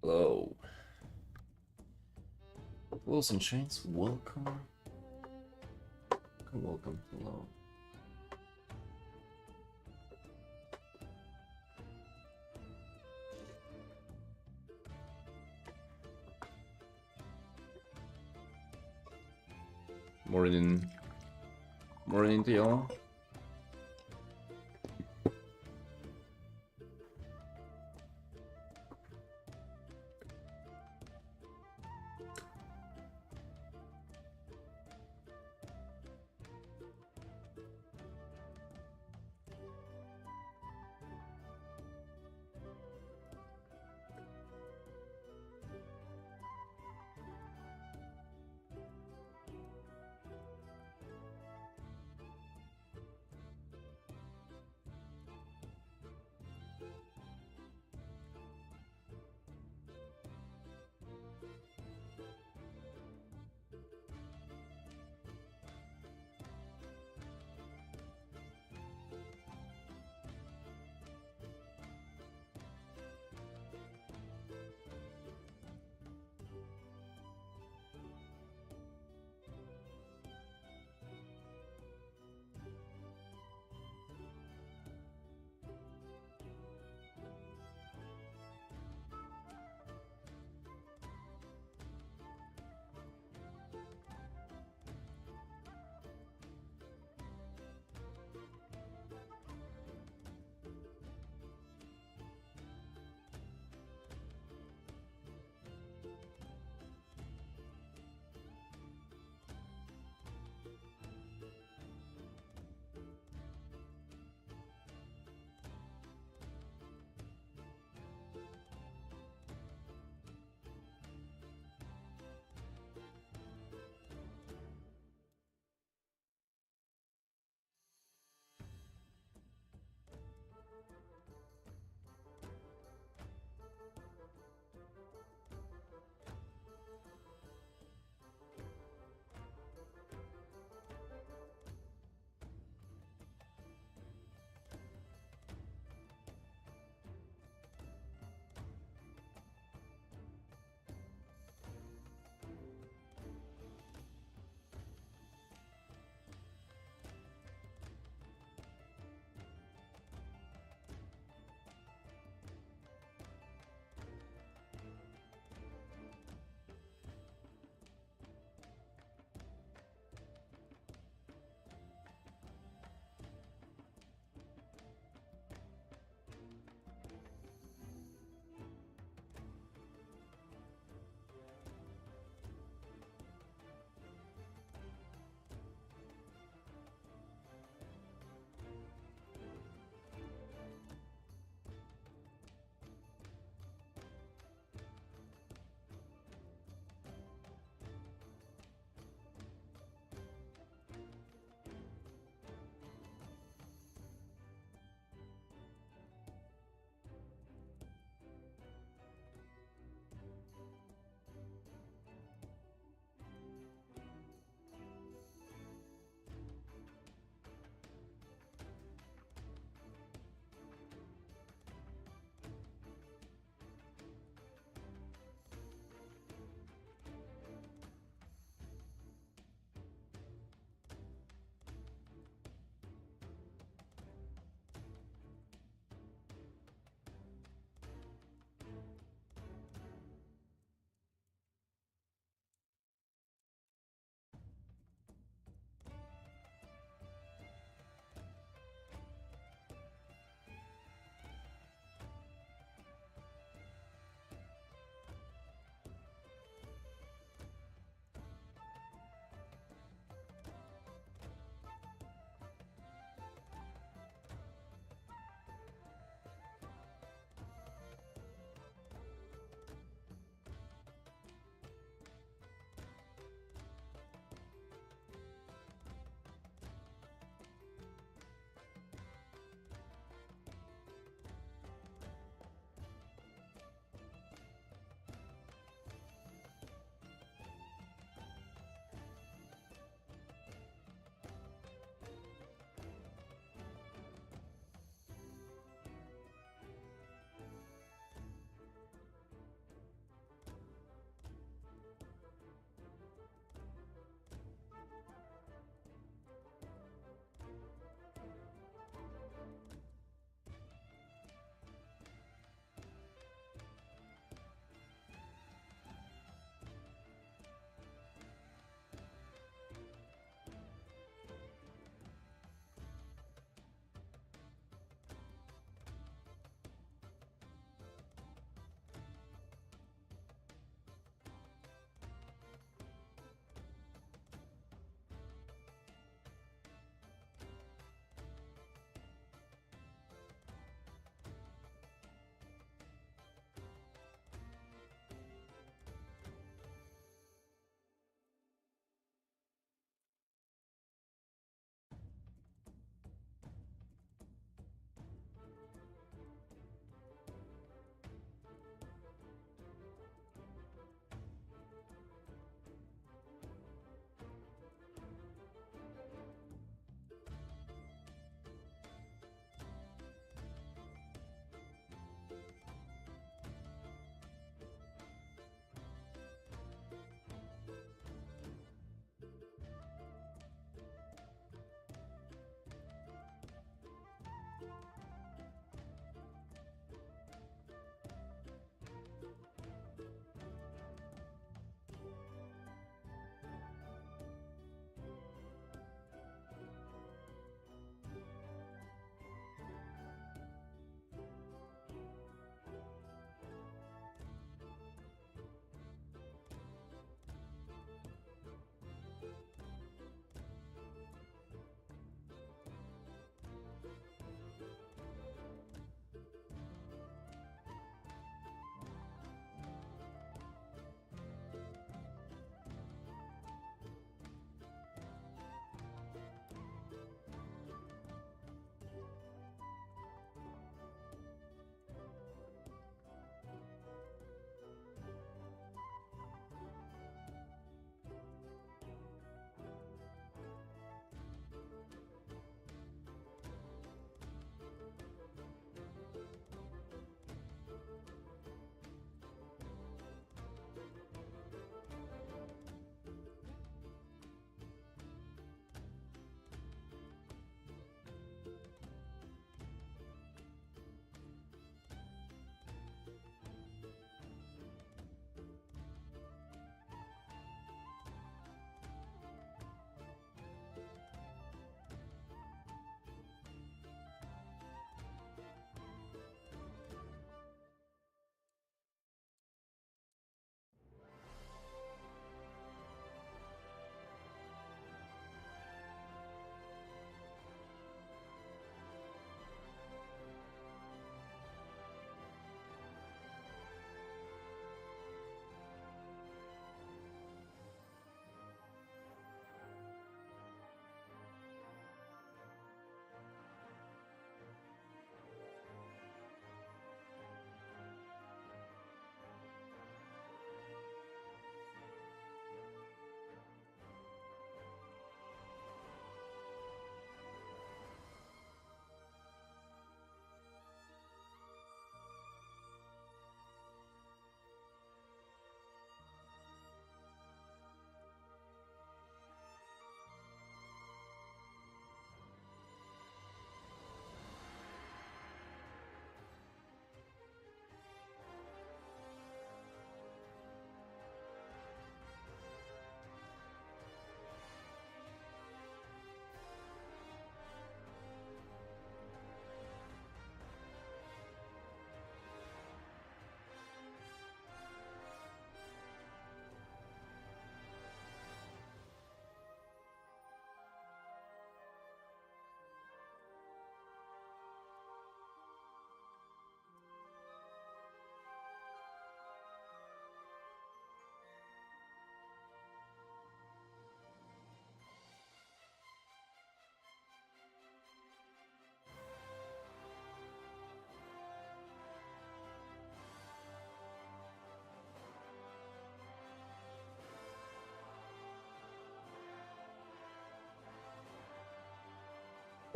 Hello. Wills and Chains, welcome. Welcome. Hello. Morning to y'all.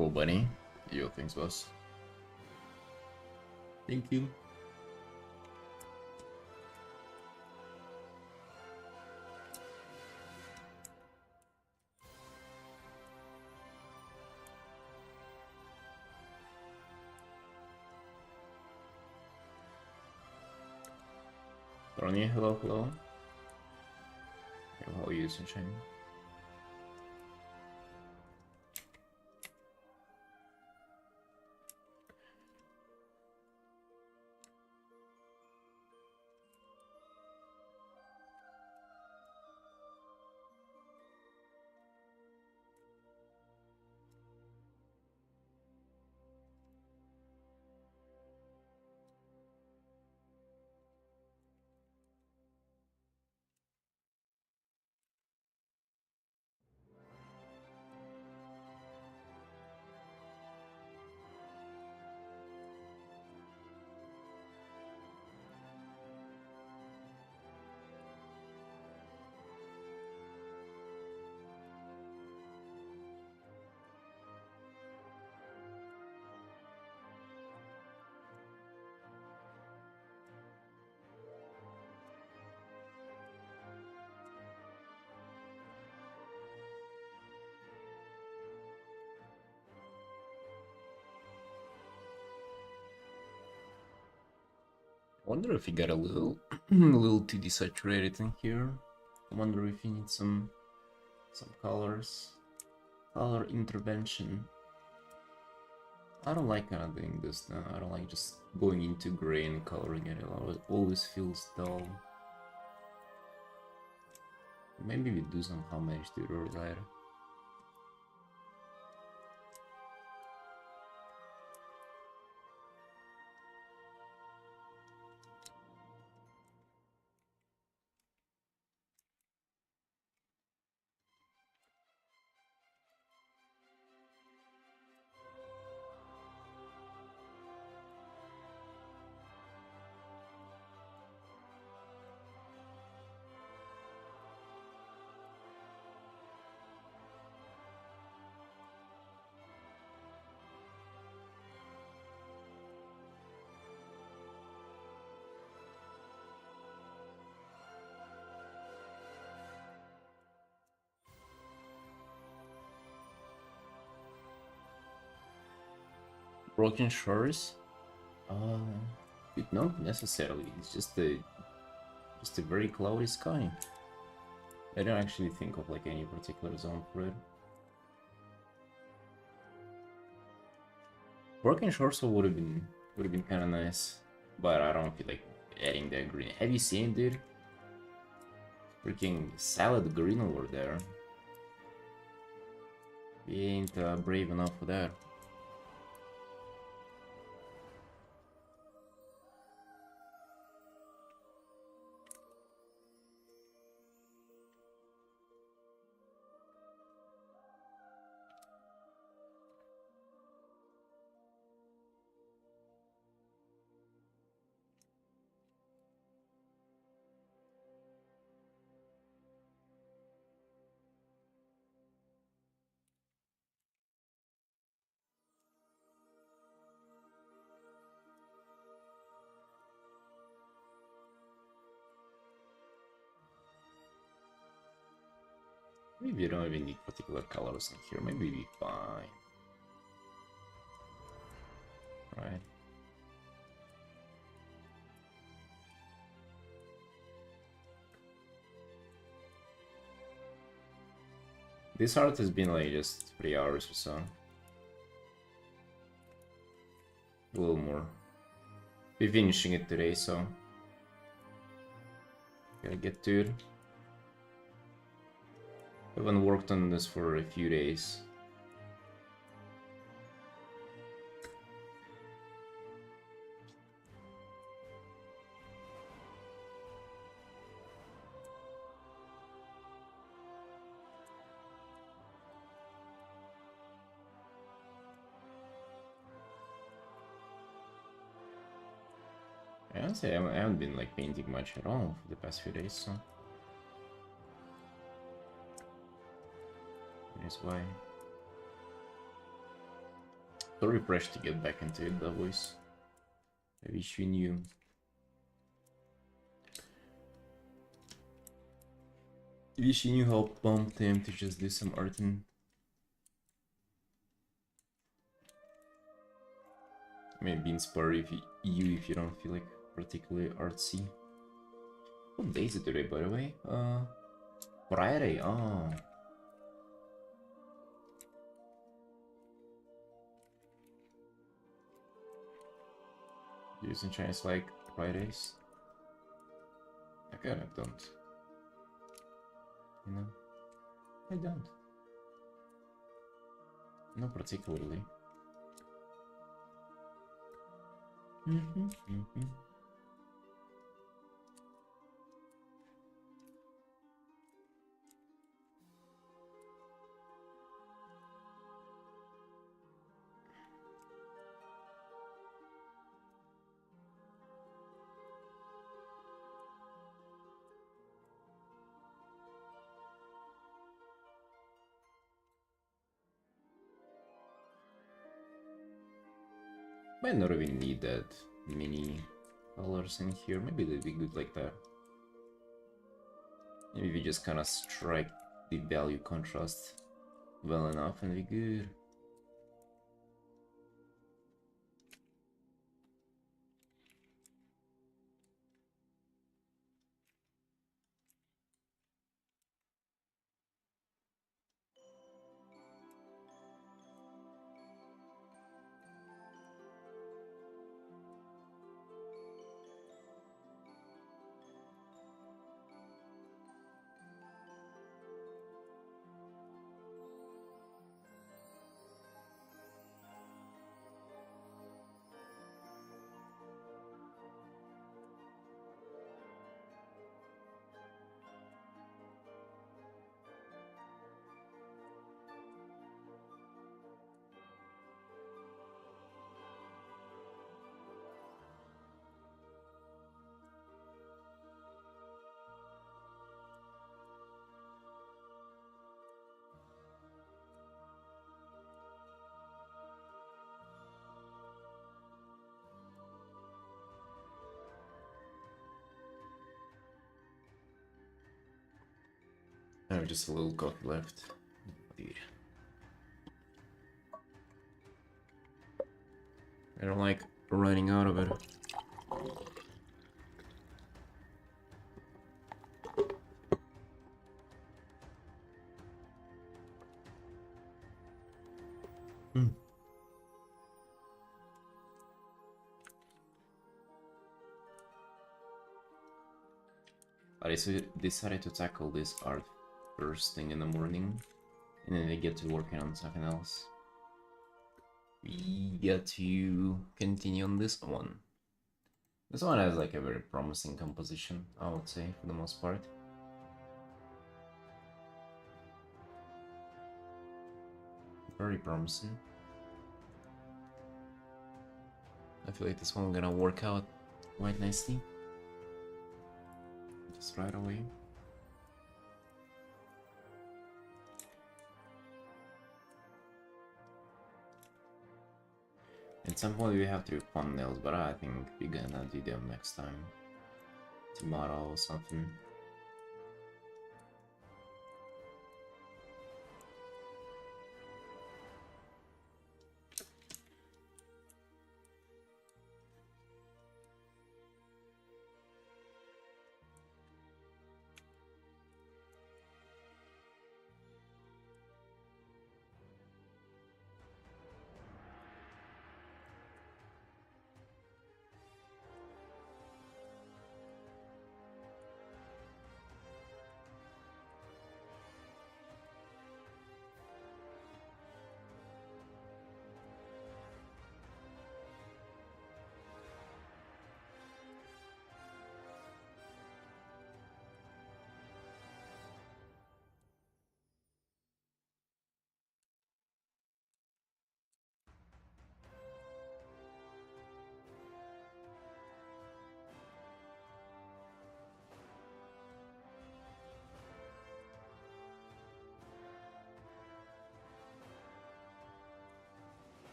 Oh, buddy. Yo, thanks, boss. Thank you. Ronnie, hello, hello. Yo, how are you, Sunshine? I wonder if he got a little, a little too desaturated in here. I wonder if he needs some colors, color intervention. I don't like kind of doing this now. I don't like just going into gray and coloring it. It always feels dull. Maybe we do somehow manage to do it right. Broken shores? Not necessarily. It's just a very cloudy sky. I don't actually think of like any particular zone for it. Broken shores would have been kind of nice, but I don't feel like adding that green. Have you seen it, dude? Freaking salad green over there. We ain't brave enough for that. Maybe you don't even need particular colors in here. Maybe we'll be fine. Right. This art has been like just 3 hours or so. A little more. Be finishing it today, so gotta get to it. Haven't worked on this for a few days. Honestly, I haven't been like painting much at all for the past few days, so that's why. So refreshed to get back into it, that voice. I wish we knew. I wish you knew how pumped I am to just do some Artin. Maybe inspire if you don't feel like particularly artsy. What day is it today, by the way? Friday. Oh. Using Chinese like Fridays? I kind of don't. You know? I don't. Not particularly. Might not even need that many colors in here. Maybe they'd be good like that. Maybe we just kind of strike the value contrast well enough and be good. I have just a little coffee left. Dude. I don't like running out of it. I decided to tackle this art first thing in the morning, and then I get to working on something else. We get to continue on this one. This one has like a very promising composition, I would say, for the most part. Very promising. I feel like this one gonna work out quite nicely. Just right away. At some point we have to do thumbnails, but I think we're gonna do them next time. Tomorrow or something.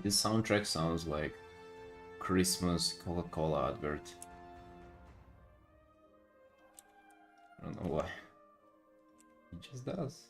This soundtrack sounds like Christmas Coca-Cola advert. I don't know why. It just does.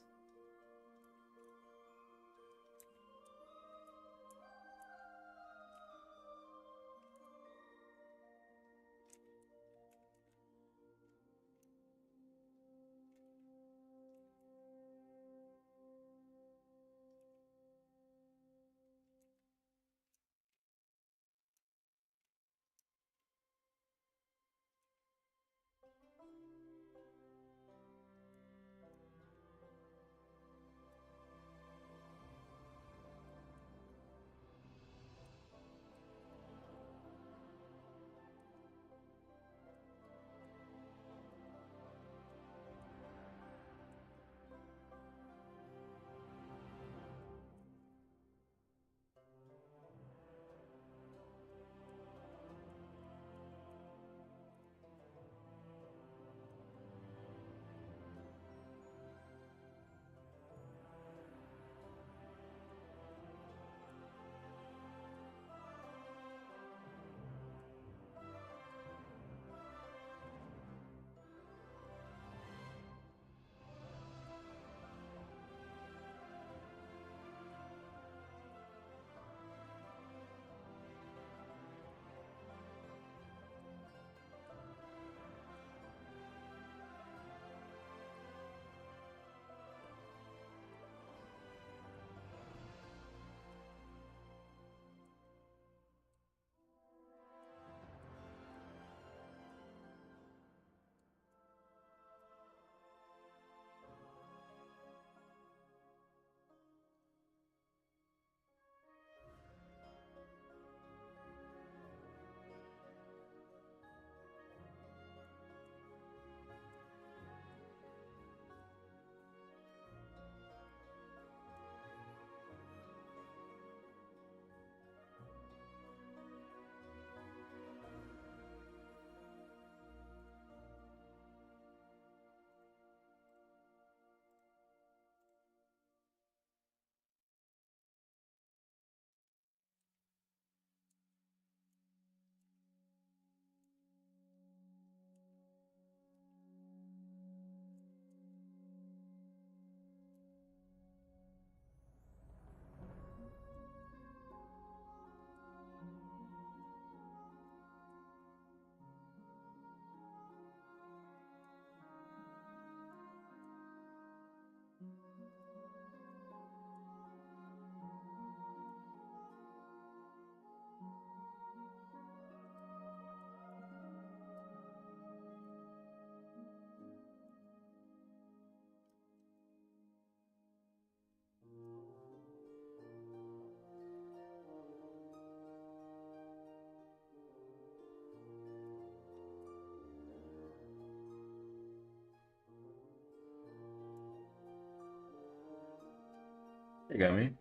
Hey, Gami.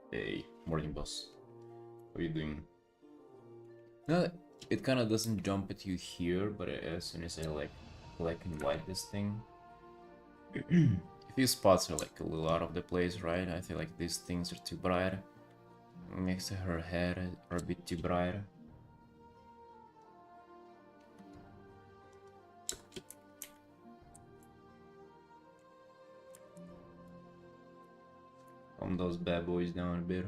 Hey, morning boss. How are you doing? No, it kind of doesn't jump at you here, but as soon as I like black and white this thing, a few spots are like a little out of the place, right? I feel like these things are too bright. Makes her hair are a bit too bright. Calm those bad boys down a bit.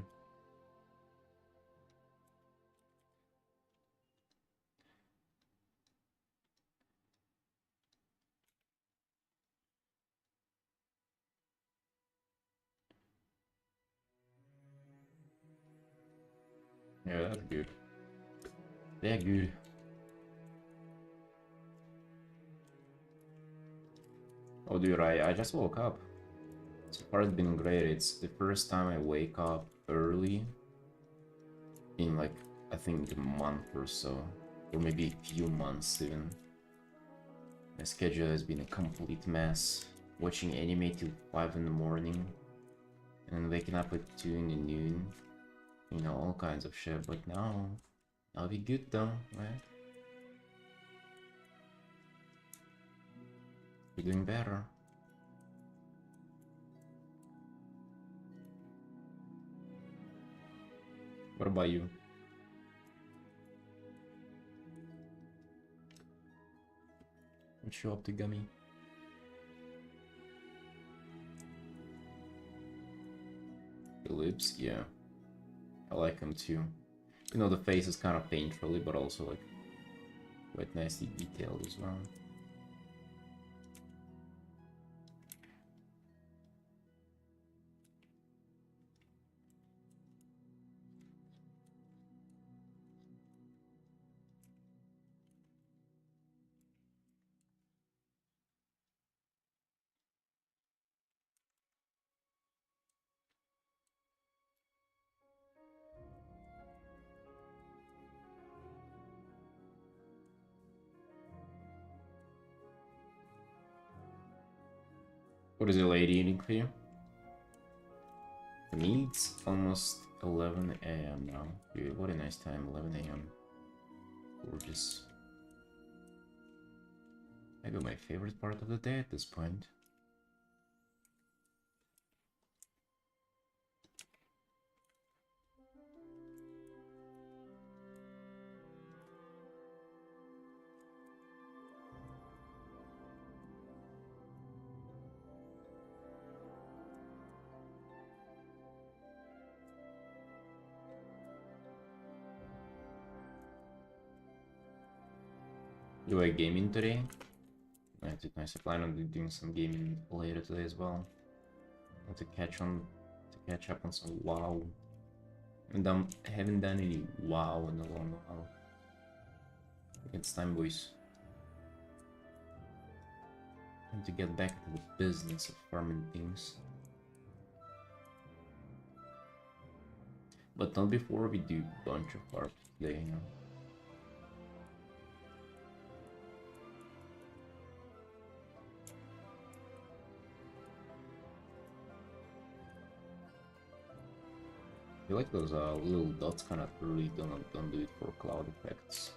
Yeah, that's good. They're good. Oh dude, I just woke up. So far it's been great. It's the first time I wake up early in like, I think a month or so. Or maybe a few months even. My schedule has been a complete mess. Watching anime till 5 in the morning. And waking up at 2 in the noon. You know, all kinds of shit. But now, I'll be good though, right? We're doing better. What about you? What's your Optigami? The lips, yeah. I like them too. You know, the face is kind of painterly, but also like quite nicely detailed as well. What is it late evening for you? For me, it's almost 11 a.m. now. Dude, what a nice time, 11 a.m. Gorgeous. Maybe my favorite part of the day at this point. You like gaming today? Nice. I plan on doing some gaming later today as well. I want to catch up on some WoW. Haven't done any WoW in a long while. It's time, boys. Time to get back to the business of farming things. But not before we do a bunch of farms today, you know. I feel like those little dots kind of really don't do it for cloud effects.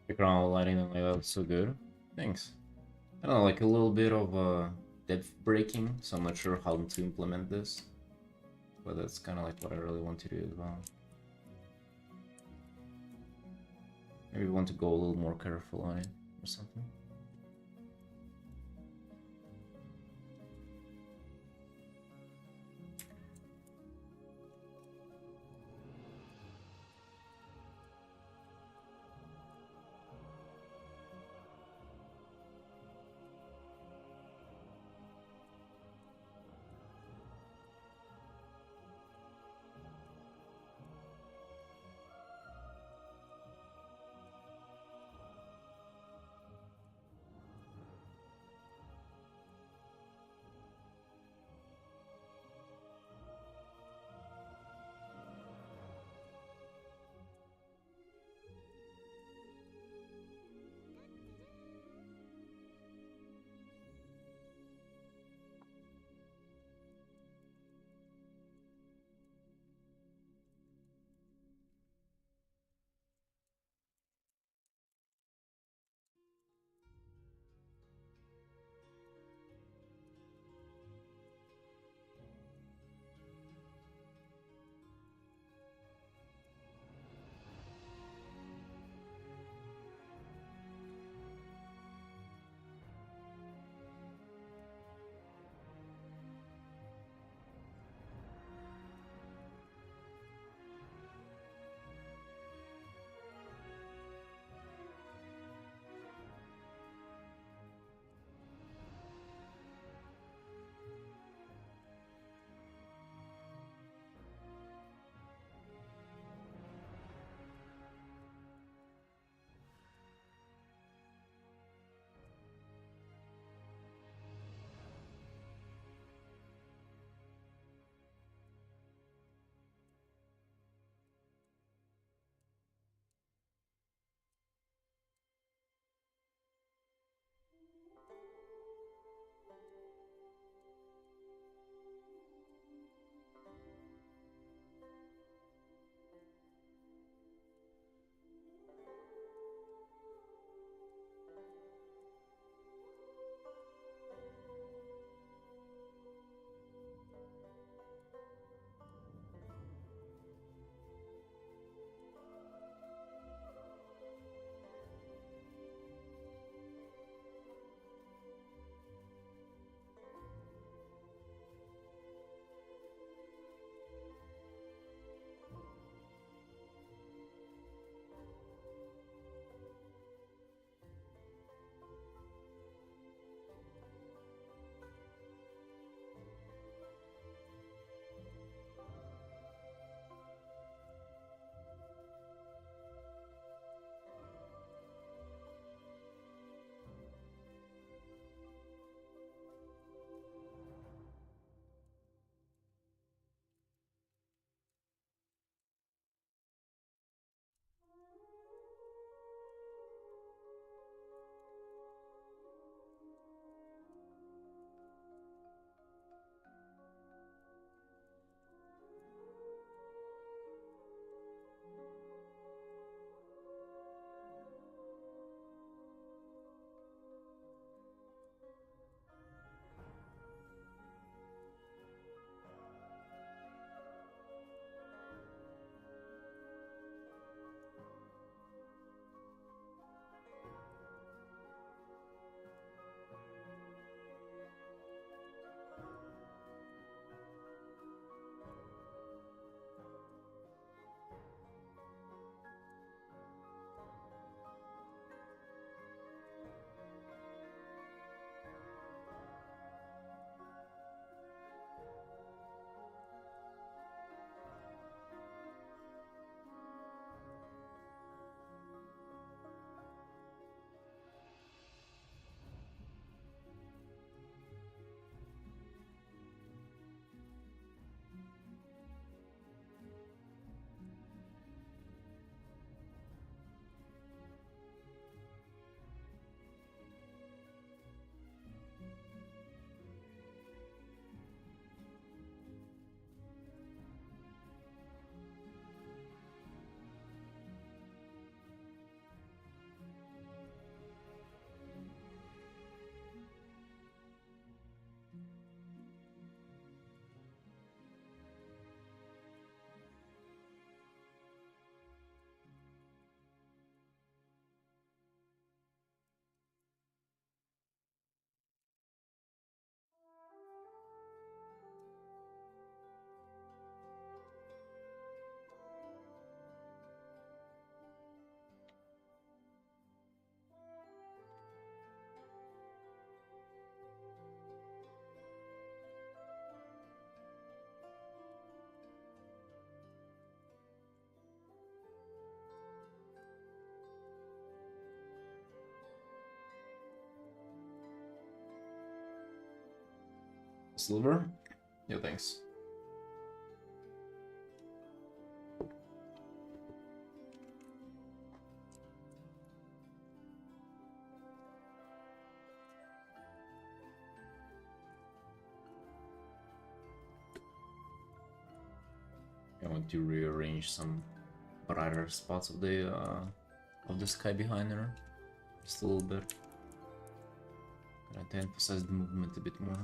background lighting and layout so good. Thanks. I don't know, like a little bit of depth breaking, so I'm not sure how to implement this, but that's kind of like what I really want to do as well. Maybe we want to go a little more careful on it or something. silver? Yeah, thanks. I want to rearrange some brighter spots of the sky behind her just a little bit. To emphasize the movement a bit more.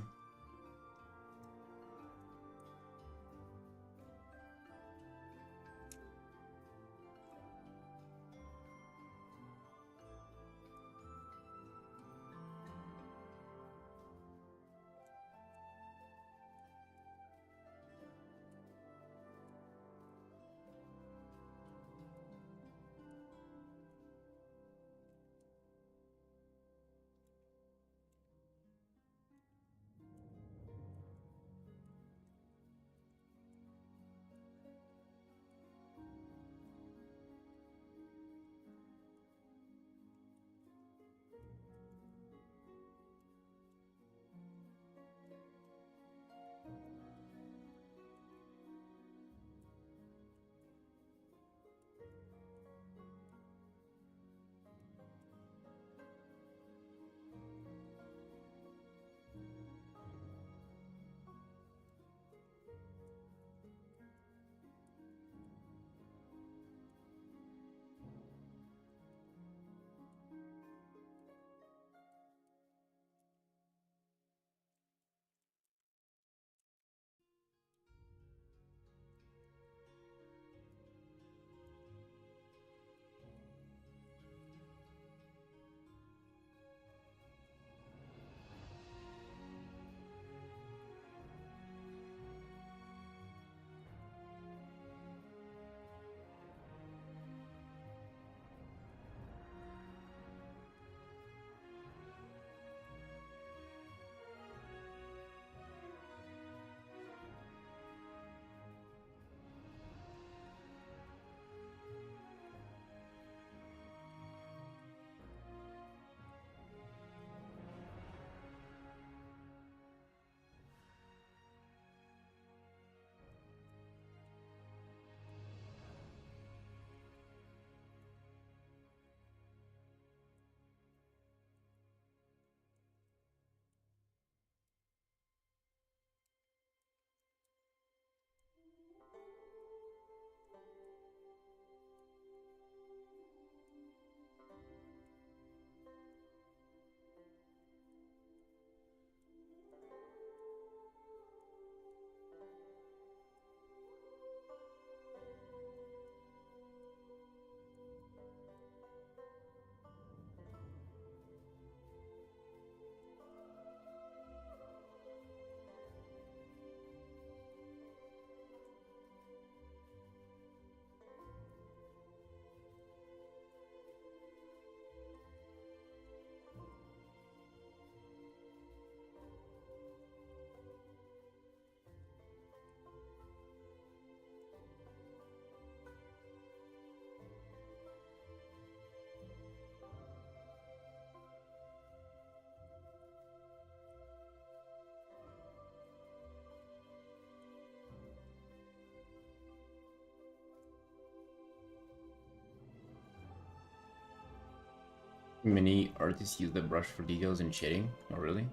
Many artists use the brush for details and shading. Oh, really?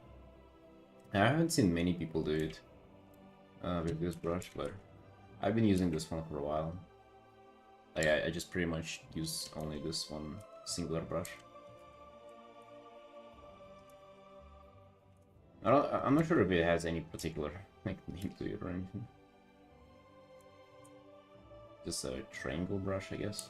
I haven't seen many people do it with this brush, but I've been using this one for a while. Like, I just pretty much use only this one singular brush. I'm not sure if it has any particular like name to it or anything. Just a triangle brush, I guess.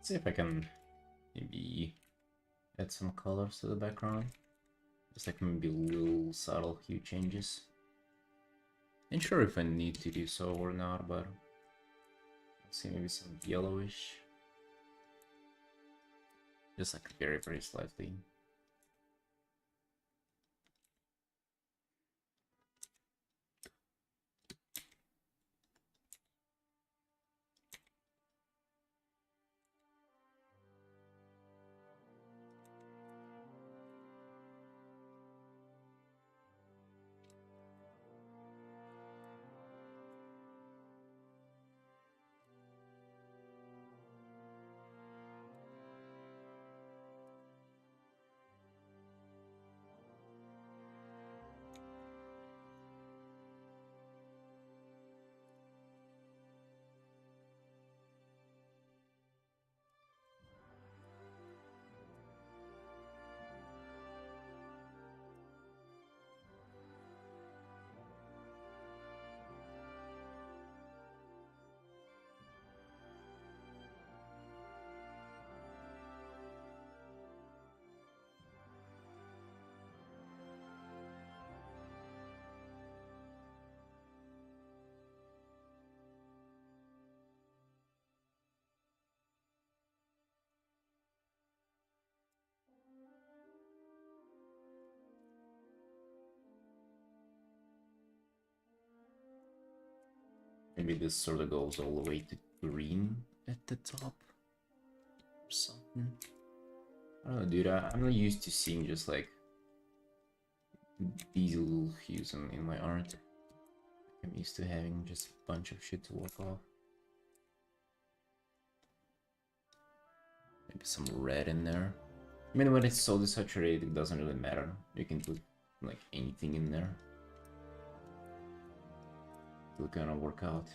see if I can maybe add some colors to the background. Just like maybe little subtle hue changes. Not sure if I need to do so or not, but let's see, maybe some yellowish. Just like very, very slightly. Maybe this sort of goes all the way to green at the top or something. I don't know, dude. I'm not used to seeing just like these little hues in my art. I'm used to having just a bunch of shit to work off. Maybe some red in there. I mean, when it's so desaturated, it doesn't really matter. You can put like anything in there. It'll kind of work out.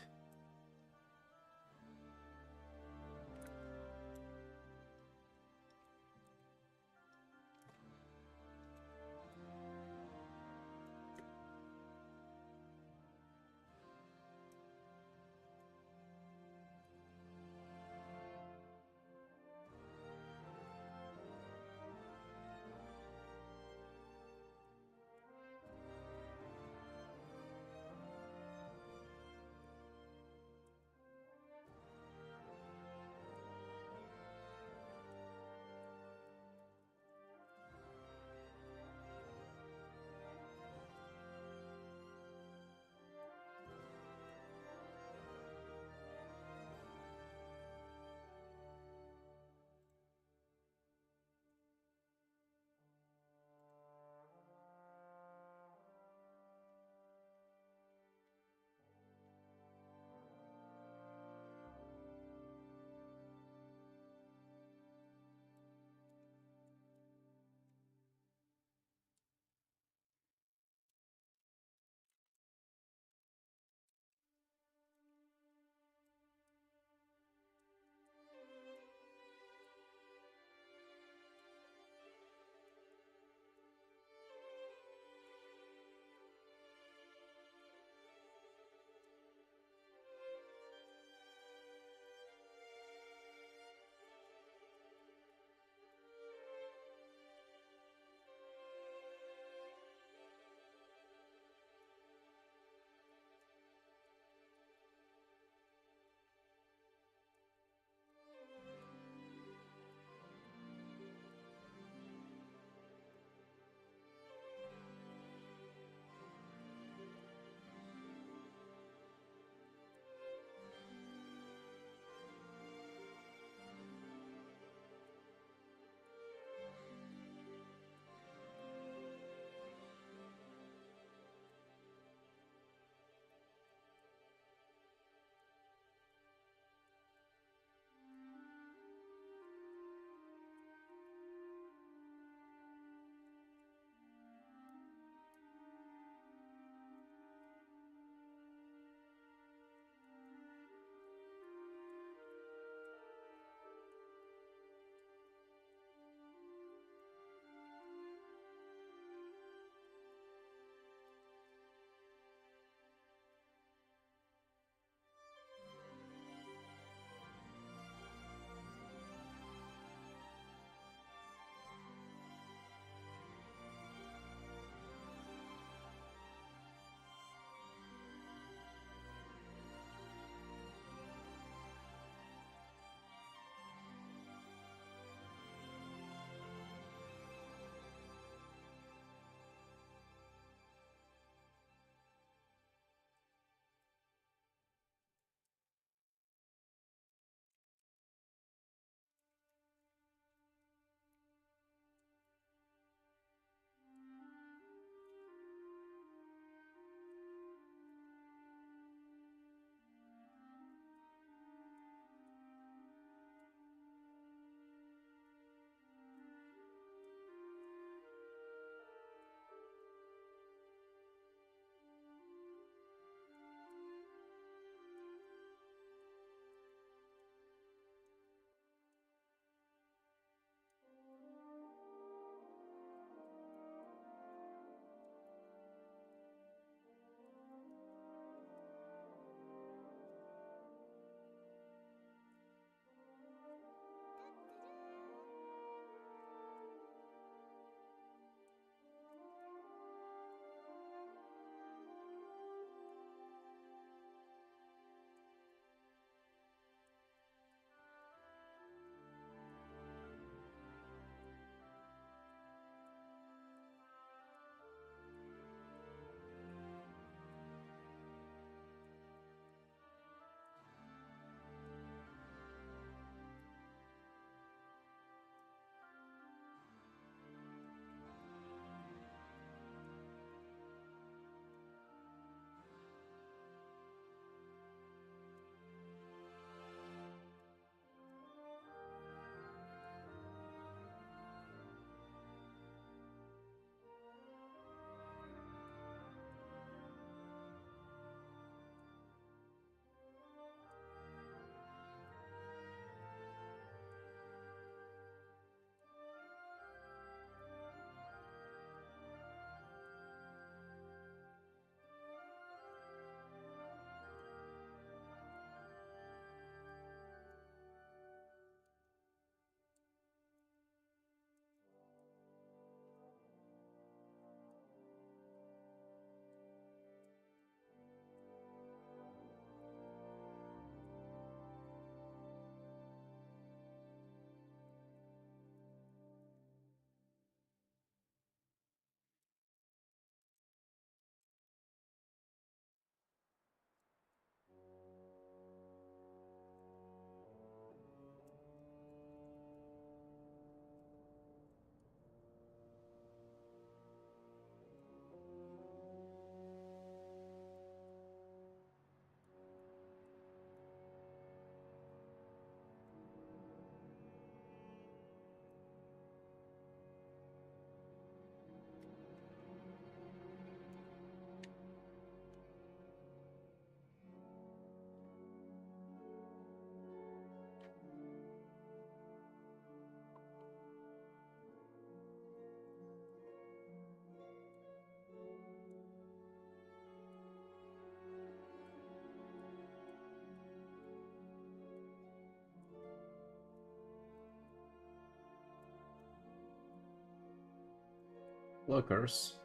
Lookers.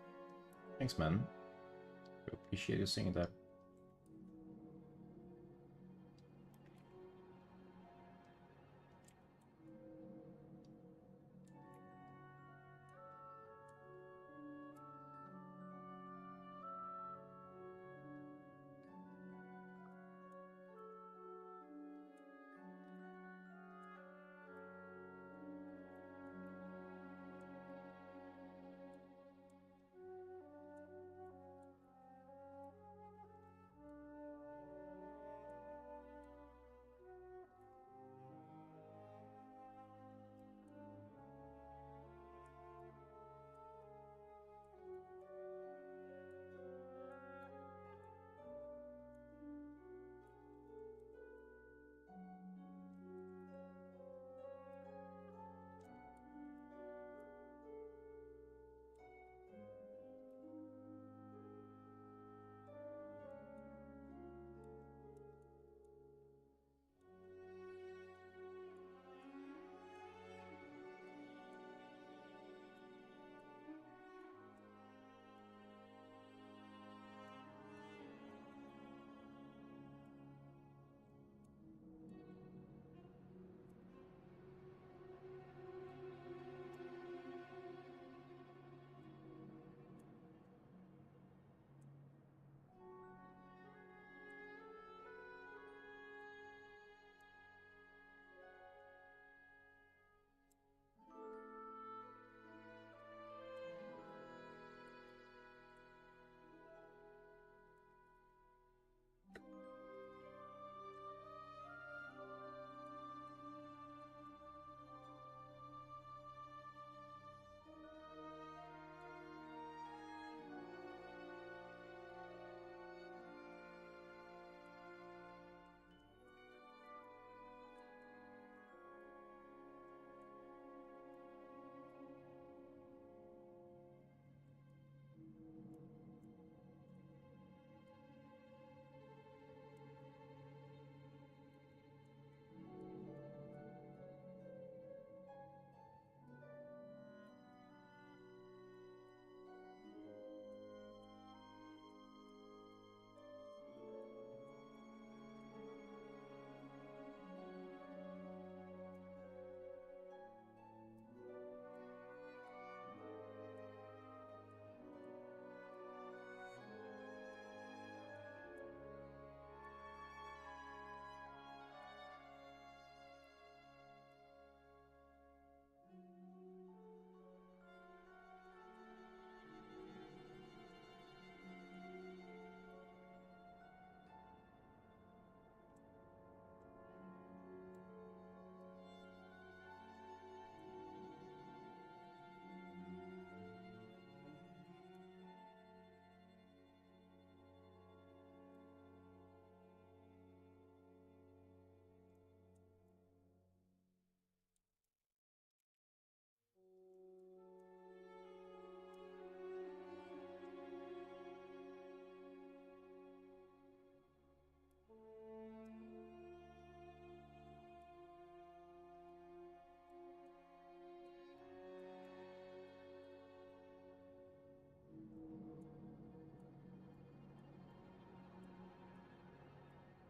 Thanks, man. I appreciate you saying that.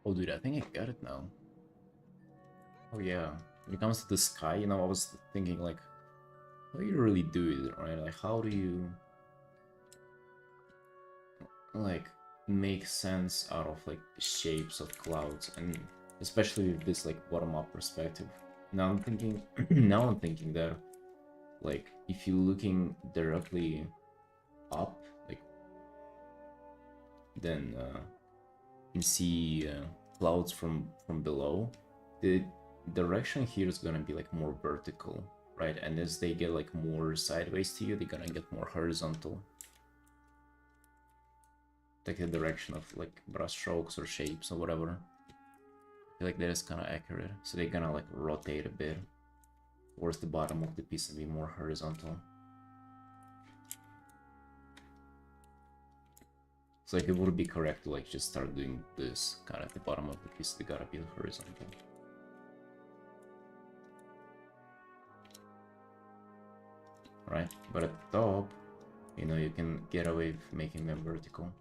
Oh, dude, I think I got it now. Oh, yeah. When it comes to the sky, you know, I was thinking, like, how do you really do it, right? Like, how do you, like, make sense out of, like, shapes of clouds, and especially with this, like, bottom-up perspective. Now I'm thinking, now I'm thinking that, like, if you're looking directly up, like, then you see clouds from below, the direction here is gonna be like more vertical, right? And as they get like more sideways to you, they're gonna get more horizontal. Like the direction of like brush strokes or shapes or whatever. I feel like that is kind of accurate. So they're gonna like rotate a bit towards the bottom of the piece and be more horizontal. So like it would be correct to like just start doing this kind of at the bottom of the piece. They gotta be horizontal. Right, but at the top, You know, you can get away with making them vertical.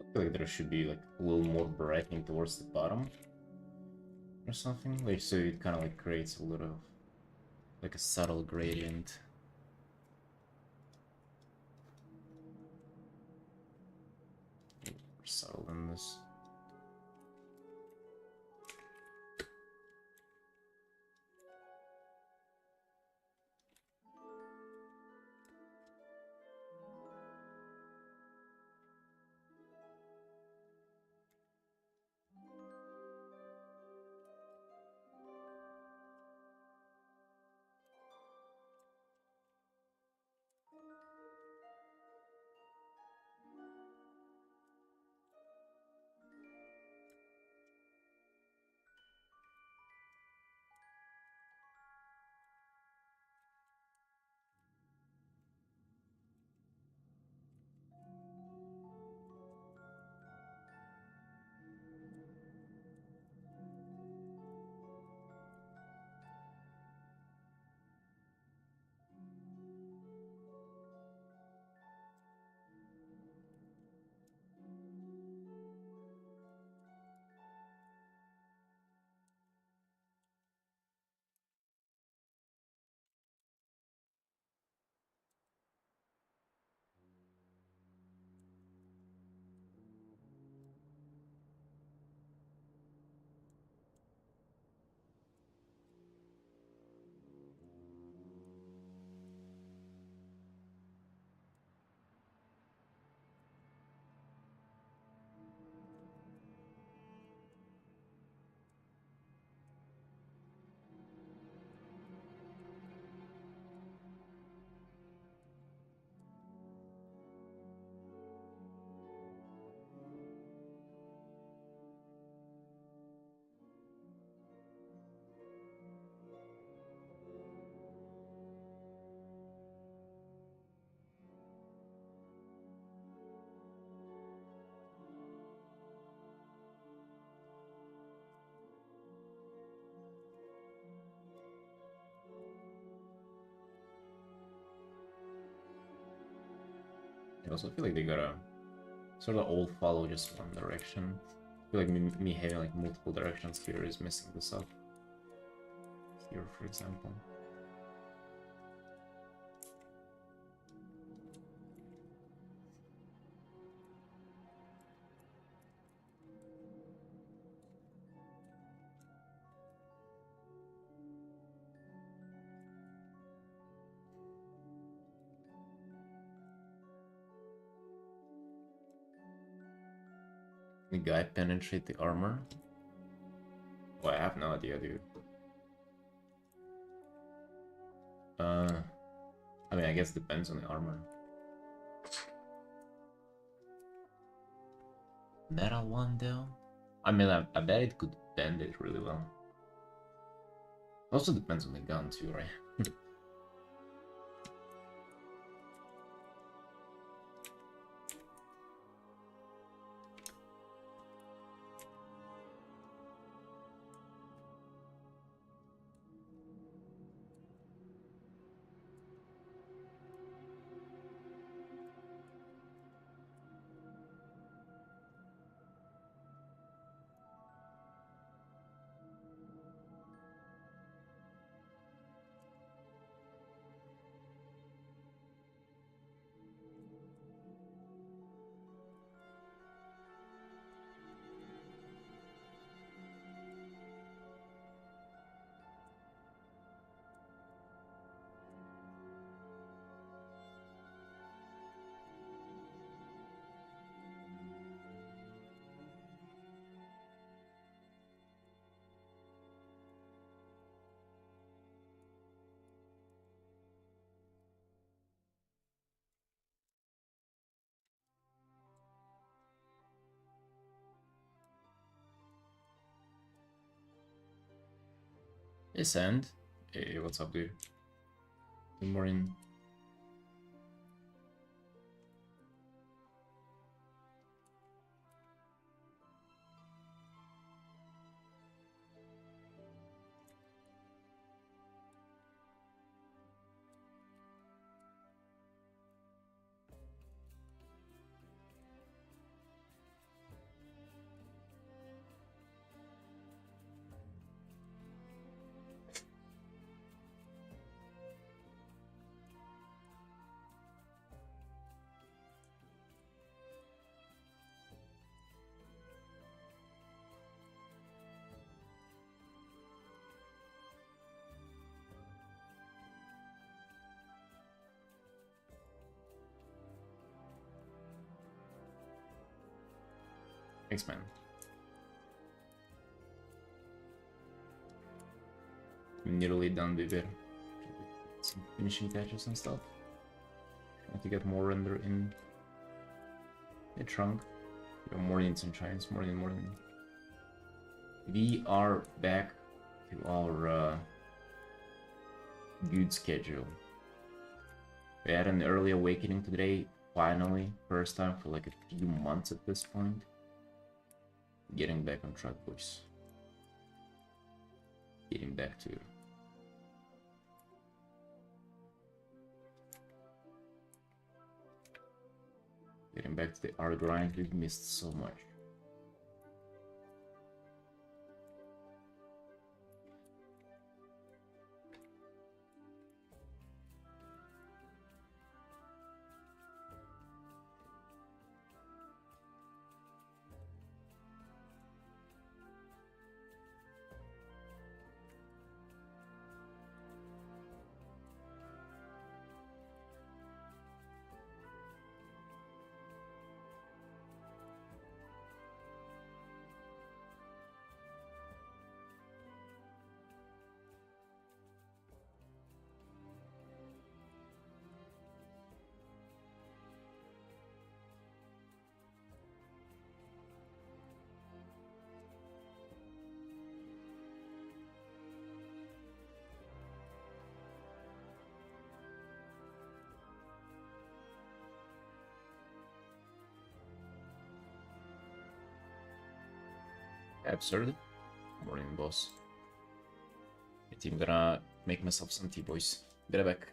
I feel like there should be like a little more brightening towards the bottom or something, like so it kind of like creates a little like a subtle gradient. More subtle than this. I also feel like they gotta sort of all follow just one direction. I feel like me having like multiple directions here is messing this up. here, for example. The guy penetrate the armor? Well, I have no idea, dude. I mean, I guess it depends on the armor. Metal one, though? I mean, I bet it could bend it really well. Also depends on the gun, too, right? Hey, Sand. Hey, what's up, dude? Good morning. Thanks, man. I'm nearly done with it. Some finishing touches and stuff. Trying to get more render in the trunk. Morning sunshines, morning. We are back to our good schedule. We had an early awakening today, finally, first time for like a few months at this point. Getting back on track, boys. Getting back to the art grind. We've missed so much. Absurd. Morning, boss. I think I'm gonna make myself some tea, boys. Be right back.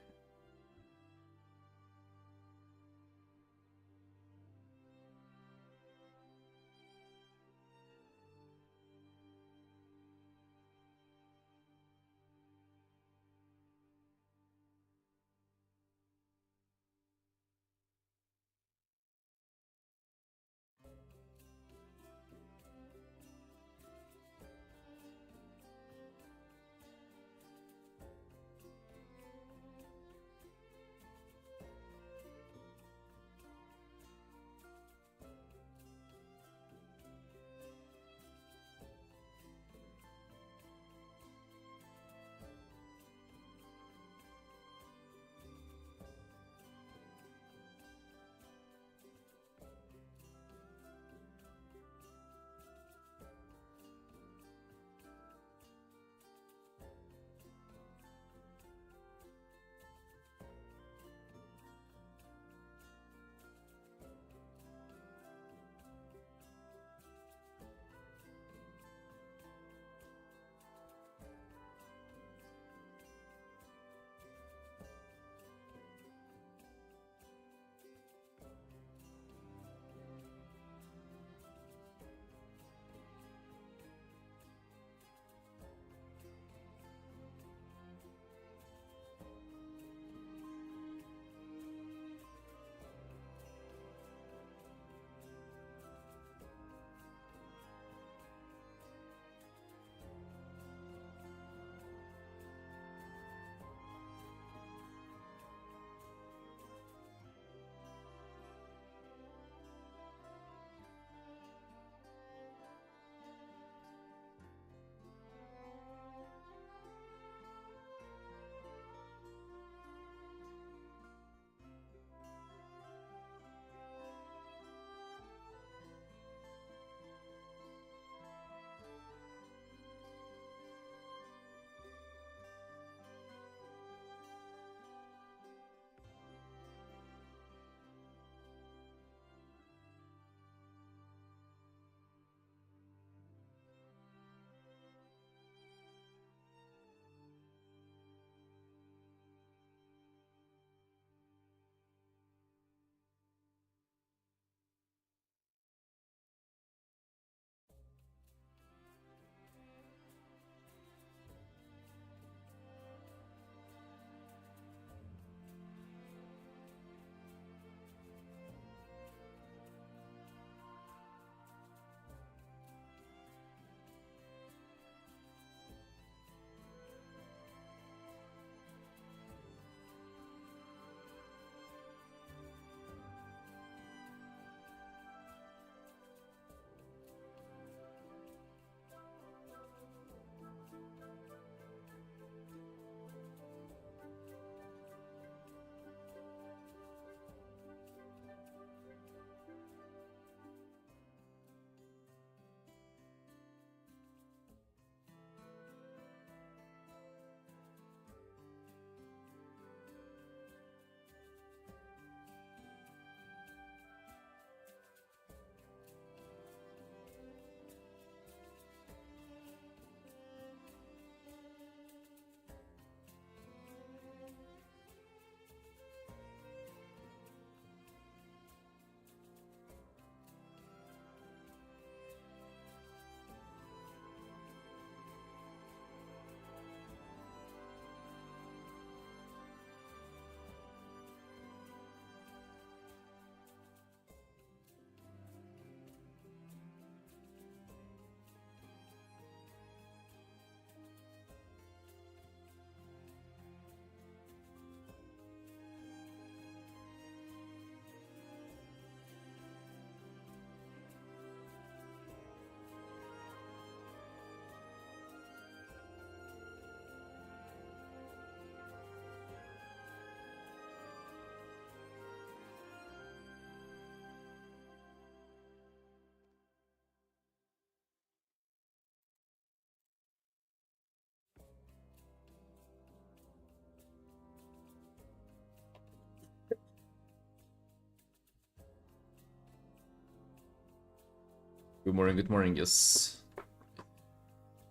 Good morning, yes.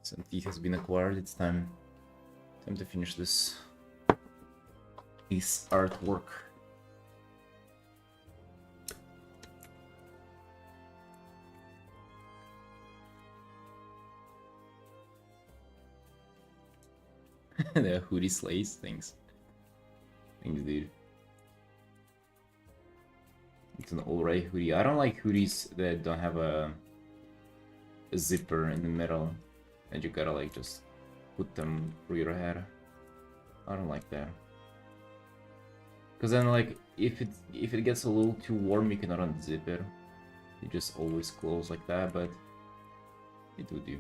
Some tea has been acquired, it's time to finish this artwork. The hoodie slays, thanks. Thanks, dude. It's an alright hoodie. I don't like hoodies that don't have a zipper in the middle and you gotta like just put them through your head. I don't like that. Cause then like if it gets a little too warm you cannot unzip it. You just always close like that, but it would do.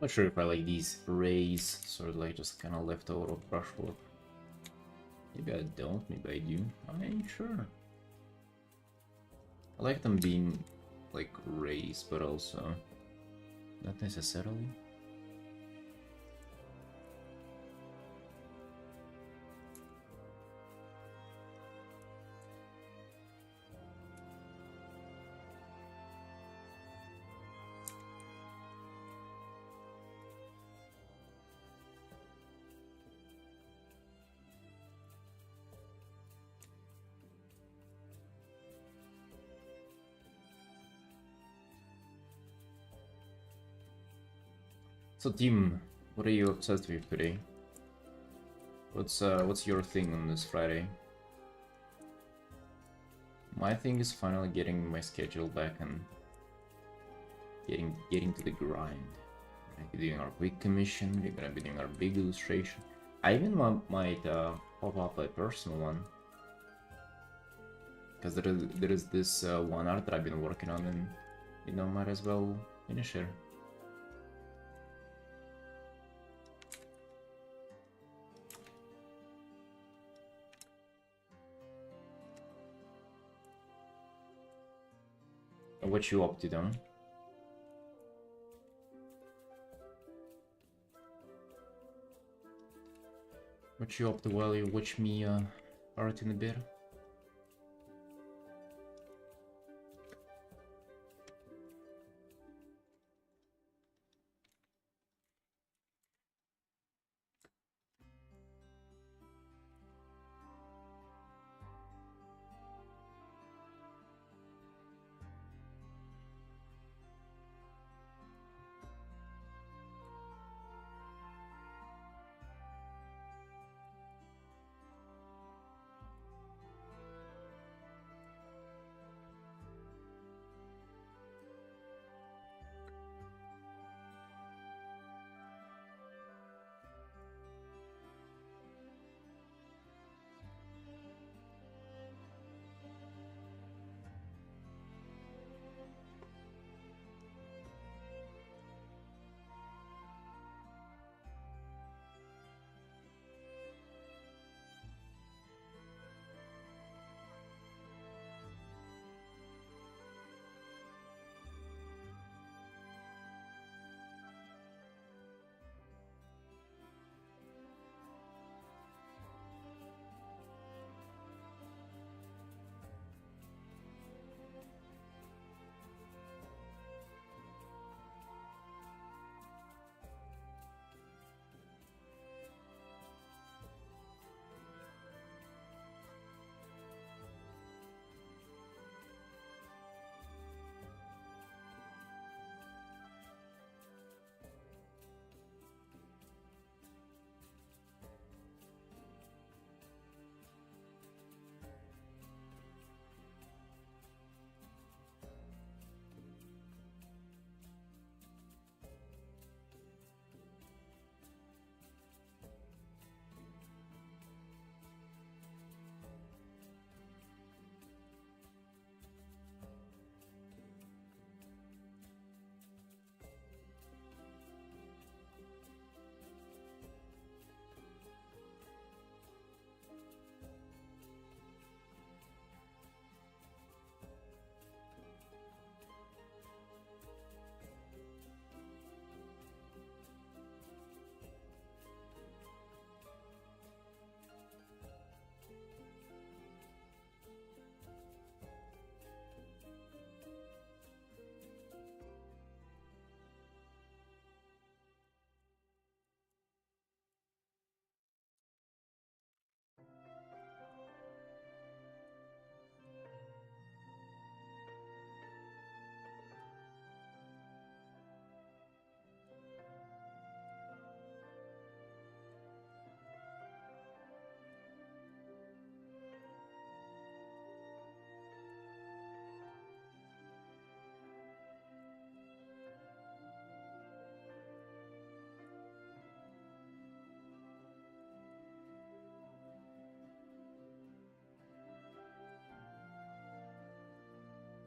Not sure if I like these rays, sort of like just kind of left out of brushwork. Maybe I don't, maybe I do. I ain't sure. I like them being like rays, but also not necessarily. So Tim, what are you obsessed with today? What's your thing on this Friday? My thing is finally getting my schedule back and getting to the grind. We're gonna be doing our quick commission, we're gonna be doing our big illustration. I even might pop up a personal one. Because there is this one art that I've been working on, and you know, might as well finish it. What you up to, then? What you up to while you watch me art in a bit?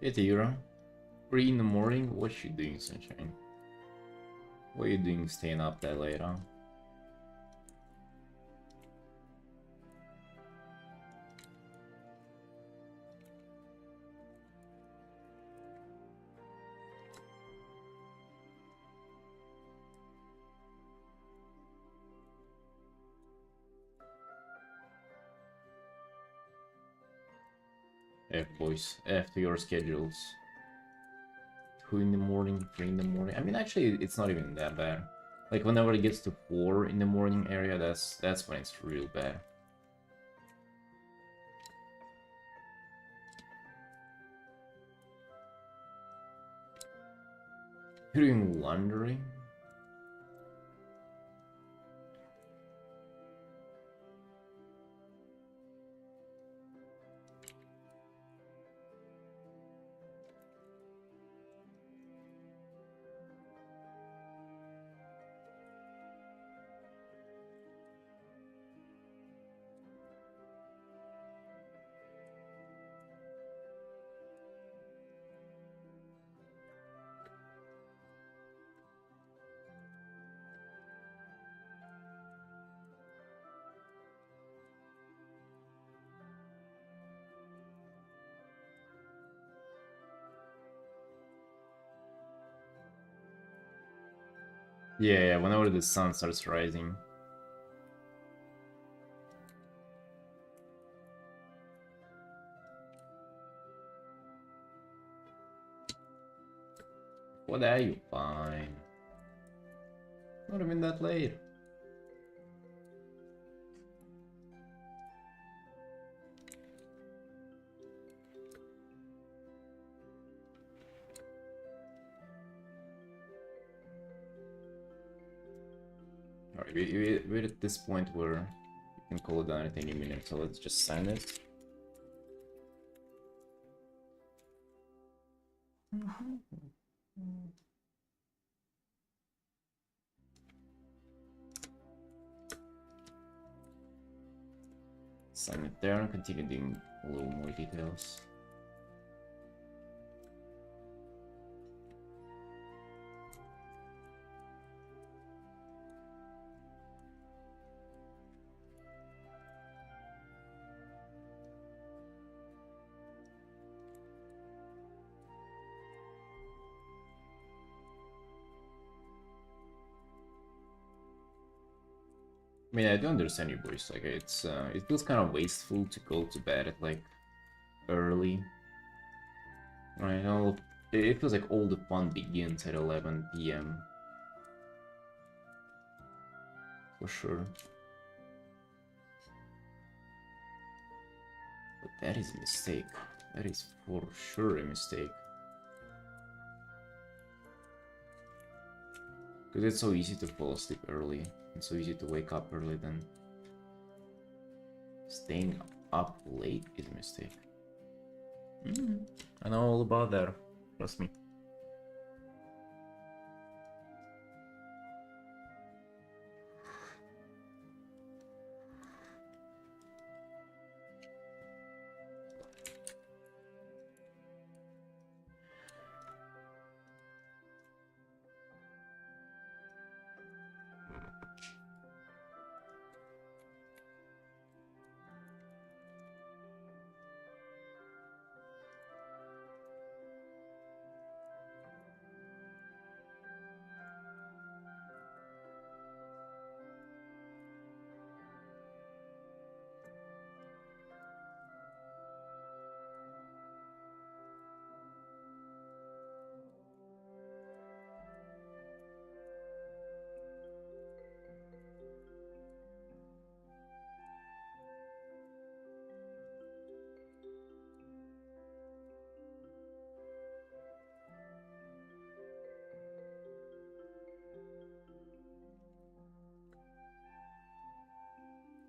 Hey Tira, 3 in the morning, what you doing, sunshine? What are you doing staying up that late, huh? F boys, F to your schedules. 2 in the morning, 3 in the morning. I mean, actually, it's not even that bad. Like, whenever it gets to 4 in the morning area, that's when it's real bad. You're doing laundry? Yeah, whenever the sun starts rising. What are you fine? Not even that late. Alright, we're at this point where you can call it down at any minute, so let's just sign it. Sign it there and continue doing a little more details. I mean, I do understand you boys. Like, it's it feels kind of wasteful to go to bed at like early. I know it feels like all the fun begins at 11 p.m. for sure. But that is a mistake. That is for sure a mistake. Because it's so easy to fall asleep early. It's so easy to wake up early then. Staying up late is a mistake. I know all about that. Trust me.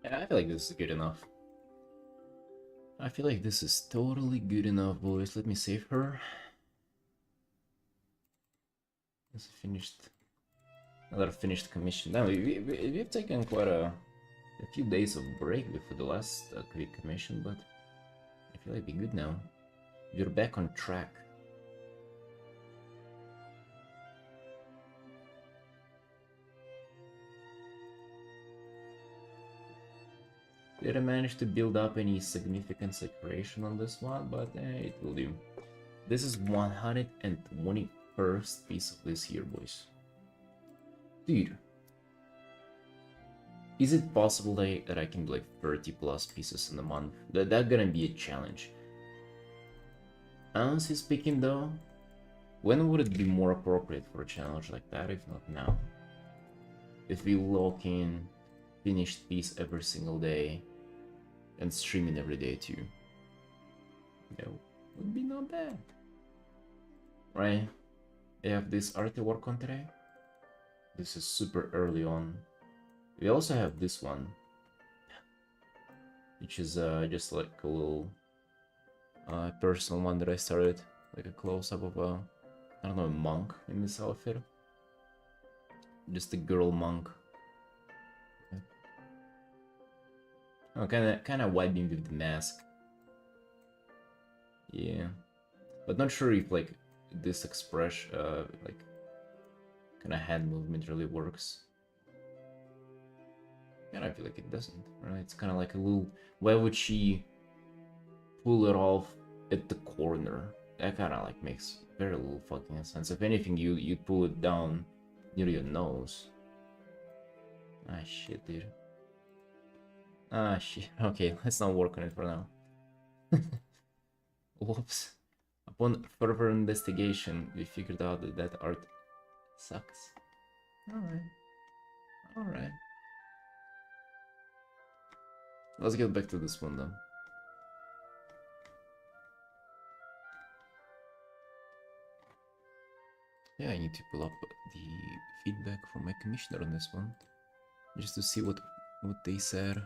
Yeah, I feel like this is good enough. I feel like this is totally good enough, boys. Let me save her. This is finished. Another finished commission. Now, we've taken quite a few days of break before the last quick commission, but I feel like we're good now. We're back on track. didn't manage to build up any significant saturation on this one, but it will do. This is 121st piece of this here, boys. Dude. Is it possible that I can do like 30 plus pieces in a month? That's gonna be a challenge. Honestly speaking though, when would it be more appropriate for a challenge like that if not now? If we lock in finished piece every single day and streaming every day too. That would be not bad. Right? I have this artwork on today. This is super early on. We also have this one, which is just like a little personal one that I started, like a close-up of a, I don't know, a monk in this outfit. Just a girl monk. Oh, kind of vibing with the mask. Yeah, but not sure if like this expression, like kind of hand movement really works. And I feel like it doesn't, right? It's kind of like a little... Why would she pull it off at the corner? That kind of like makes very little fucking sense. If anything, you'd pull it down near your nose. Ah, shit, dude. Ah, shit. Okay, let's not work on it for now. Whoops. Upon further investigation, we figured out that art sucks. Alright. Alright. Let's get back to this one though. Yeah, I need to pull up the feedback from my commissioner on this one, just to see what they said.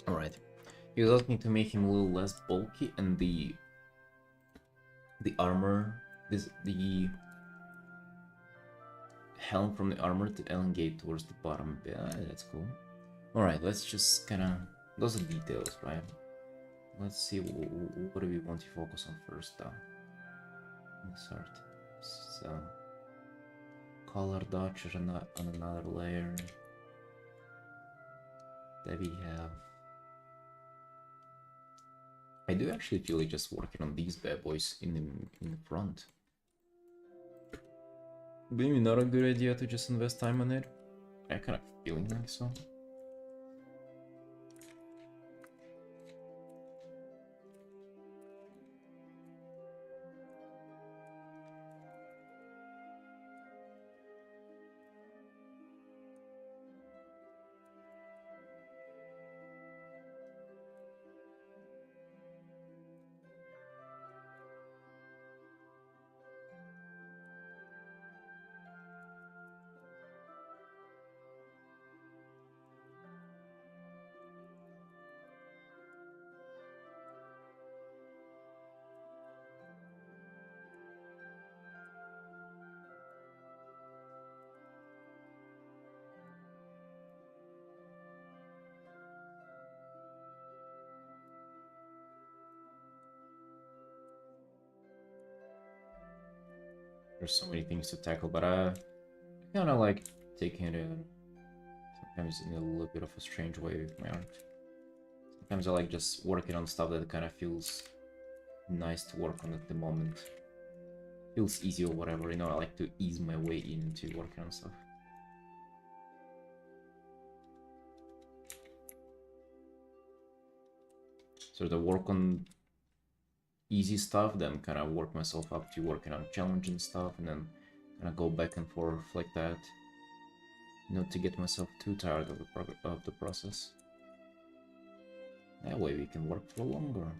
Alright, he was asking to make him a little less bulky, and the armor, the helm from the armor to elongate towards the bottom. Yeah, that's cool. Alright, let's just kinda... Those are details, right? Let's see, what do we want to focus on first though? This art. So... Color dodge on another layer. That we have... I do actually feel like just working on these bad boys in the front. Maybe not a good idea to just invest time on it. I kind of feeling like so. There's so many things to tackle, but I kind of like taking it sometimes in a little bit of a strange way with my art. Sometimes I like just working on stuff that kind of feels nice to work on at the moment. Feels easy or whatever, you know, I like to ease my way into working on stuff. So to work on easy stuff, then kind of work myself up to working on challenging stuff, and then kind of go back and forth like that. Not to get myself too tired of the process. That way we can work for longer.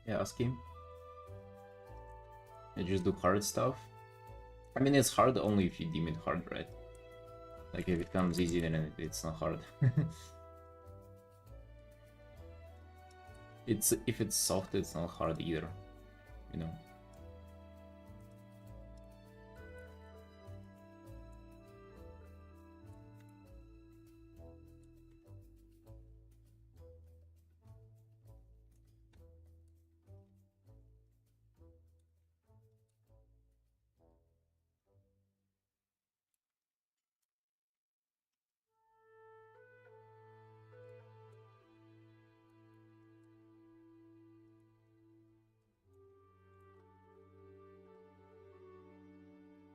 Yeah, ask him. I just do hard stuff. I mean, it's hard only if you deem it hard, right? Like, if it comes easy, then it's not hard. If it's soft, it's not hard either, you know?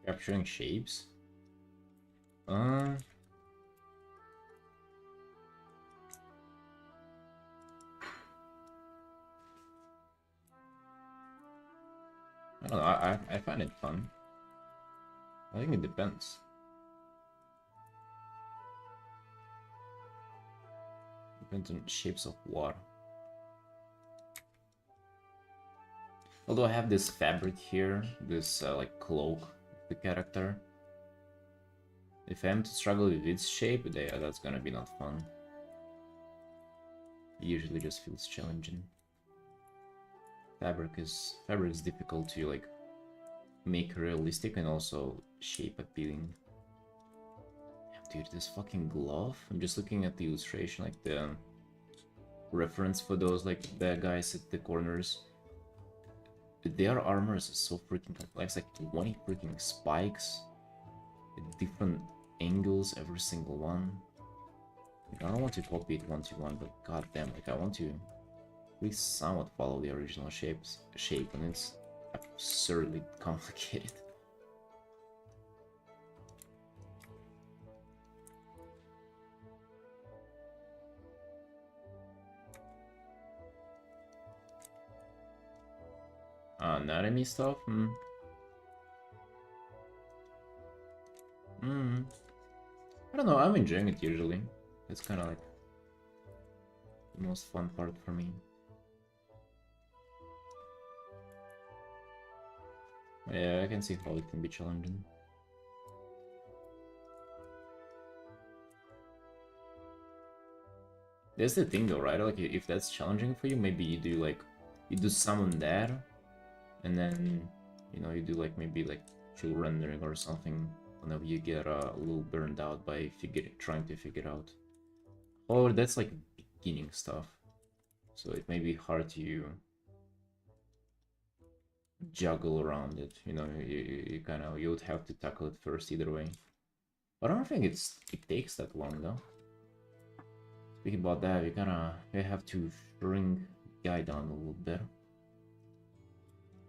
Capturing shapes? Uh, I don't know, I find it fun. I think it depends. Depends on shapes of what. Although I have this fabric here, this like cloak of the character. If I am to struggle with its shape, that's gonna be not fun. It usually just feels challenging. Fabric is difficult to like make realistic and also shape appealing. Dude, this fucking glove. I'm just looking at the illustration, like the reference for those like bad guys at the corners. Their armor is so freaking complex, like 20 freaking spikes at different angles, every single one. I don't want to copy it one to one, but goddamn, like I want to at least somewhat follow the original shape, and it's absurdly complicated. Anatomy stuff? I don't know, I'm enjoying it usually. It's kind of like the most fun part for me. Yeah, I can see how it can be challenging. That's the thing though, right? Like, if that's challenging for you, maybe you do summon that, and then, you know, you do like maybe like chill rendering or something whenever you get a little burned out by trying to figure out. Or that's like beginning stuff, so it may be hard to juggle around it. You know, you kind of, you would have to tackle it first either way. But I don't think it takes that long though. Speaking about that, you have to shrink the guy down a little bit.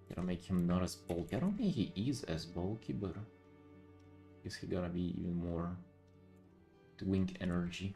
Gotta make him not as bulky. I don't think he is as bulky, but I guess he gotta be even more twink energy.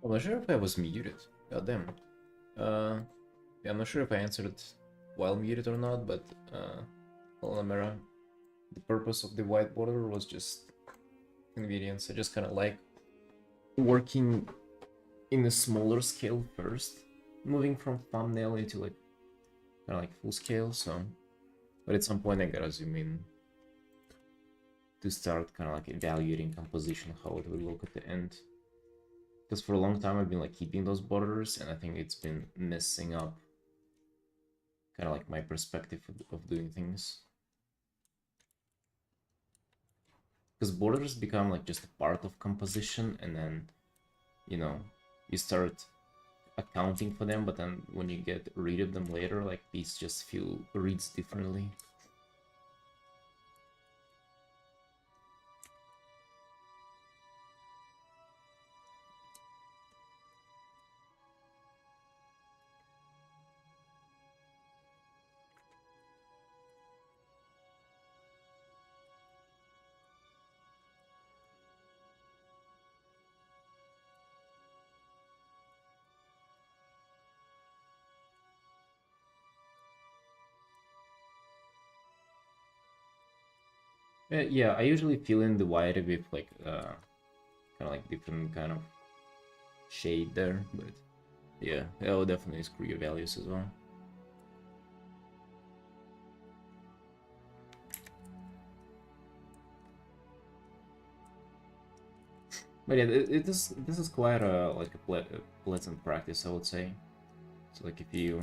I'm not sure if I was muted. God damn. Yeah, I'm not sure if I answered while muted or not, but Colonamera, the purpose of the white border was just convenience. I just kind of like working in a smaller scale first, moving from thumbnail into like kind of like full scale. So, but at some point I gotta zoom in to start kind of like evaluating composition, how it will look at the end. Because for a long time I've been like keeping those borders, and I think it's been messing up kind of like my perspective of doing things. Because borders become like just a part of composition, and then, you know, you start accounting for them, but then when you get rid of them later, like these just feel reads differently. Yeah, I usually fill in the white with like kind of like different kind of shade there, but yeah, that will definitely screw your values as well. But yeah, this is quite a like a pleasant practice, I would say. So like if you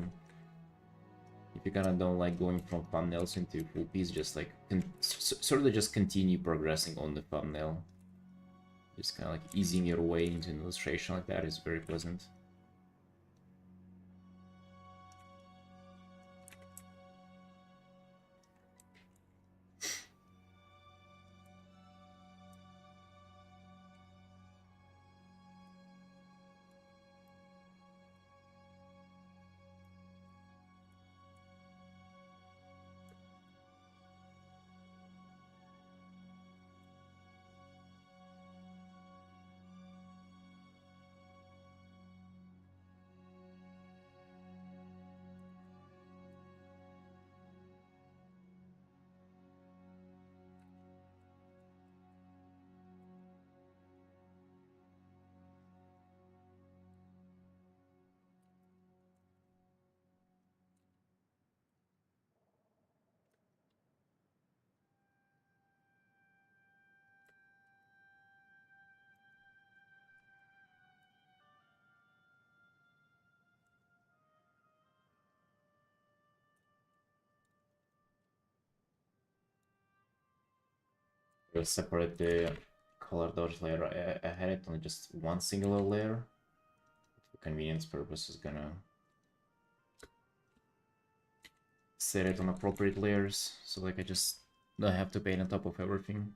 kind of don't like going from thumbnails into full piece, just like sort of just continue progressing on the thumbnail. Just kind of like easing your way into an illustration like that is very pleasant. We'll separate the color dodge layer. I had it on just one singular layer. For convenience purposes, gonna set it on appropriate layers, so like I just don't have to paint on top of everything.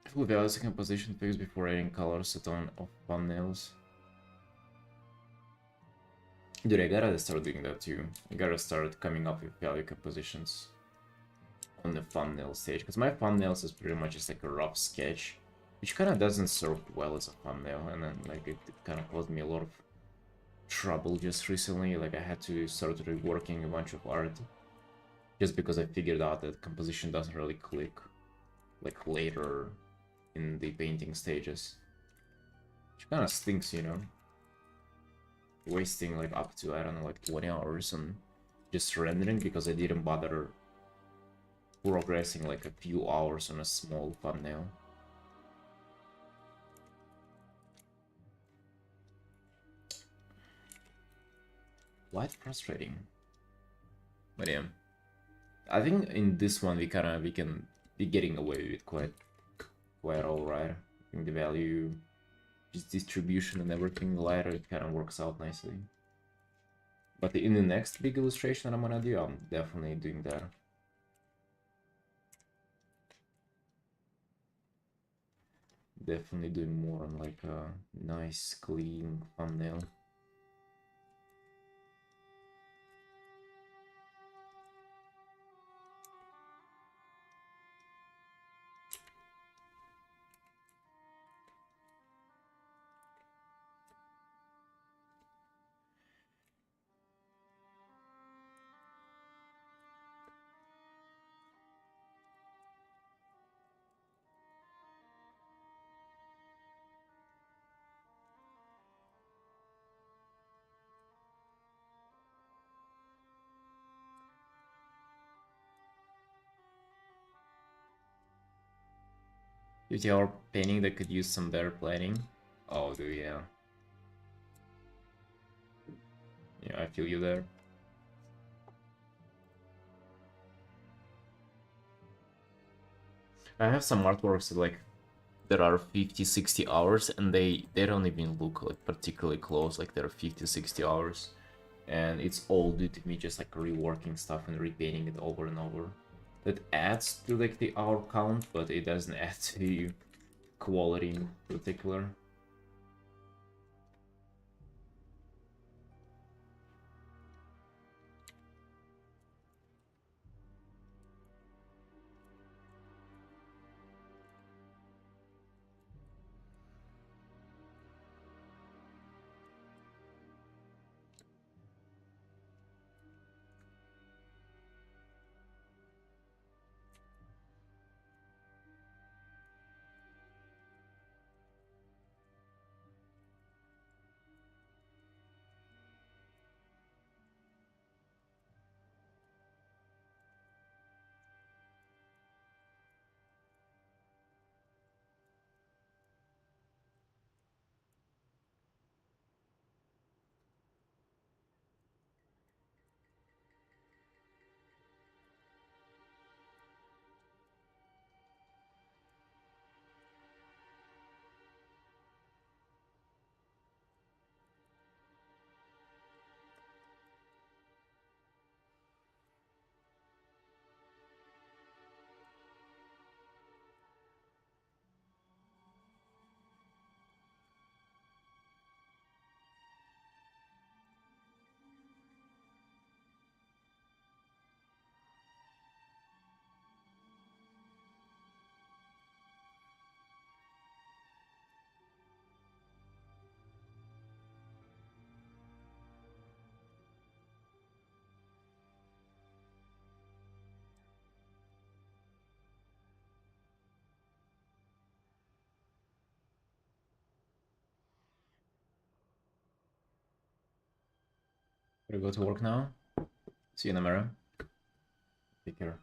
Full values and composition fix before adding colors set on of thumbnails. Dude, I gotta start doing that too. I gotta start coming up with value compositions on the thumbnail stage, because my thumbnails is pretty much just like a rough sketch, which kind of doesn't serve well as a thumbnail, and then like it kind of caused me a lot of trouble just recently. Like I had to start reworking a bunch of art just because I figured out that composition doesn't really click like later in the painting stages, which kind of stinks, you know, wasting like up to, I don't know, like 20 hours on just rendering because I didn't bother progressing like a few hours on a small thumbnail. Quite frustrating. But yeah, I think in this one we can be getting away with quite alright. I think the value, just distribution and everything later, it kind of works out nicely. But in the next big illustration I'm gonna do, I'm definitely doing that. Definitely doing more on like a nice clean thumbnail. 50-hour painting that could use some better planning. Oh, dude, yeah. Yeah, I feel you there. I have some artworks that, like, that are 50-60 hours and they don't even look like particularly close, like they're 50-60 hours, and it's all due to me just like reworking stuff and repainting it over and over. That adds to like the hour count, but it doesn't add to the quality in particular. Gotta go to work now. See you in a mirror. Take care.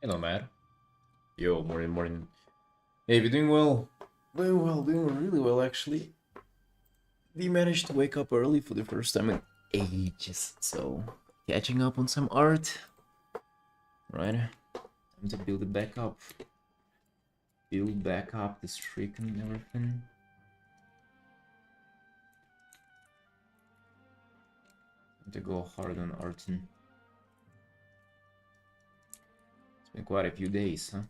Hello, Matt. Yo, morning, morning. Hey, you doing well? Doing really well, actually. We managed to wake up early for the first time in ages, so catching up on some art. Right? Time to build it back up. Build back up the streak and everything. Time to go hard on Artin. It's been quite a few days, huh?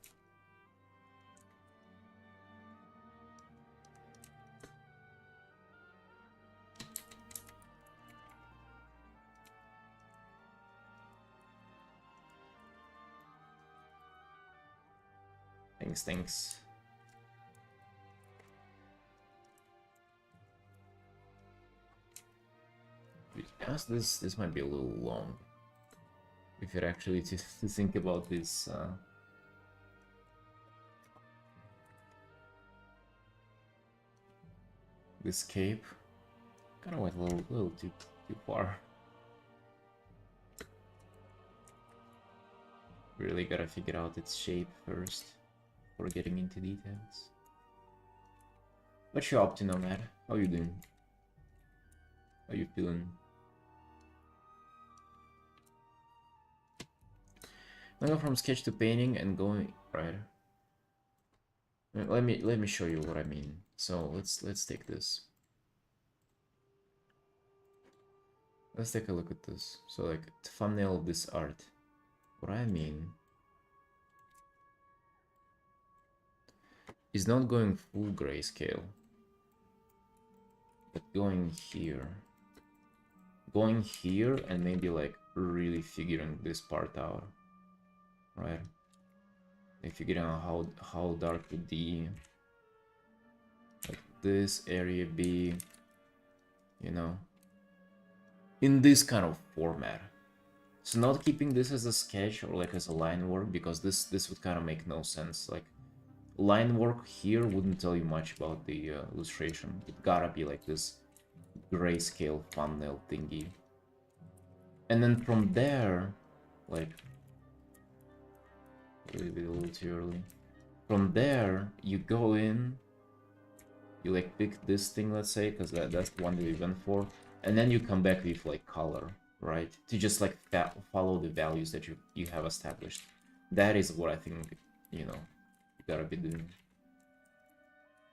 Thanks. Yes, this might be a little long. If you're actually to think about this, this cape, kind of went a little too far. Really gotta figure out its shape first before getting into details. What you up to now, Matt? How you doing? How you feeling? I go from sketch to painting and going right. Let me show you what I mean. So let's take this. Let's take a look at this. So like the thumbnail of this art. What I mean is not going full grayscale, but going here and maybe like really figuring this part out, right? Like figuring out how dark would the like this area be, you know, in this kind of format. So not keeping this as a sketch or like as a line work, because this would kind of make no sense. Like line work here wouldn't tell you much about the illustration. It gotta be like this grayscale thumbnail thingy. And then from there, like a little too early. From there, you go in, you like pick this thing, let's say, because that's the one that we went for, and then you come back with like color, right? To just like follow the values that you have established. That is what I think, you know, you gotta be doing.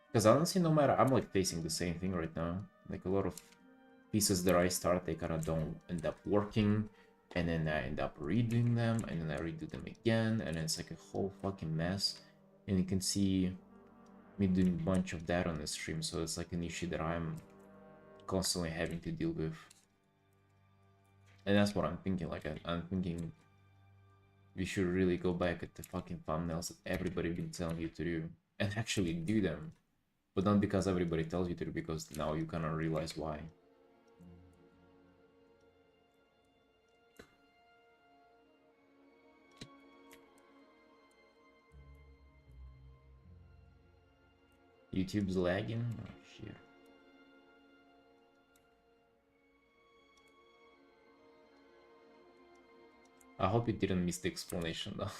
Because honestly, no matter, I'm like facing the same thing right now. Like a lot of pieces that I start, they kind of don't end up working, and then I end up redoing them, and then I redo them again, and it's like a whole fucking mess. And you can see me doing a bunch of that on the stream, so it's like an issue that I'm constantly having to deal with. And that's what I'm thinking. Like I'm thinking we should really go back at the fucking thumbnails that everybody been telling you to do and actually do them. But not because everybody tells you to, because now you kind of realize why. YouTube's lagging? Oh shit. I hope you didn't miss the explanation though.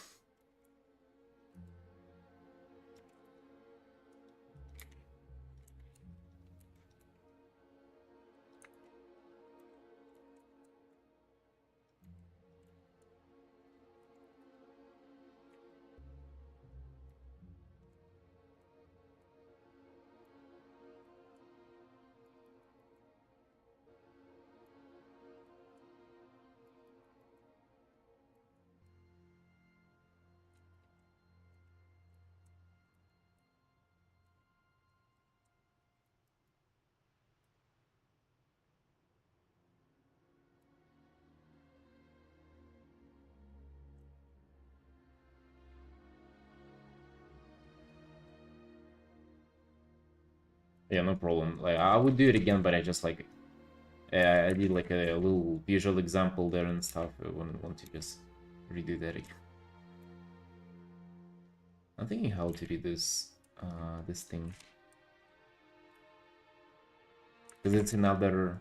Yeah, no problem. Like I would do it again, but I just like I did like a little visual example there and stuff. I wouldn't want to just redo that again. I'm thinking how to do this this thing, because it's another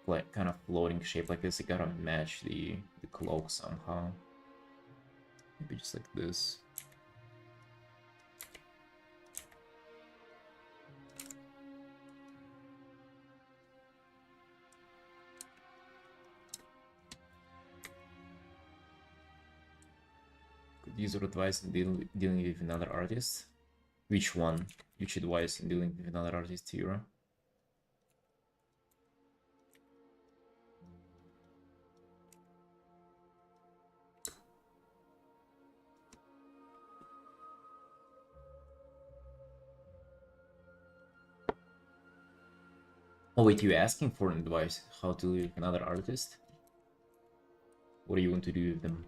like kind of floating shape like this. You gotta match the cloak somehow. Maybe just like this. Could use your advice in dealing with another artist. Which one? Which advice in dealing with another artist, Hero? Oh wait, you're asking for an advice how to live with another artist? What do you want to do with them?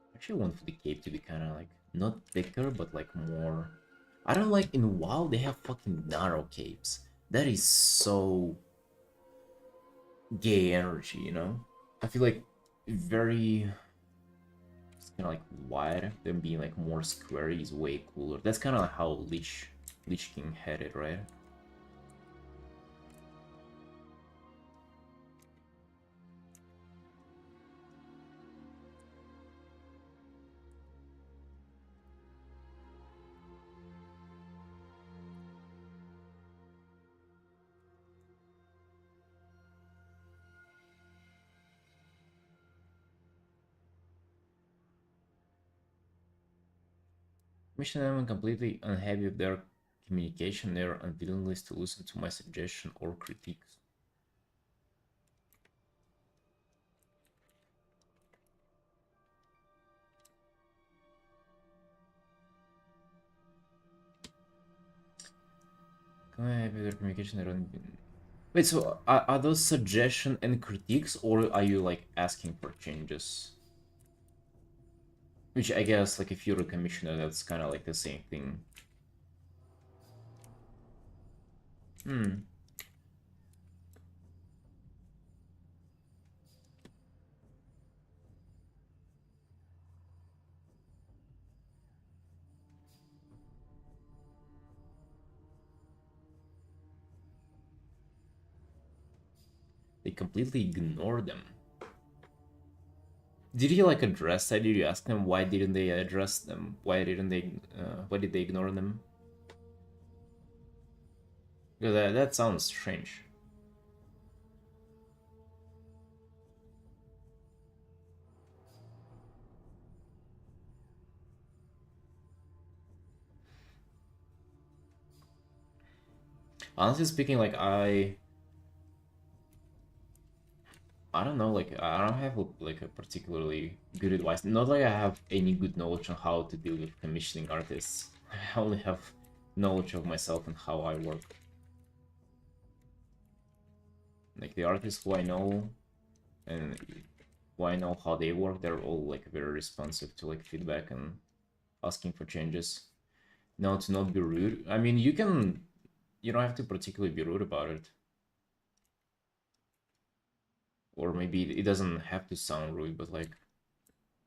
I actually want for the cape to be kind of like not thicker, but like more. I don't like in WoW they have fucking narrow capes. That is so gay energy, you know? I feel like very it's kind of like wide, then being like more square is way cooler. That's kind of like how Lich King had it, right? Mission I'm completely unhappy with their communication, their unwillingness to listen to my suggestion or critiques. I'm happy with their communication, their Wait, so are those suggestion and critiques, or are you like asking for changes? Which I guess, like, if you're a commissioner, that's kind of like the same thing. Hmm. They completely ignore them. Did you like address that? Did you ask them why didn't they address them? Why didn't they? Why did they ignore them? Because that sounds strange. Honestly speaking, like I don't know, like I don't have like a particularly good advice. Not like I have any good knowledge on how to deal with commissioning artists. I only have knowledge of myself and how I work. Like the artists who I know and who I know how they work, they're all like very responsive to like feedback and asking for changes. No, to not be rude. I mean, you don't have to particularly be rude about it. Or maybe it doesn't have to sound rude, but like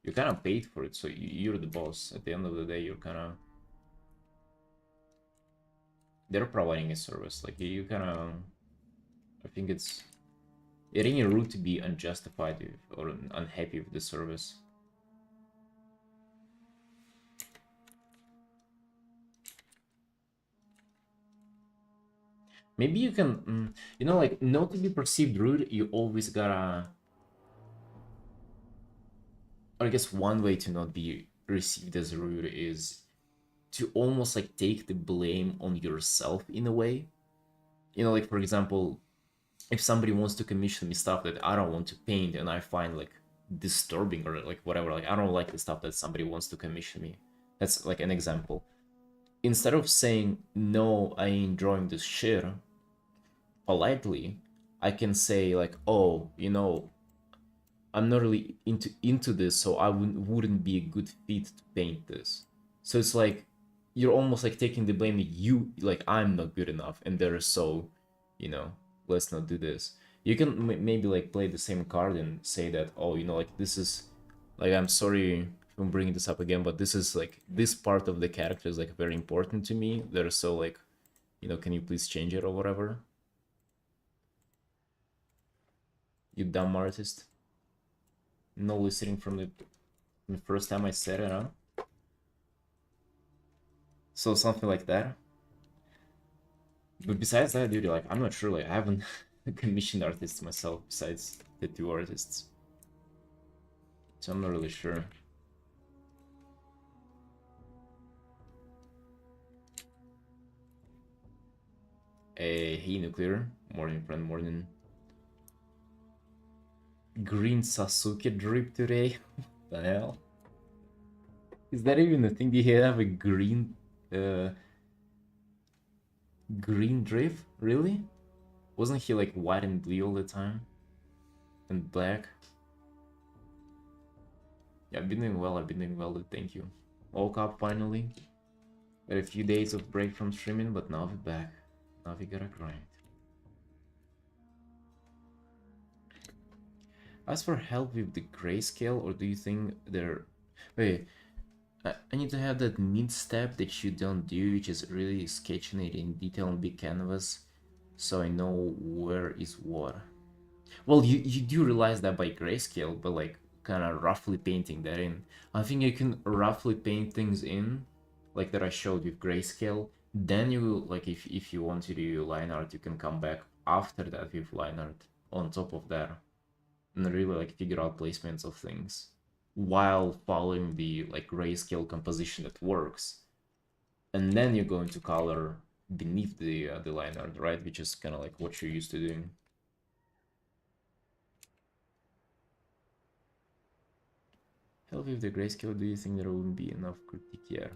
you kind of paid for it, so you're the boss. At the end of the day, you're kind of they're providing a service. Like you kind of, I think it ain't rude to be unjustified with, or unhappy with the service. Maybe you can, you know, like not to be perceived rude. You always gotta, or I guess one way to not be received as rude is to almost like take the blame on yourself in a way. You know, like for example, if somebody wants to commission me stuff that I don't want to paint and I find like disturbing or like whatever, like I don't like the stuff that somebody wants to commission me. That's like an example. Instead of saying no, I ain't drawing this shit politely, I can say like, oh, you know, I'm not really into this, so I wouldn't be a good fit to paint this. So it's like you're almost like taking the blame that you like I'm not good enough, and they're so, you know, let's not do this. You can maybe like play the same card and say that, oh, you know, like this is, like I'm sorry I'm bringing this up again, but this is like, this part of the character is like very important to me. They're so like, you know, can you please change it or whatever? You dumb artist. No listening from the first time I said it, huh? So something like that. But besides that, dude, like, I'm not sure, like, I haven't commissioned artists myself besides the two artists. So I'm not really sure. Hey, Nuclear. Morning, friend, morning. Green Sasuke drip today? What the hell? Is that even a thing? Do you have a green, green drip? Really? Wasn't he like white and blue all the time? And black? Yeah, I've been doing well, dude, thank you. Woke up finally. Had a few days of break from streaming, but now we're back. Now we gotta grind. Ask for help with the grayscale, or do you think they're... Wait, I need to have that mid step that you don't do, which is really sketching it in detail on big canvas, so I know where is what. Well, you do realize that by grayscale, but like kind of roughly painting that in. I think you can roughly paint things in, like that I showed with grayscale. Then you, like, if you want to do line art, you can come back after that with line art on top of that, and really like figure out placements of things while following the like grayscale composition that works. And then you go into color beneath the line art, right? Which is kind of like what you're used to doing. Help with the grayscale, do you think there wouldn't be enough critique here?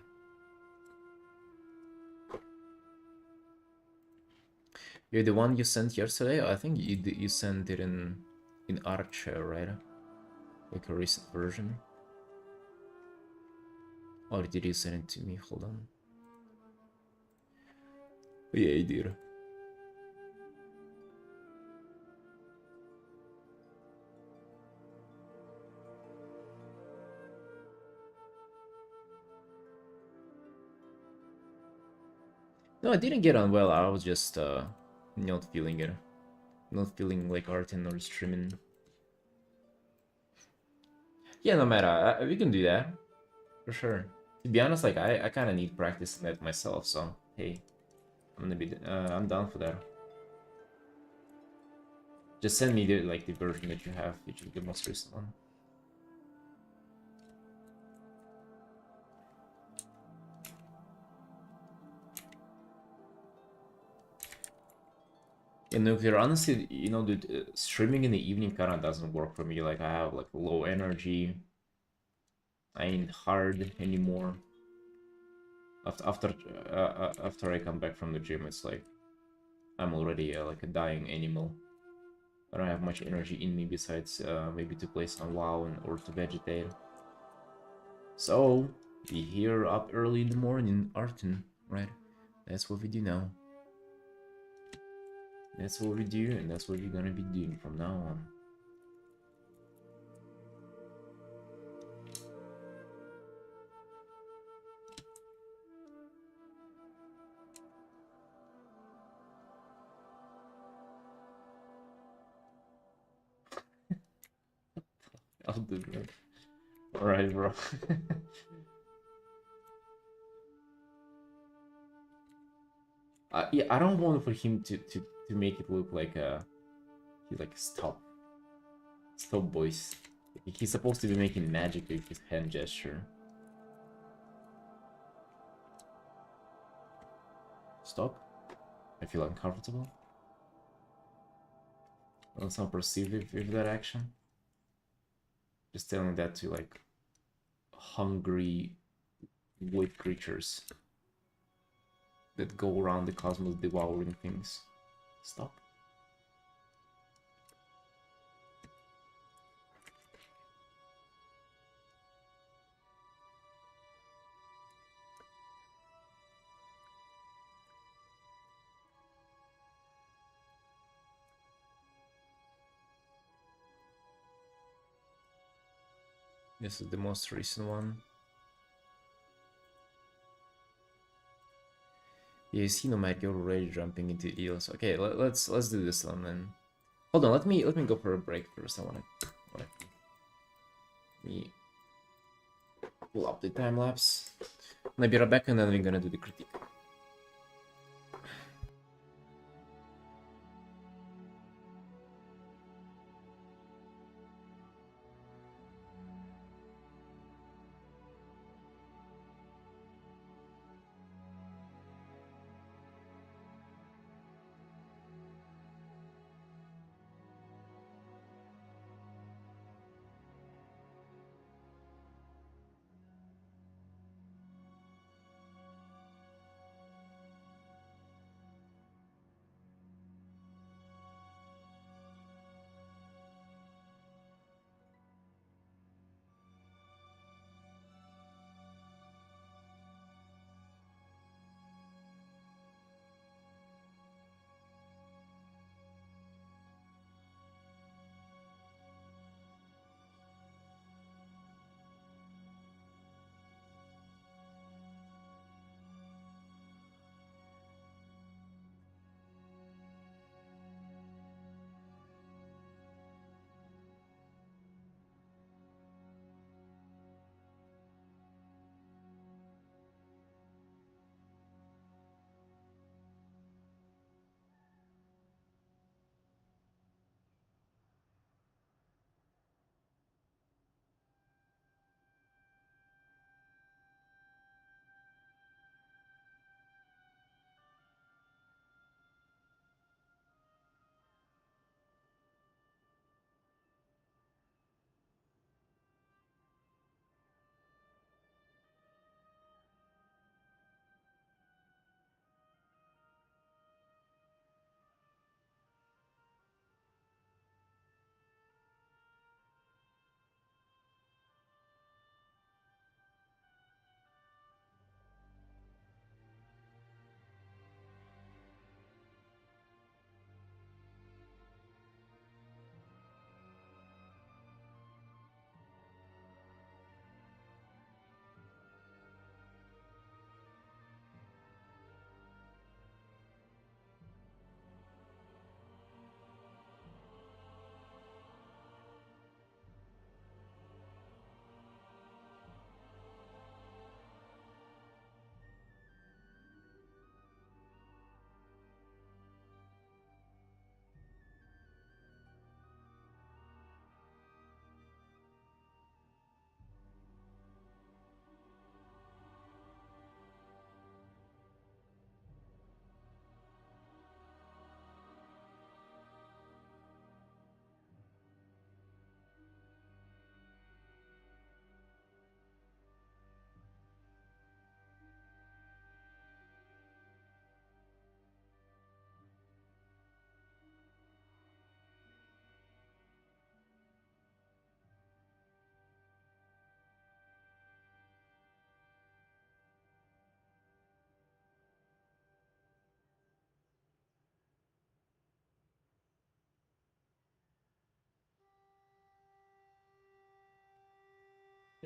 You're the one you sent yesterday? I think you sent it in Archer, right? Like a recent version. Or did you send it to me? Hold on. Oh, yeah, you did. No, I didn't get on well. I was just not feeling it. Not feeling like Artin or streaming. Yeah, no matter. We can do that. For sure. To be honest, like, I kind of need practice in that myself, so hey. I'm down for that. Just send me the, like, the version that you have, which is the most recent one. In Nuclear, honestly, you know, dude, streaming in the evening kind of doesn't work for me. Like, I have like low energy. I ain't hard anymore. After I come back from the gym, it's like I'm already like a dying animal. I don't have much energy in me besides maybe to play some WoW or to vegetate. So we here up early in the morning, Artin, right? That's what we do now. That's what we do, and that's what we're gonna be doing from now on. I'll do that. Alright, bro. Yeah, I don't want for him to make it look like he's like stop voice. He's supposed to be making magic with his hand gesture. Stop. I feel uncomfortable. I don't sound perceived with that action. Just telling that to like hungry wood creatures that go around the cosmos devouring things. Stop. This is the most recent one. Yeah, you see no matter you're already jumping into eels. Okay, let's do this one then. Hold on, let me go for a break first. I wanna let me pull up the time lapse. Maybe right back and then we're gonna do the critique.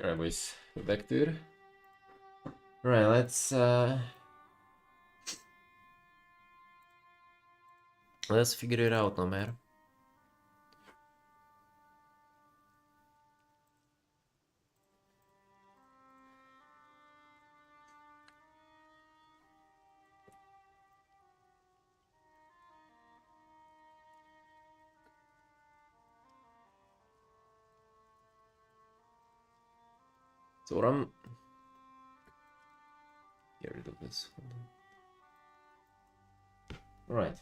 Alright boys, we're back dude. Alright, let's figure it out no matter. So what I'm get rid of this. Alright.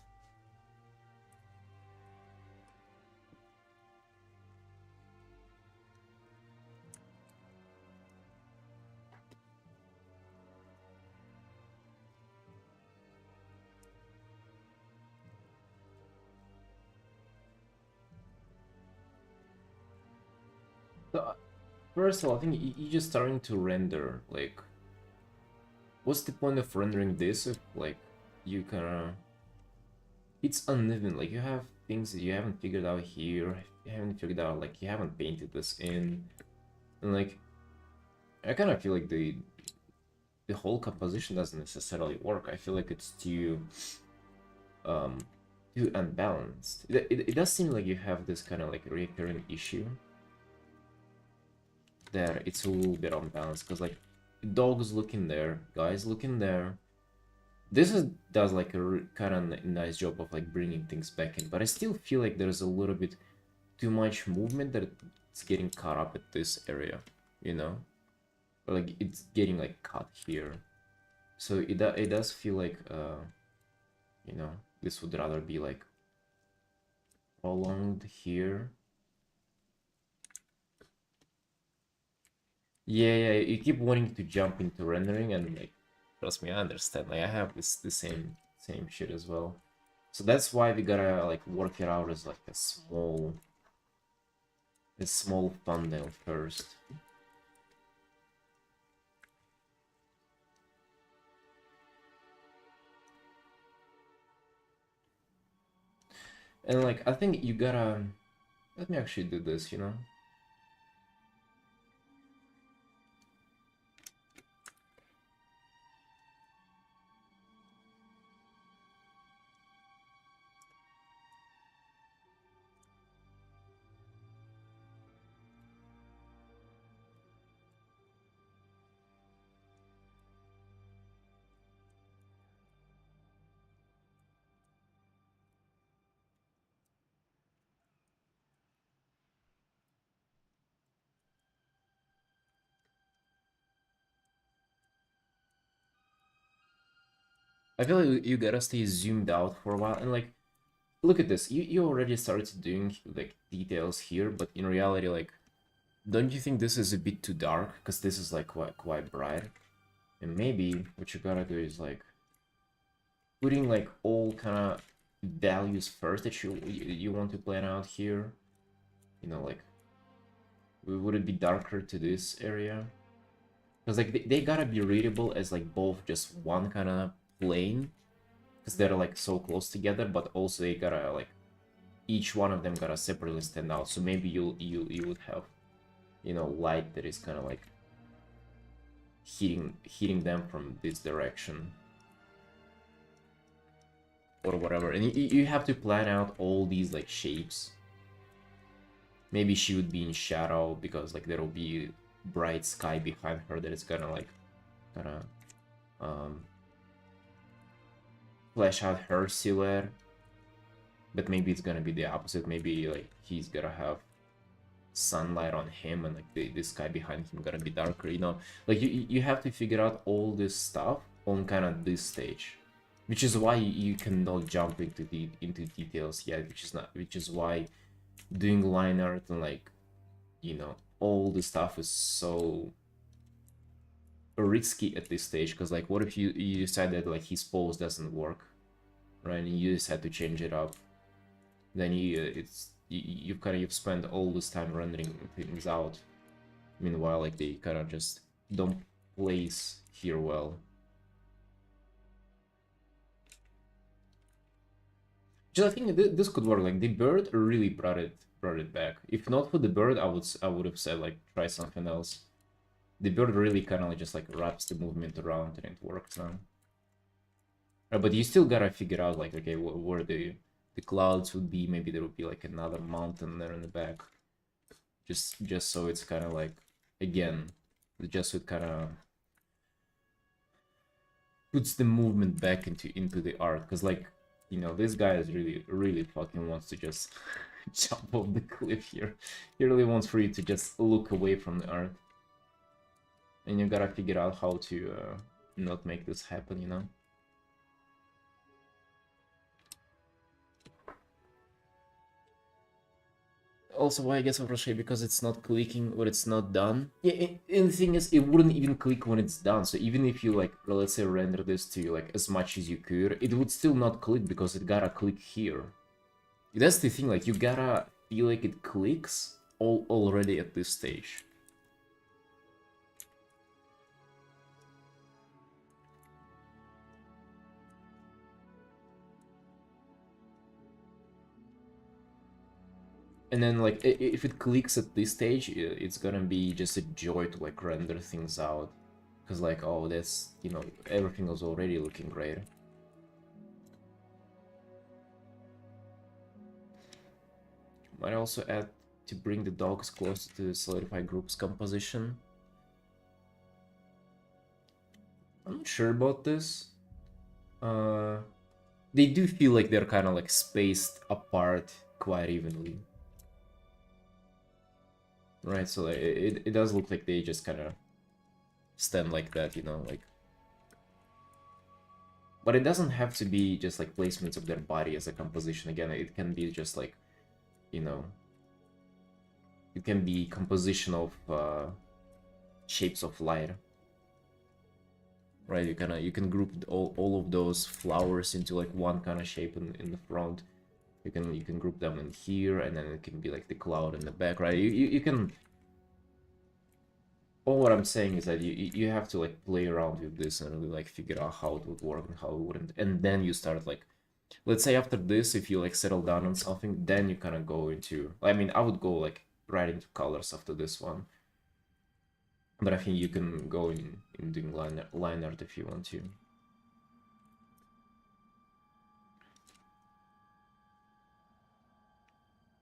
So, first of all, I think you're just starting to render. Like, what's the point of rendering this if, like, you kinda... It's uneven. Like, you have things that you haven't figured out here. You haven't figured out, like, you haven't painted this in. And like, I kind of feel like the whole composition doesn't necessarily work. I feel like it's um too unbalanced. It does seem like you have this kind of like recurring issue there. It's a little bit unbalanced because like dogs looking there, guys looking there. Does like a kind of nice job of like bringing things back in, but I still feel like there's a little bit too much movement that it's getting caught up at this area, you know, or like it's getting like cut here. So it does feel like you know, this would rather be like prolonged here. Yeah, you keep wanting to jump into rendering, and like, trust me, I understand. Like I have the same shit as well. So that's why we gotta like work it out as like a small thumbnail first. And like I think you gotta let me actually do this, you know. I feel like you gotta stay zoomed out for a while and like look at this. You already started doing like details here, but in reality, like, don't you think this is a bit too dark? Because this is like quite bright. And maybe what you gotta do is like putting like all kind of values first that you want to plan out here. You know, like would it be darker to this area? Because like they gotta be readable as like both just one kind of plane, because they're like so close together, but also they gotta like each one of them gotta separately stand out. So maybe you would have, you know, light that is kind of like hitting them from this direction or whatever, and you have to plan out all these like shapes. Maybe she would be in shadow because like there will be bright sky behind her that is gonna like kind of flesh out her silhouette. But maybe it's gonna be the opposite. Maybe like he's gonna have sunlight on him and like the sky behind him gonna be darker, you know. Like you have to figure out all this stuff on kind of this stage, which is why you cannot jump into details yet, which is why doing line art and like, you know, all the stuff is so risky at this stage. Because like what if you decide that like his pose doesn't work, right, and you decide to change it up, then you've spent all this time rendering things out. Meanwhile, like they kind of just don't place here well. Just I think this could work. Like the bird really brought it back. If not for the bird, I would have said like try something else. The bird really kind of like just like wraps the movement around and it works now. But you still gotta figure out like, okay, where the clouds would be. Maybe there would be like another mountain there in the back. Just so it's kind of like, again, just so it kind of puts the movement back into the art. Because like, you know, this guy is really fucking wants to just jump off the cliff here. He really wants for you to just look away from the art. And you gotta figure out how to not make this happen, you know? Also, why I get so frustrated because it's not clicking when it's not done. Yeah, and the thing is, it wouldn't even click when it's done. So even if you like, let's say, render this to like as much as you could, it would still not click because it gotta click here. That's the thing. Like you gotta feel like it clicks already at this stage. And then like if it clicks at this stage, it's gonna be just a joy to like render things out, because like, oh, that's, you know, everything was already looking great. Might also add to bring the dogs closer to the solidified group's composition. I'm not sure about this. They do feel like they're kind of like spaced apart quite evenly. Right, so it does look like they just kind of stand like that, you know, like. But it doesn't have to be just like placements of their body as a composition. Again, it can be just like, you know, it can be composition of shapes of light. Right, you can group all of those flowers into like one kind of shape in the front. You can group them in here, and then it can be like the cloud in the back, right? You can. All what I'm saying is that you have to like play around with this and really like figure out how it would work and how it wouldn't, and then you start like, let's say after this, if you like settle down on something, then you kind of go into. I mean, I would go like right into colors after this one, but I think you can go in doing line art if you want to.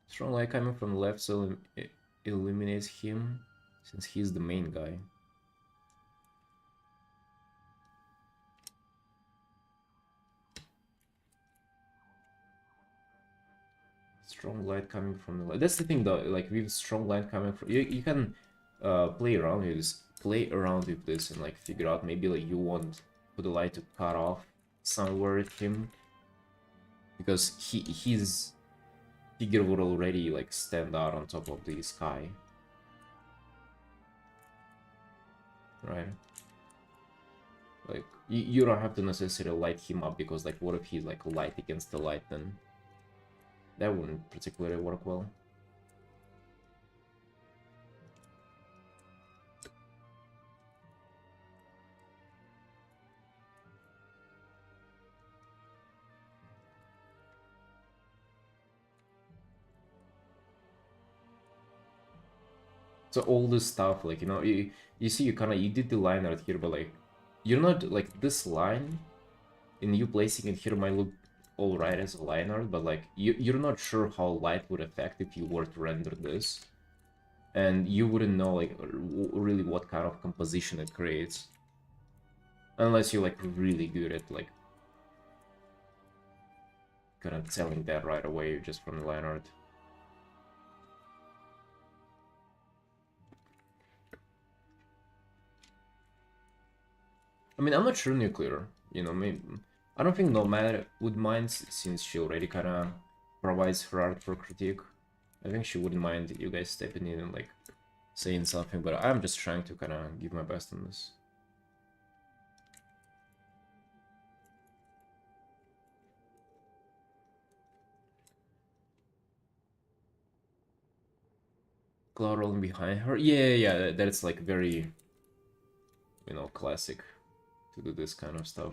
Strong light coming from the left, so it illuminates him, since he's the main guy. Strong light coming from the left. That's the thing though, like with strong light coming from, you can play around with this and like figure out, maybe like you want for the light to cut off somewhere at him, because his figure would already like stand out on top of the sky, right? Like you don't have to necessarily light him up, because like what if he's like light against the light, then that wouldn't particularly work well. So all this stuff, like, you know, you see, you did the line art here, but like, you're not like this line, and you placing it here might look all right as a line art, but like you're not sure how light would affect if you were to render this, and you wouldn't know like really what kind of composition it creates, unless you're like really good at like kind of telling that right away just from the line art. I mean, I'm not sure Nuclear, you know, maybe. I don't think Nomad would mind, since she already kind of provides her art for critique. I think she wouldn't mind you guys stepping in and like saying something, but I'm just trying to kind of give my best on this. Cloud rolling behind her? Yeah, that's like very, you know, classic to do this kind of stuff.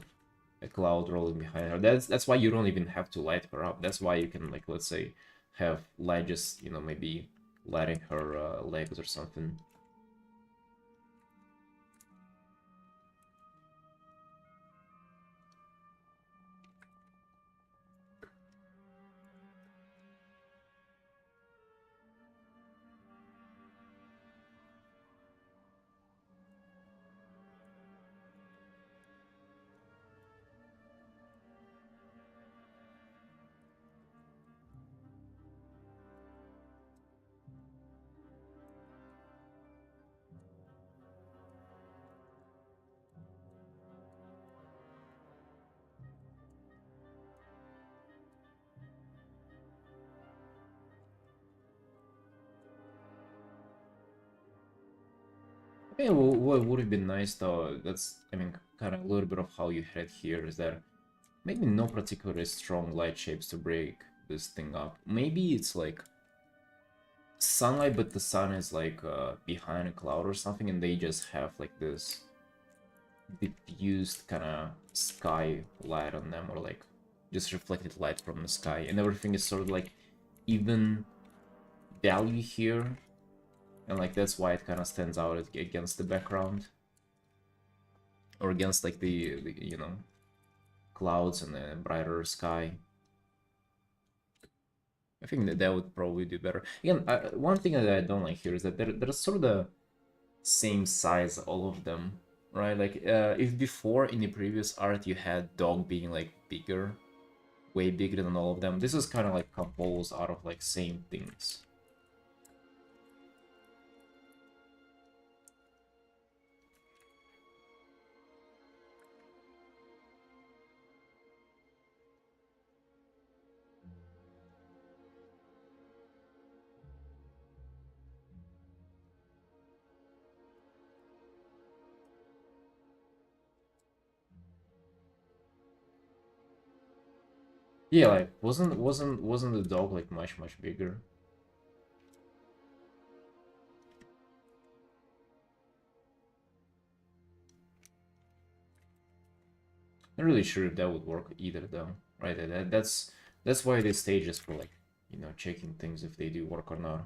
A cloud rolling behind her. That's why you don't even have to light her up. That's why you can, like, let's say, have light just, you know, maybe lighting her legs or something. Yeah, well, what would have been nice though, that's, I mean, kind of a little bit of how you had here, is that maybe no particularly strong light shapes to break this thing up. Maybe it's like sunlight, but the sun is like behind a cloud or something, and they just have like this diffused kind of sky light on them, or like just reflected light from the sky, and everything is sort of like even value here, and like that's why it kind of stands out against the background, or against like the you know, clouds and the brighter sky. I think that that would probably do better. Again, one thing that I don't like here is that they're sort of the same size, all of them, right? Like, if before in the previous art you had dog being like bigger, way bigger than all of them, this is kind of like composed out of like same things. Yeah, like wasn't the dog like much bigger? Not really sure if that would work either though, right? That's why this stage is for like, you know, checking things if they do work or not.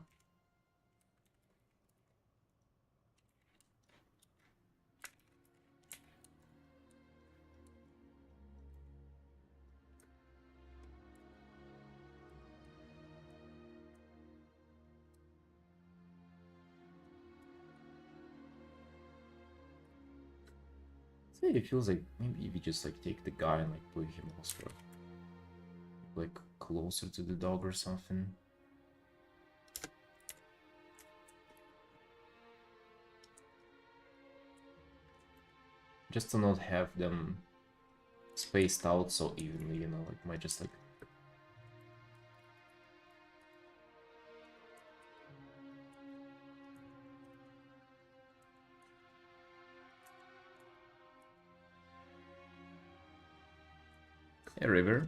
So it feels like maybe if you just like take the guy and like put him elsewhere, like closer to the dog or something. Just to not have them spaced out so evenly, you know, like might just like... Hey River,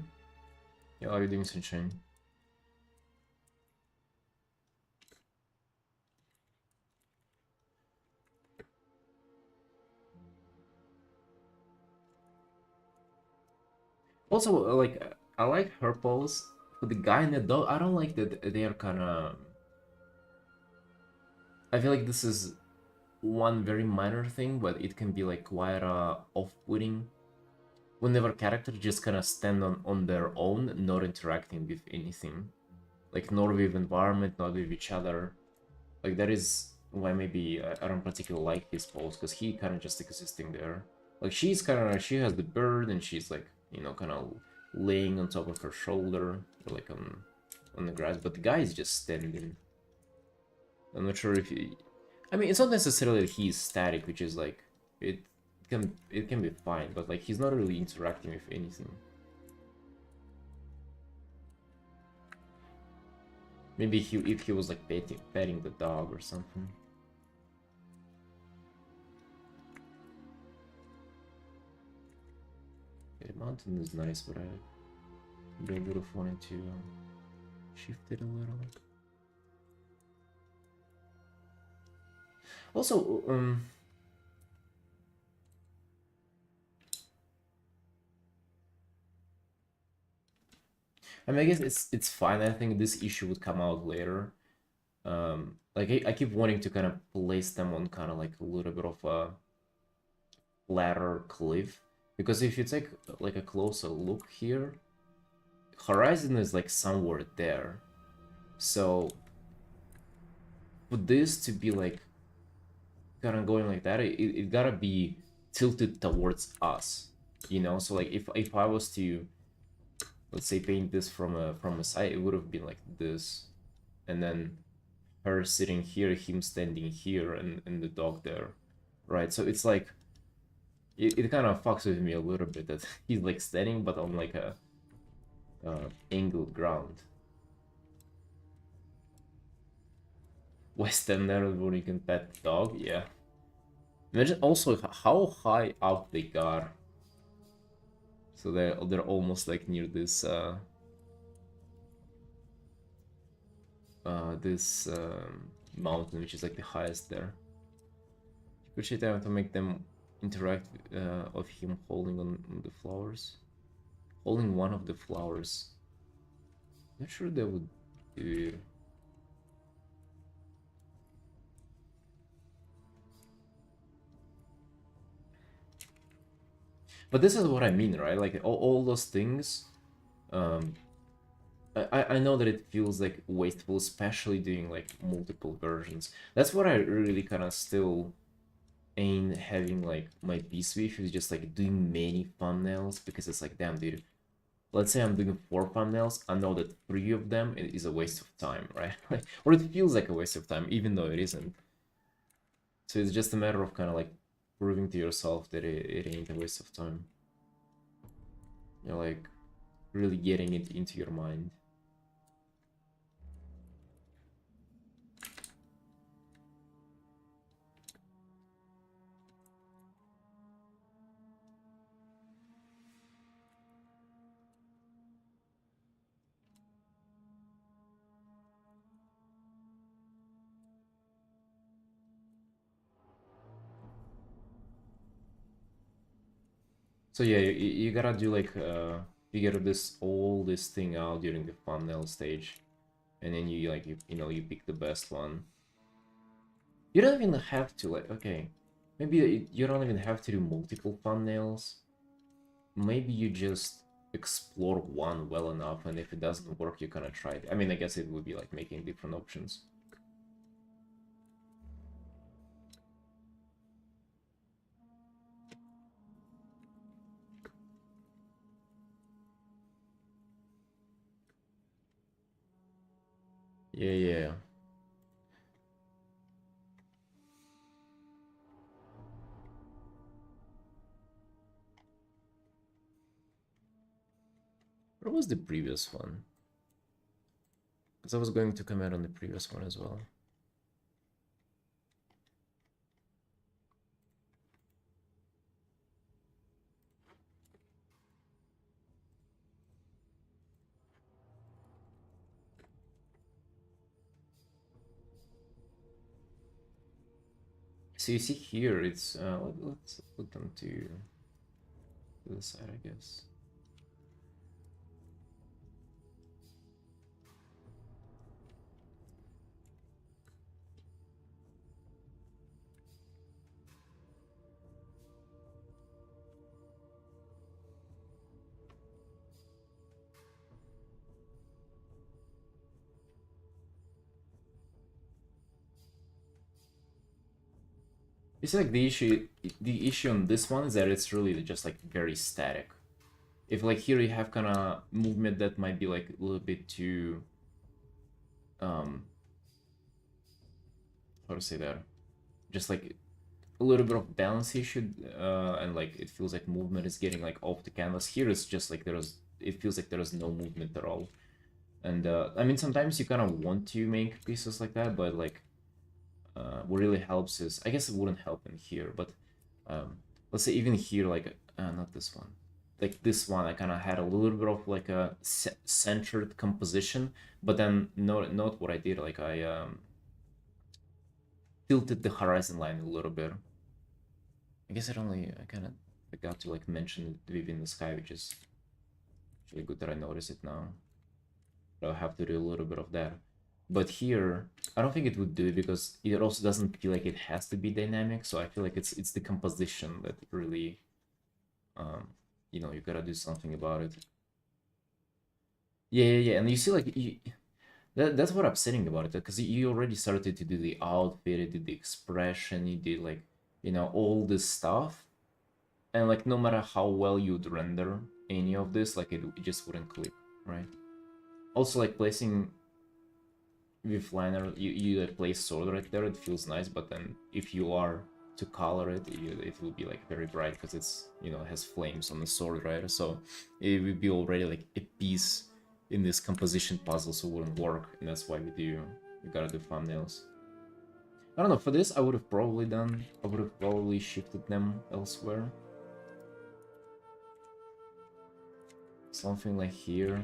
yeah, how are you doing, Sunshine? Also, like, I like her pose, but the guy and the dog, I don't like that they are kind of... I feel like this is one very minor thing, but it can be like quite off-putting whenever characters just kind of stand on their own, not interacting with anything. Like, nor with environment, not with each other. Like, that is why maybe I don't particularly like his pose, because he kind of just existing there. Like, she's kind of, she has the bird, and she's like, you know, kind of laying on top of her shoulder, or like on the grass, but the guy is just standing. I'm not sure if he... I mean, it's not necessarily that he's static, which is like, it can be fine, but like he's not really interacting with anything. Maybe if he was like petting the dog or something. Yeah, the mountain is nice, but I would have wanted to shift it a little. Also, I mean, I guess it's fine. I think this issue would come out later. Like I keep wanting to kind of place them on kind of like a little bit of a flatter cliff, because if you take like a closer look here, horizon is like somewhere there. So for this to be like kind of going like that, it gotta be tilted towards us, you know. So like if I was to, let's say, paint this from a side, it would have been like this, and then her sitting here, him standing here, and the dog there, right? So it's like it kind of fucks with me a little bit that he's like standing but on like a angled ground. Why stand there when you can pet the dog? Yeah. Imagine also how high up they got. So they're almost like near this this mountain, which is like the highest there. Appreciate time to make them interact of him holding on the flowers. Holding one of the flowers. Not sure that would do. But this is what I mean, right? Like all those things, um, I know that it feels like wasteful, especially doing like multiple versions. That's what I really kind of still aim having like my piece with, is just like doing many thumbnails, because it's like, damn, dude. Let's say I'm doing 4 thumbnails, I know that 3 of them is a waste of time, right? Or it feels like a waste of time, even though it isn't. So it's just a matter of kind of like proving to yourself that it ain't a waste of time. You're like really getting it into your mind. So yeah, you gotta do like figure this thing out during the thumbnail stage, and then you like you pick the best one. You don't even have to like, okay, maybe you don't even have to do multiple thumbnails. Maybe you just explore one well enough, and if it doesn't work, you kind of try it. I mean, I guess it would be like making different options. Yeah, yeah. What was the previous one? Because I was going to comment on the previous one as well. So you see here, it's let's put them to the side, I guess. It's like the issue on this one is that it's really just like very static. If like here you have kind of movement that might be like a little bit too how to say that, just like a little bit of balance issue, and like it feels like movement is getting like off the canvas. Here it's just like it feels like there is no movement at all. And I mean, sometimes you kind of want to make pieces like that, but like what really helps is, I guess it wouldn't help in here, but let's say even here, like not this one, like this one, I kind of had a little bit of like a centered composition, but then note what I did, like I tilted the horizon line a little bit. I guess I kind of forgot to like mention it within the sky, which is actually good that I notice it now. But I'll have to do a little bit of that. But here, I don't think it would do it, because it also doesn't feel like it has to be dynamic. So I feel like it's the composition that really, you know, you gotta do something about it. Yeah. And you see, like, that's what I'm saying about it, because you already started to do the outfit, you did the expression, you did like, you know, all this stuff, and like no matter how well you'd render any of this, like it just wouldn't click, right? Also, like placing with liner, you like place sword right there, it feels nice, but then if you are to color it, it will be like very bright, because it's, you know, it has flames on the sword, right? So it would be already like a piece in this composition puzzle, so it wouldn't work, and that's why we gotta do thumbnails. I don't know, for this I would have probably shifted them elsewhere. Something like here.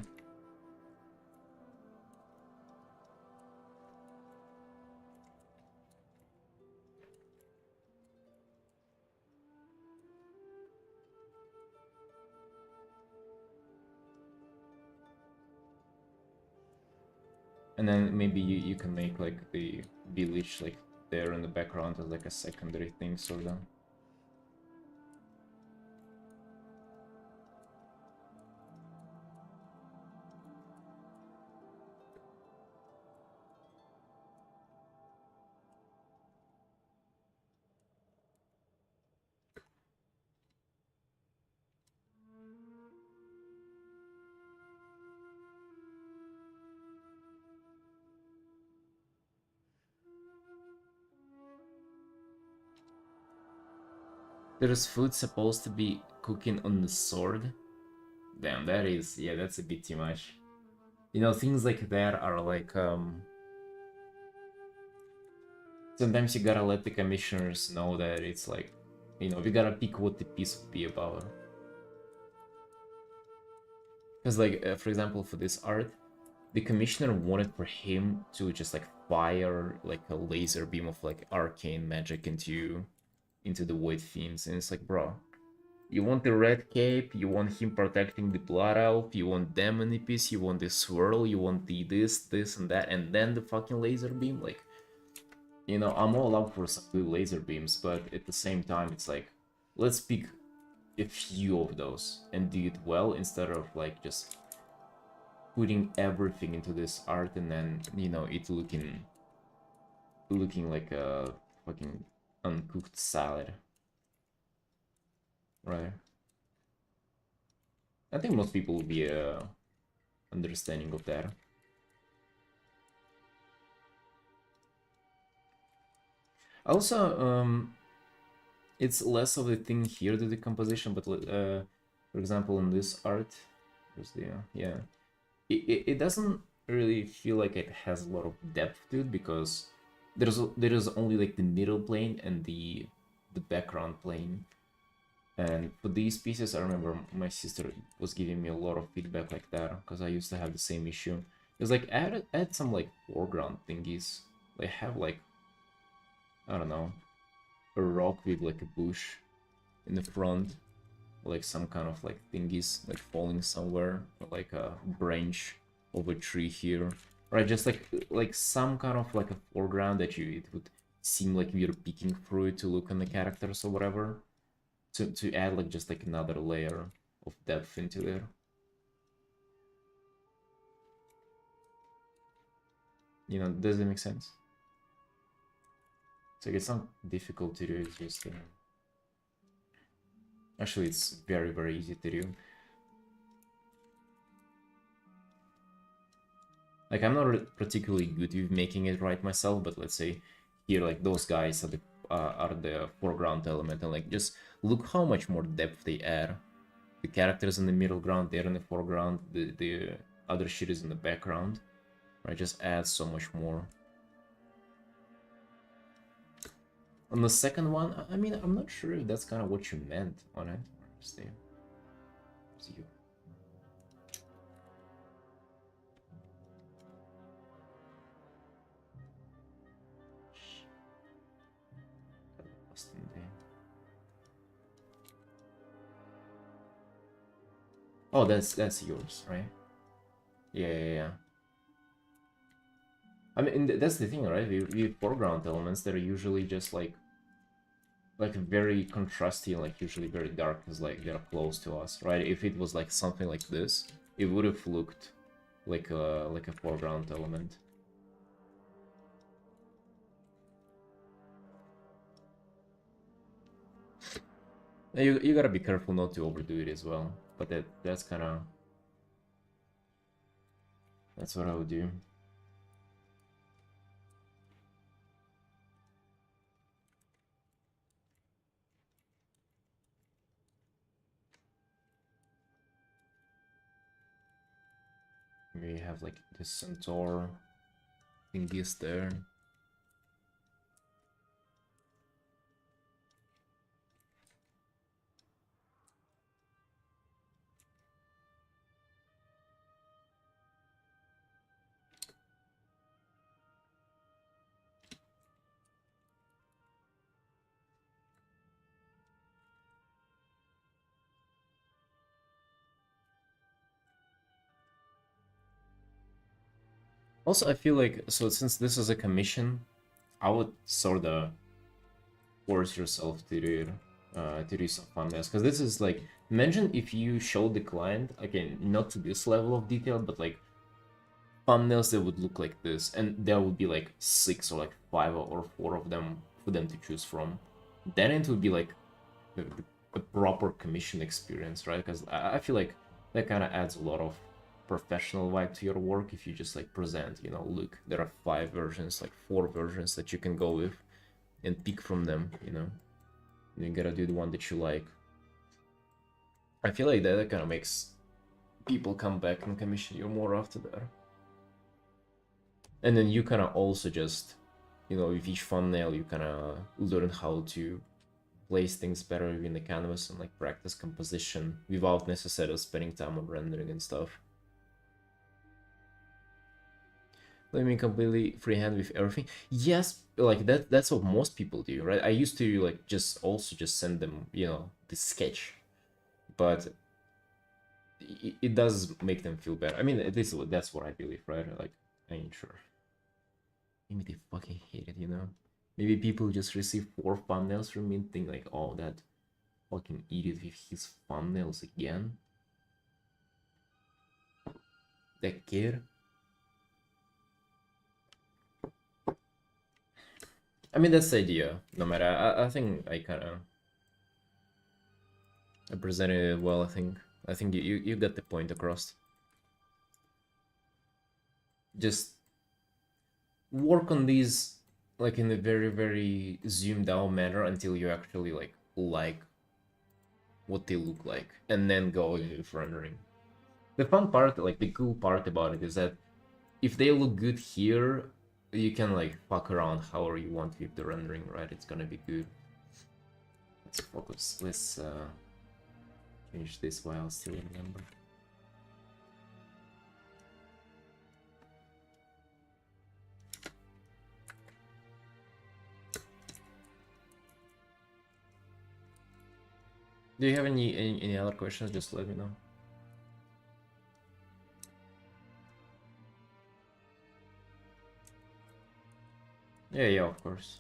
And then maybe you can make like the village like there in the background as like a secondary thing, sort of. There's food supposed to be cooking on the sword. Damn, that is, yeah, that's a bit too much. You know, things like that are like, sometimes you gotta let the commissioners know that it's like, you know, we gotta pick what the piece would be about. Because, like, for example, for this art, the commissioner wanted for him to just like fire like a laser beam of like arcane magic into the Void Fiends, and it's like, bro, you want the red cape, you want him protecting the Blood Elf, you want them piece, you want the swirl, you want the this, and that, and then the fucking laser beam. Like, you know, I'm all up for some good laser beams, but at the same time, it's like, let's pick a few of those and do it well instead of like just putting everything into this art and then, you know, it looking like a fucking uncooked salad, right? I think most people will be understanding of that. Also, it's less of a thing here to the composition, but for example, in this art, there's the yeah, it doesn't really feel like it has a lot of depth to it because there is only like the middle plane and the background plane. And for these pieces, I remember my sister was giving me a lot of feedback like that because I used to have the same issue. It's like add some like foreground thingies. Like have like, I don't know, a rock with like a bush in the front, like some kind of like thingies like falling somewhere, or like a branch of a tree here, right? Just like some kind of like a foreground that it would seem like you're peeking through it to look on the characters or whatever, to add like just like another layer of depth into there. You know, does it make sense? So it's not difficult to do, it's just actually it's very, very easy to do. Like, I'm not particularly good with making it right myself, but let's say here, like, those guys are the foreground element, and like, just look how much more depth they add. The characters in the middle ground, they're in the foreground, the other shit is in the background, right? Just adds so much more. On the second one, I mean, I'm not sure if that's kind of what you meant on it. See you. Oh, that's yours, right? Yeah. I mean, that's the thing, right? We foreground elements that are usually just like very contrasty and like usually very dark because like they're close to us, right? If it was like something like this, it would have looked like a foreground element. You gotta be careful not to overdo it as well, but that's kind of that's what I would do. We have like this centaur thingies there. Also, I feel like, so since this is a commission, I would sort of force yourself to do some thumbnails, because this is like, imagine if you showed the client, again, not to this level of detail, but like thumbnails that would look like this, and there would be like 6 or like 5 or 4 of them for them to choose from. Then it would be like a proper commission experience, right? Because I feel like that kind of adds a lot of professional vibe to your work if you just like present, you know, look, there are 5 versions, like 4 versions that you can go with and pick from them, you know. You gotta do the one that you like. I feel like that kind of makes people come back and commission you more after that. And then you kind of also just, you know, with each thumbnail, you kind of learn how to place things better in the canvas and like practice composition without necessarily spending time on rendering and stuff. Let me completely freehand with everything. Yes, like that's what most people do, right? I used to like just send them, you know, the sketch, but it does make them feel better. I mean, at least that's what I believe, right? Like, I ain't sure. Maybe they fucking hate it, you know? Maybe people just receive 4 thumbnails from me and think like, oh, that fucking idiot with his thumbnails again. That kid. I mean, that's the idea. No matter, I think I kind of presented it well. I think you got the point across. Just work on these like in a very zoomed out manner until you actually like what they look like, and then go into rendering. The fun part, like the cool part about it, is that if they look good here, you can like fuck around however you want with the rendering, right? It's gonna be good. Let's focus. Let's change this while I still remember. Do you have any other questions? Just let me know. Yeah, of course.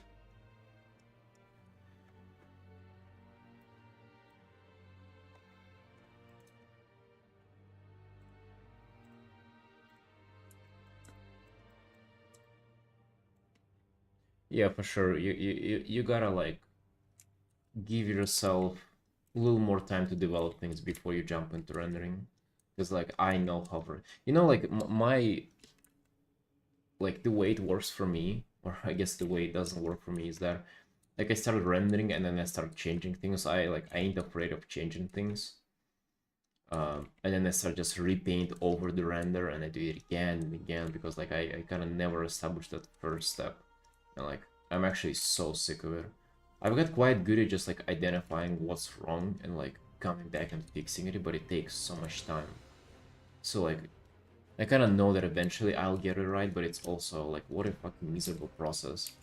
Yeah, for sure. You gotta like give yourself a little more time to develop things before you jump into rendering. Because like I know how, you know, like my like the way it works for me, or I guess the way it doesn't work for me, is that like I started rendering and then I started changing things. I ain't afraid of changing things. And then I start just repaint over the render and I do it again and again because like I kind of never established that first step. And like I'm actually so sick of it. I've got quite good at just like identifying what's wrong and like coming back and fixing it, but it takes so much time. So like I kind of know that eventually I'll get it right, but it's also like what a fucking miserable process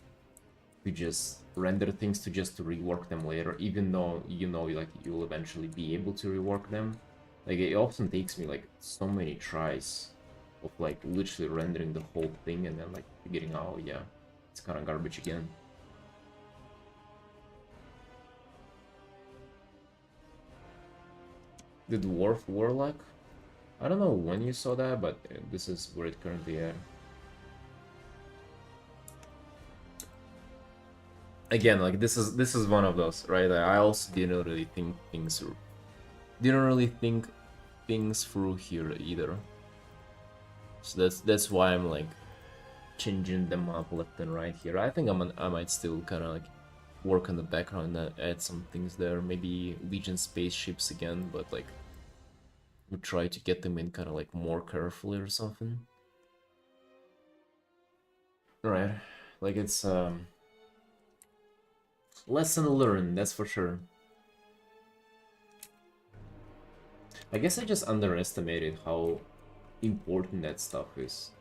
to just render things to rework them later, even though you know like you'll eventually be able to rework them. Like it often takes me like so many tries of like literally rendering the whole thing and then like figuring out, oh yeah, it's kind of garbage again. The Dwarf Warlock? I don't know when you saw that, but this is where it currently at. Again, like this is one of those, right? I also didn't really think things through. Didn't really think things through here either. So that's why I'm like changing them up left and right here. I think I might still kind of like work on the background and add some things there. Maybe Legion spaceships again, but like we try to get them in kind of like more carefully or something. Right, like it's lesson learned, that's for sure. I guess I just underestimated how important that stuff is.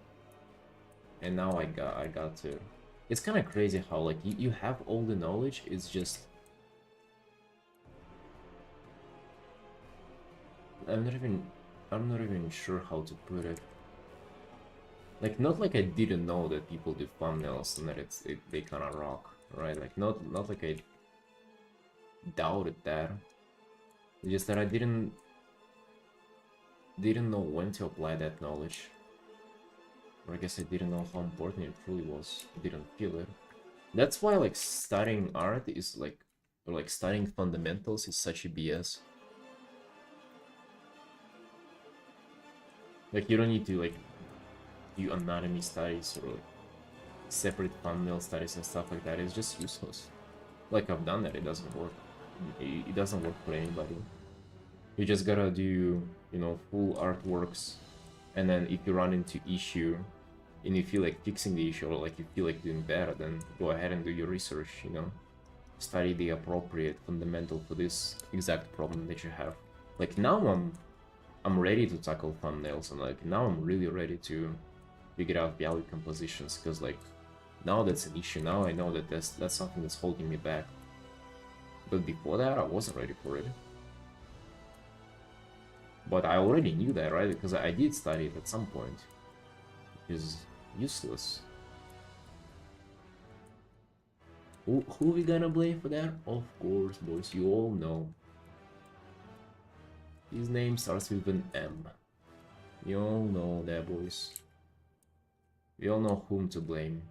And now I got to. It's kind of crazy how like you have all the knowledge, it's just I'm not even sure how to put it. Like not like I didn't know that people do thumbnails and that they kind of rock, right? Like not like I doubted that. It's just that I didn't know when to apply that knowledge. Or I guess I didn't know how important it truly was. I didn't feel it. That's why like studying art is like, or like studying fundamentals is such a BS. Like you don't need to like do anatomy studies or like separate thumbnail studies and stuff like that. It's just useless. Like I've done that, it doesn't work. it doesn't work for anybody. You just gotta do, you know, full artworks, and then if you run into issue and you feel like fixing the issue, or like you feel like doing better, then go ahead and do your research, you know, study the appropriate fundamental for this exact problem that you have. Like now I'm ready to tackle thumbnails, and like now I'm really ready to figure out value compositions, because like now that's an issue. Now I know that that's something that's holding me back. But before that, I wasn't ready for it. But I already knew that, right? Because I did study it at some point. Which is useless. Who we gonna blame for that? Of course, boys, you all know. His name starts with an M. You all know that, boys. We all know whom to blame.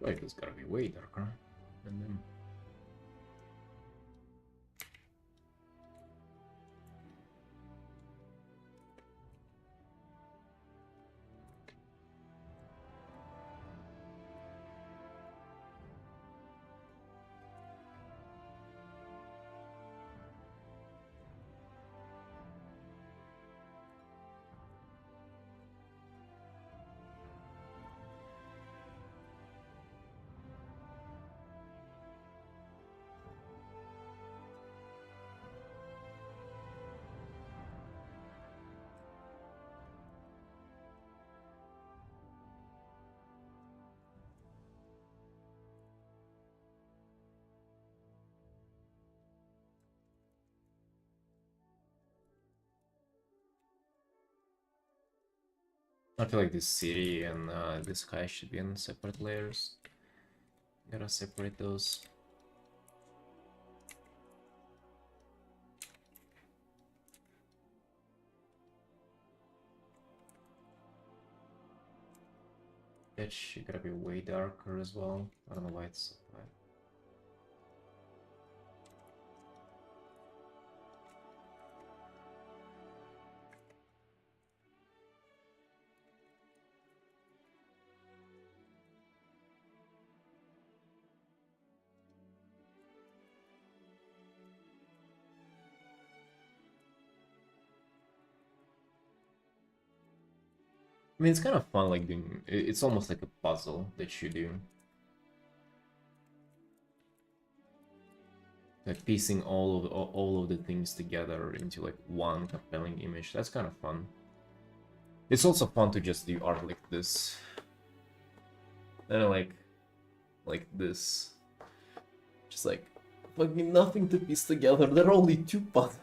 Like, it's gotta be way darker than them. I feel like this city and this sky should be in separate layers. Gotta separate those. That shit gotta be way darker as well. I don't know why it's so bright. I mean, it's kind of fun, like doing. It's almost like a puzzle that you do, like piecing all of the things together into like one compelling image. That's kind of fun. It's also fun to just do art like this, and like this, just like fucking nothing to piece together. There are only two puzzles.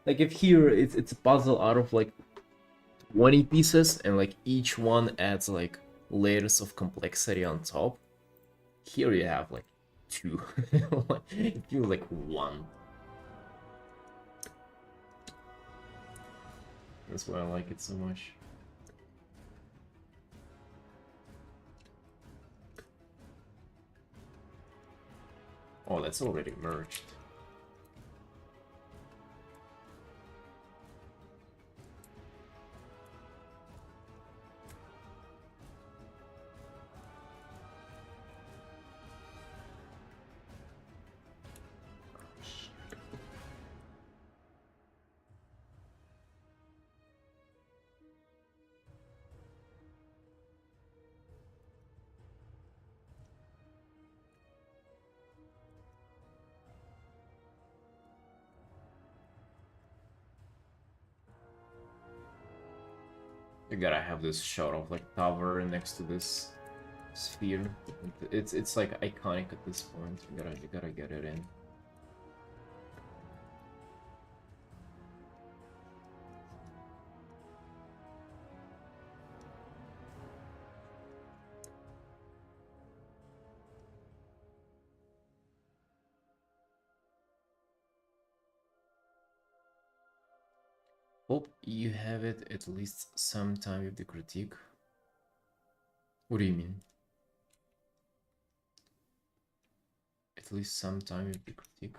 Like if here it's a puzzle out of like 20 pieces, and like each one adds like layers of complexity on top. Here you have like two. It feels like one. That's why I like it so much. Oh, that's already merged. You gotta have this shot of like tower next to this sphere. It's like iconic at this point. You gotta get it in. Hope you have it at least some time with the critique. What do you mean? At least some time with the critique.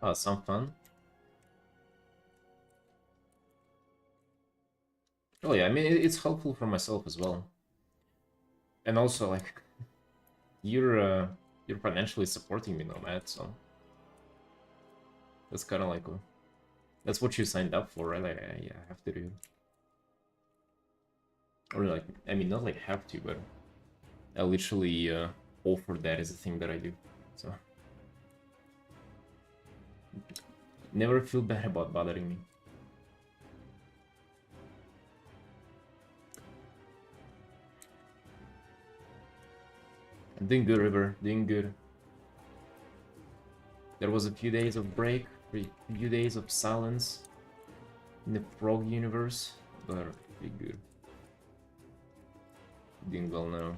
Oh, some fun. Oh yeah, I mean it's helpful for myself as well. And also like you're financially supporting me, Nomad, so that's kind of like that's what you signed up for, right? Like yeah, I have to do. Or like I mean not like have to, but I literally offer that as a thing that I do. So never feel bad about bothering me. I'm doing good, River. Doing good. There was a few days of break, a few days of silence in the frog universe, but pretty good. Doing well now.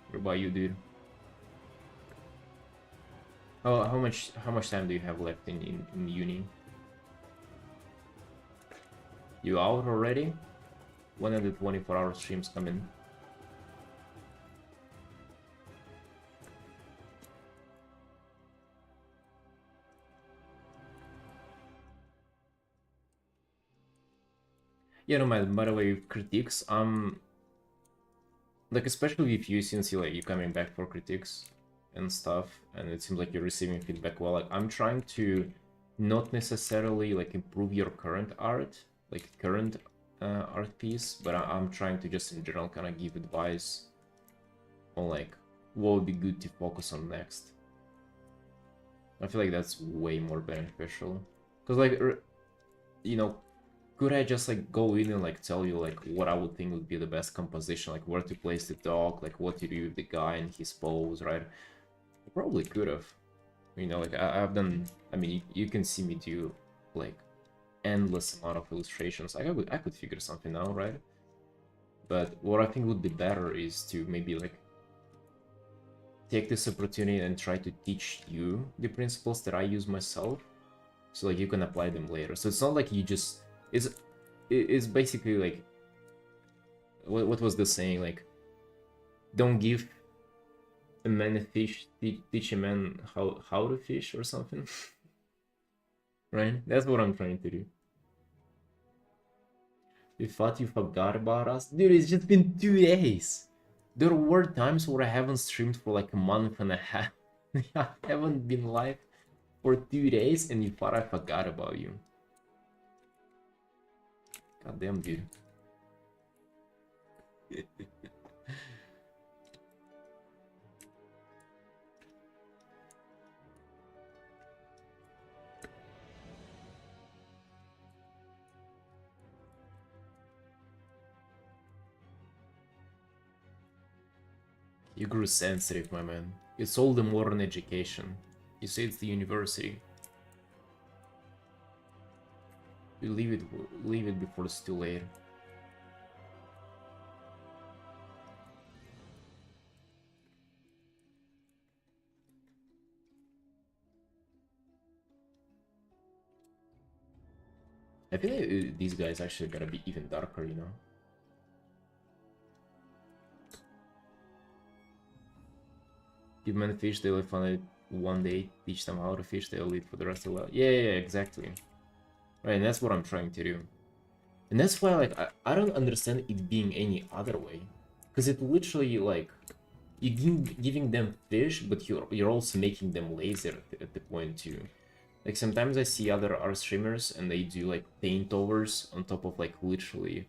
What about you, dude? Oh, how much time do you have left in uni? You out already? When are the 24-hour streams coming? Yeah, no, by the way, critiques, like especially with you, since you're coming back for critiques and stuff, and it seems like you're receiving feedback well. Like I'm trying to not necessarily like improve your current art, like current art piece, but I'm trying to just in general kind of give advice on like what would be good to focus on next. I feel like that's way more beneficial, because like you know, could I just like go in and like tell you like what I would think would be the best composition, like where to place the dog, like what to do with the guy and his pose, right? I probably could have. You know, like I've done. I mean, you can see me do like endless amount of illustrations. I could figure something out, right? But what I think would be better is to maybe like take this opportunity and try to teach you the principles that I use myself, so like you can apply them later. So it's not like you just it's basically like what was the saying, like don't give a man a fish, teach a man how to fish or something. Right? That's what I'm trying to do. We thought you forgot about us? Dude, it's just been 2 days. There were times where I haven't streamed for like a month and a half. I haven't been live for 2 days and you thought I forgot about you. God damn, dude. You grew sensitive, my man. It's all the modern education. You say it's the university. You leave it before it's too late. I feel like these guys actually gotta be even darker, you know? Give men fish, they'll find it one day, teach them how to fish, they'll live for the rest of the life. Yeah, exactly. Right, and that's what I'm trying to do. And that's why, like, I don't understand it being any other way. Because it literally, like, you're giving them fish, but you're also making them lazy at the point, too. Like, sometimes I see other art streamers, and they do, like, paint overs on top of, like, literally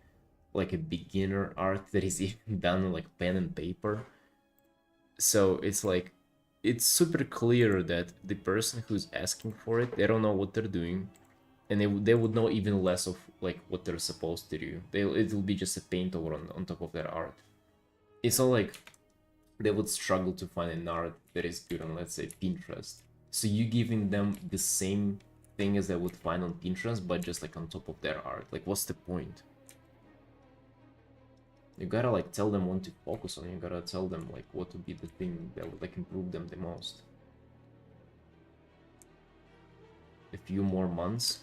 like a beginner art that is even done on like pen and paper. So it's like it's super clear that the person who's asking for it, they don't know what they're doing, and they would know even less of like what they're supposed to do. It'll be just a paint over on top of their art. It's not like they would struggle to find an art that is good on, let's say, Pinterest. So you giving them the same thing as they would find on Pinterest, but just like on top of their art. Like, what's the point? You gotta like tell them what to focus on. You gotta tell them like what would be the thing that would like improve them the most. A few more months.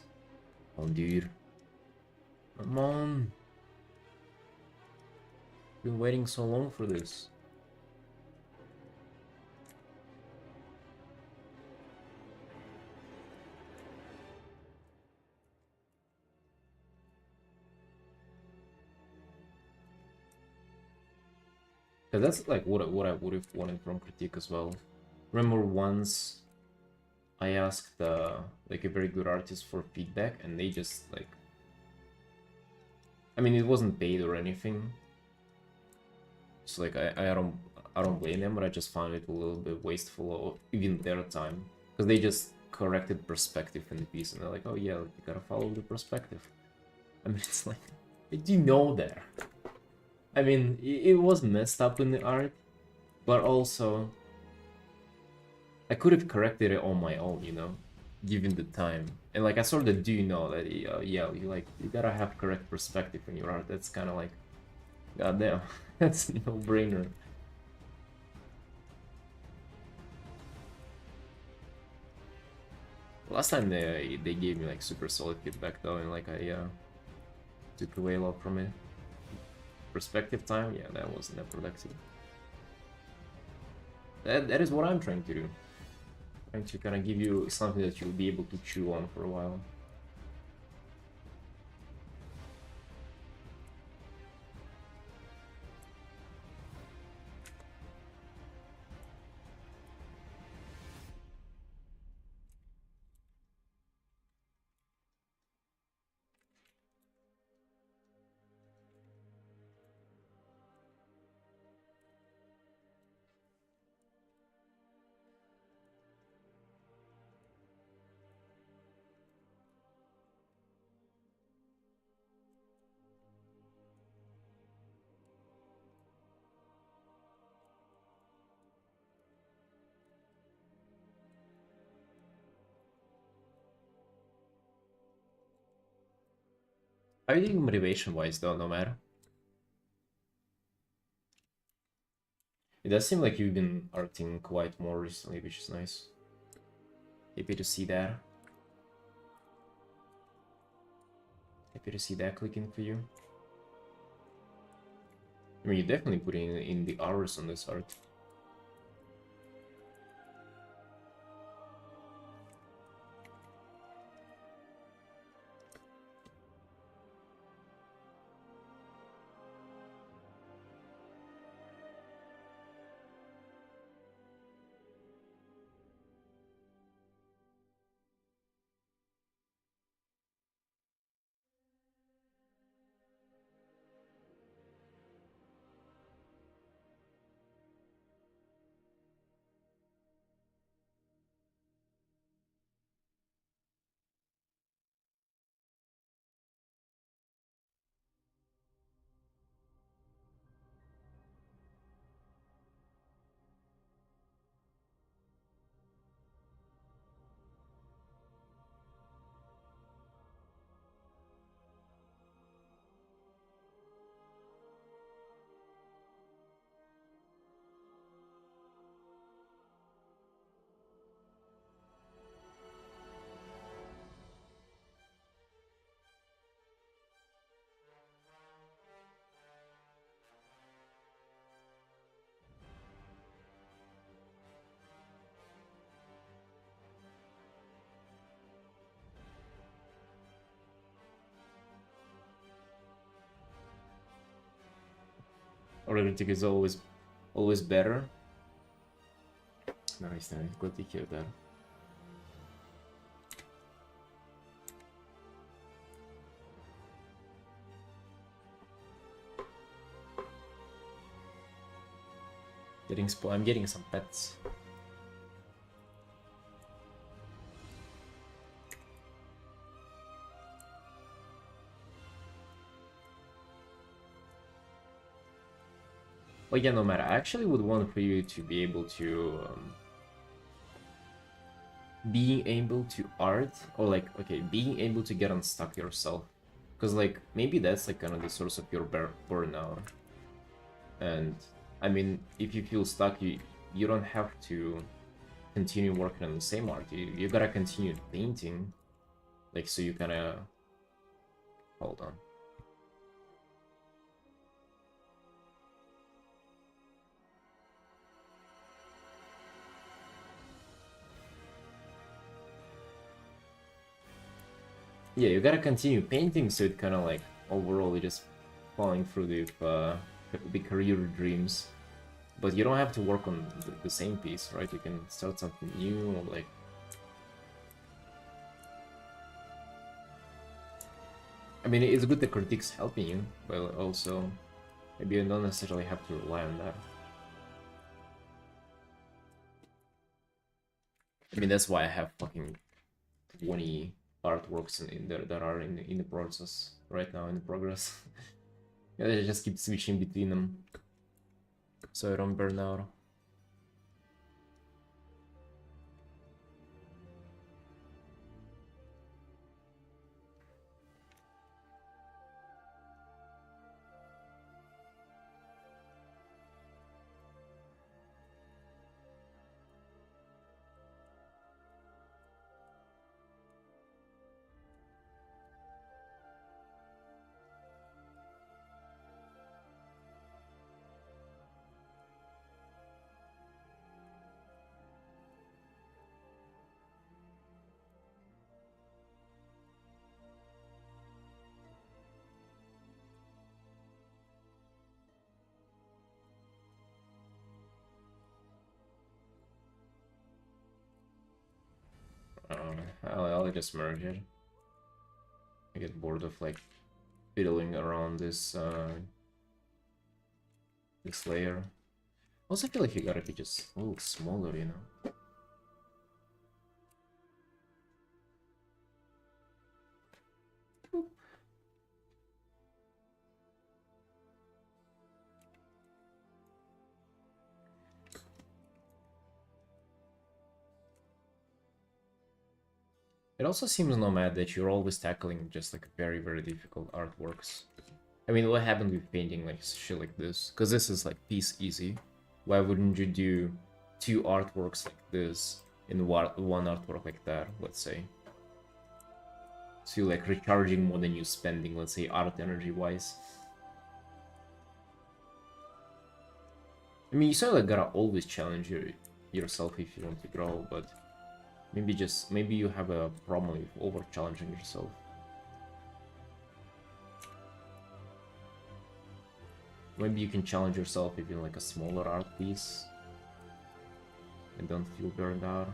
Oh, dude. Come on. Been waiting so long for this. Cause that's like what I would have wanted from critique as well. Remember once I asked like a very good artist for feedback, and they just like, I mean, it wasn't paid or anything. So like I don't blame them, but I just found it a little bit wasteful of even their time, because they just corrected perspective in the piece, and they're like, oh yeah, you gotta follow the perspective. I mean, it's like, do you know there? I mean, it was messed up in the art, but also I could have corrected it on my own, you know, given the time. And like I sort of do know that yeah, you gotta have correct perspective in your art. That's kind of like, goddamn, that's a no-brainer. Last time they gave me like super solid feedback though, and like I took away a lot from it. Perspective time, yeah, that wasn't that productive. That is what I'm trying to do. Trying to kind of give you something that you'll be able to chew on for a while. How are you doing motivation-wise though, no matter? It does seem like you've been arting quite more recently, which is nice. Happy to see that. Happy to see that clicking for you. I mean, you definitely put in the hours on this art. Arithmetic is always better. Nice, nice. Glad to hear that. I'm getting some pets. Well, yeah, no matter. I actually would want for you to be able to being able to art, or like, okay, being able to get unstuck yourself, because like maybe that's like kind of the source of your burnout. And I mean, if you feel stuck, you don't have to continue working on the same art. You gotta continue painting, like, so you kind of hold on. Yeah, you gotta continue painting, so it kind of like overall you're just falling through the career dreams. But you don't have to work on the same piece, right? You can start something new, or like... I mean, it's good that critiques helping you, but also maybe you don't necessarily have to rely on that. I mean, that's why I have fucking 20 artworks in there that are in the process right now, in the progress. Yeah, I just keep switching between them, so I don't burn out. I'll just merge it. I get bored of like fiddling around this this layer. Also, I feel like you gotta be just a little smaller, you know. It also seems nomad that you're always tackling just like very, very difficult artworks. I mean, what happened with painting like shit like this? Because this is like piece easy. Why wouldn't you do 2 artworks like this in one artwork like that, let's say? So you're like recharging more than you spending, let's say, art energy wise. I mean, you sort of gotta always challenge yourself if you want to grow, but maybe you have a problem with over challenging yourself. Maybe you can challenge yourself even like a smaller art piece and don't feel burned out.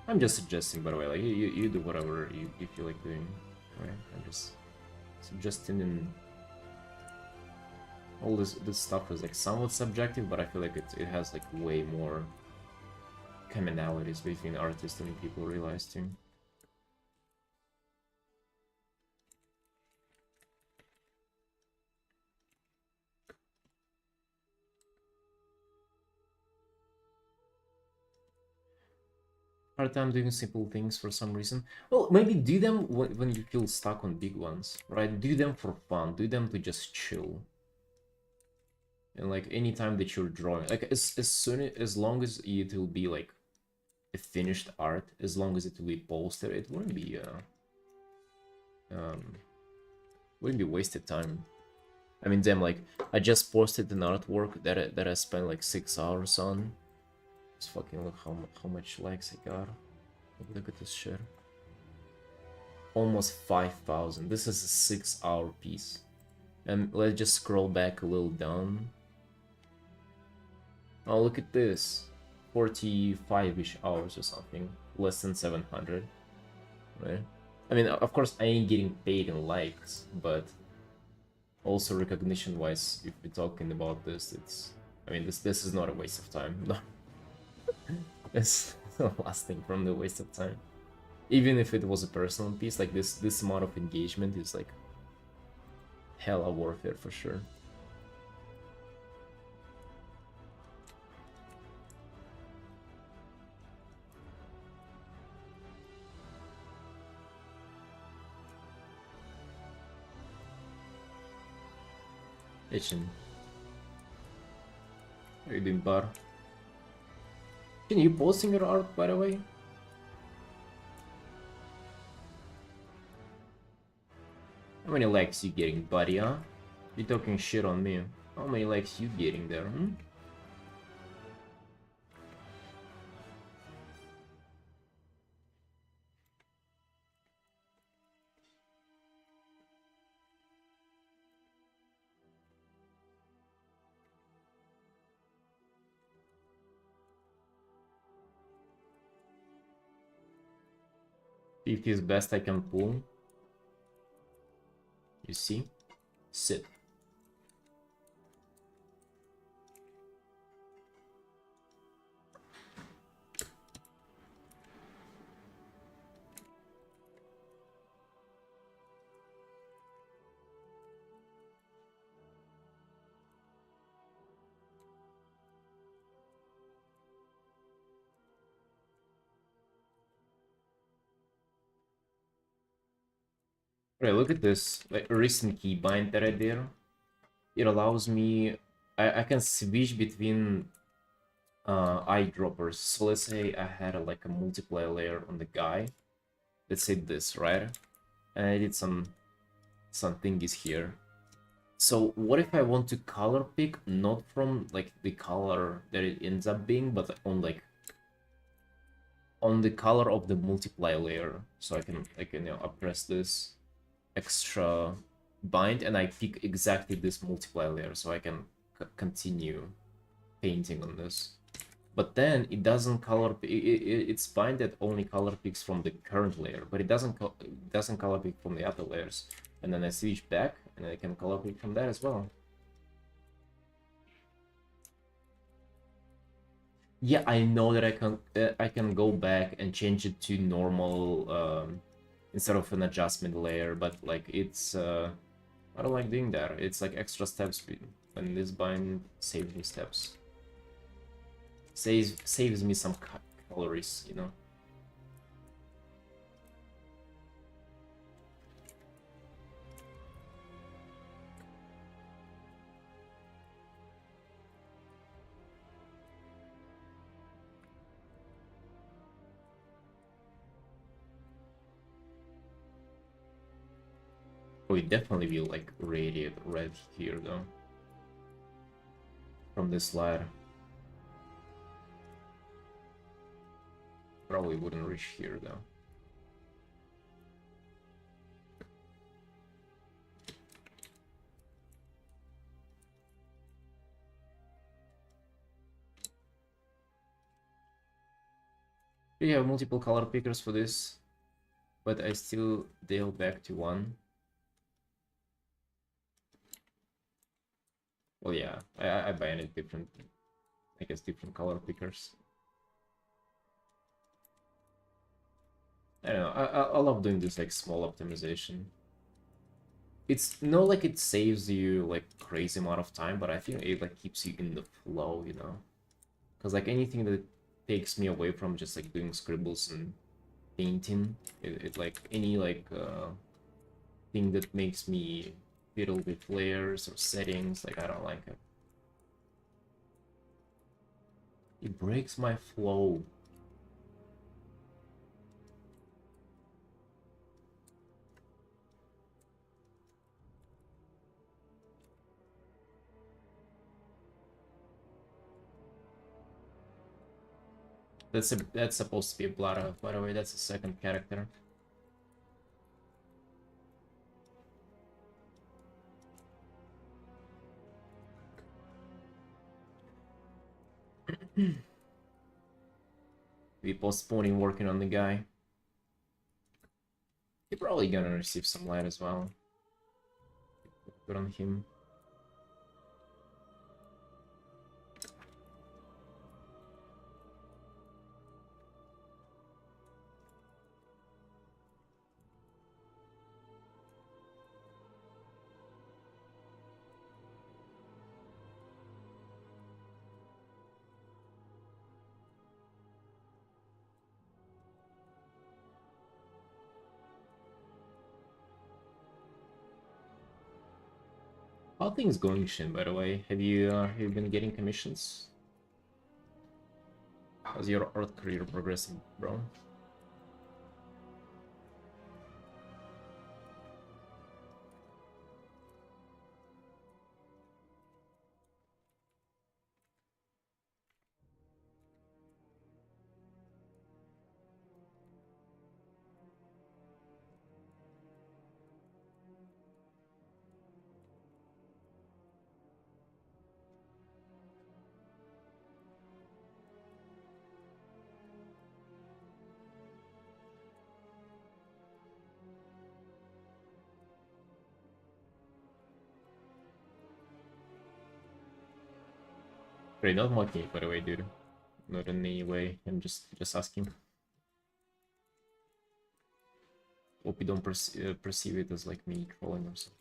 I'm just suggesting, by the way, like you do whatever you feel like doing, right? I'm just suggesting, and all this stuff is like somewhat subjective, but I feel like it has like way more commonalities between artists than people realize too. Hard time doing simple things for some reason. Well, maybe do them when you feel stuck on big ones, right? Do them for fun. Do them to just chill. And like anytime that you're drawing, like as long as it will be like a finished art, as long as it will be posted, it wouldn't be wasted time. I mean, damn, like I just posted an artwork that I spent like 6 hours on. Let's fucking look how much likes I got. Look at this shit. Almost 5,000. This is a 6-hour piece. And let's just scroll back a little down. Oh, look at this. 45-ish hours or something. Less than 700. Right? I mean, of course, I ain't getting paid in likes, but also recognition-wise, if we're talking about this, it's I mean, this is not a waste of time. No, it's the last thing from the waste of time. Even if it was a personal piece, like this amount of engagement is like hella worth it for sure. Itching. How you doing, Bar? Can you posting your art, by the way? How many likes you getting, buddy, huh? You talking shit on me. How many likes you getting there, hmm? If is best I can pull. You see? Sit. Right, look at this, like recent keybind that I did. It allows me, I can switch between eyedroppers. So let's say I had like a multiply layer on the guy. Let's say this, right? And I did some thingies here. So what if I want to color pick not from like the color that it ends up being, but on like on the color of the multiply layer. So I can press this extra bind and I pick exactly this multiply layer, so I can continue painting on this. But then it doesn't color. It's bind that only color picks from the current layer, but it doesn't color pick from the other layers. And then I switch back, and I can color pick from that as well. Yeah, I know that I can go back and change it to normal instead of an adjustment layer, but like it's I don't like doing that. It's like extra steps, and this bind saves me steps. Saves me some calories, you know. Oh, it definitely will like radiate red here though. From this slide. Probably wouldn't reach here though. We have multiple color pickers for this, but I still dial back to one. Well, yeah, I banned different, I guess, different color pickers. I don't know, I love doing this like small optimization. It's not like it saves you like crazy amount of time, but I think it like keeps you in the flow, you know? Because like anything that takes me away from just like doing scribbles and painting, it like any like thing that makes me fiddle with layers or settings, like I don't like it. It breaks my flow. That's supposed to be a Blara, by the way. That's the second character. We postponing working on the guy. You're probably gonna receive some light as well. Good on him. How things going, Shin, by the way? Have you been getting commissions? How's your art career progressing, bro? Great, not mocking you, by the way, dude. Not in any way. I'm just asking. Hope you don't perceive it as like me trolling or something.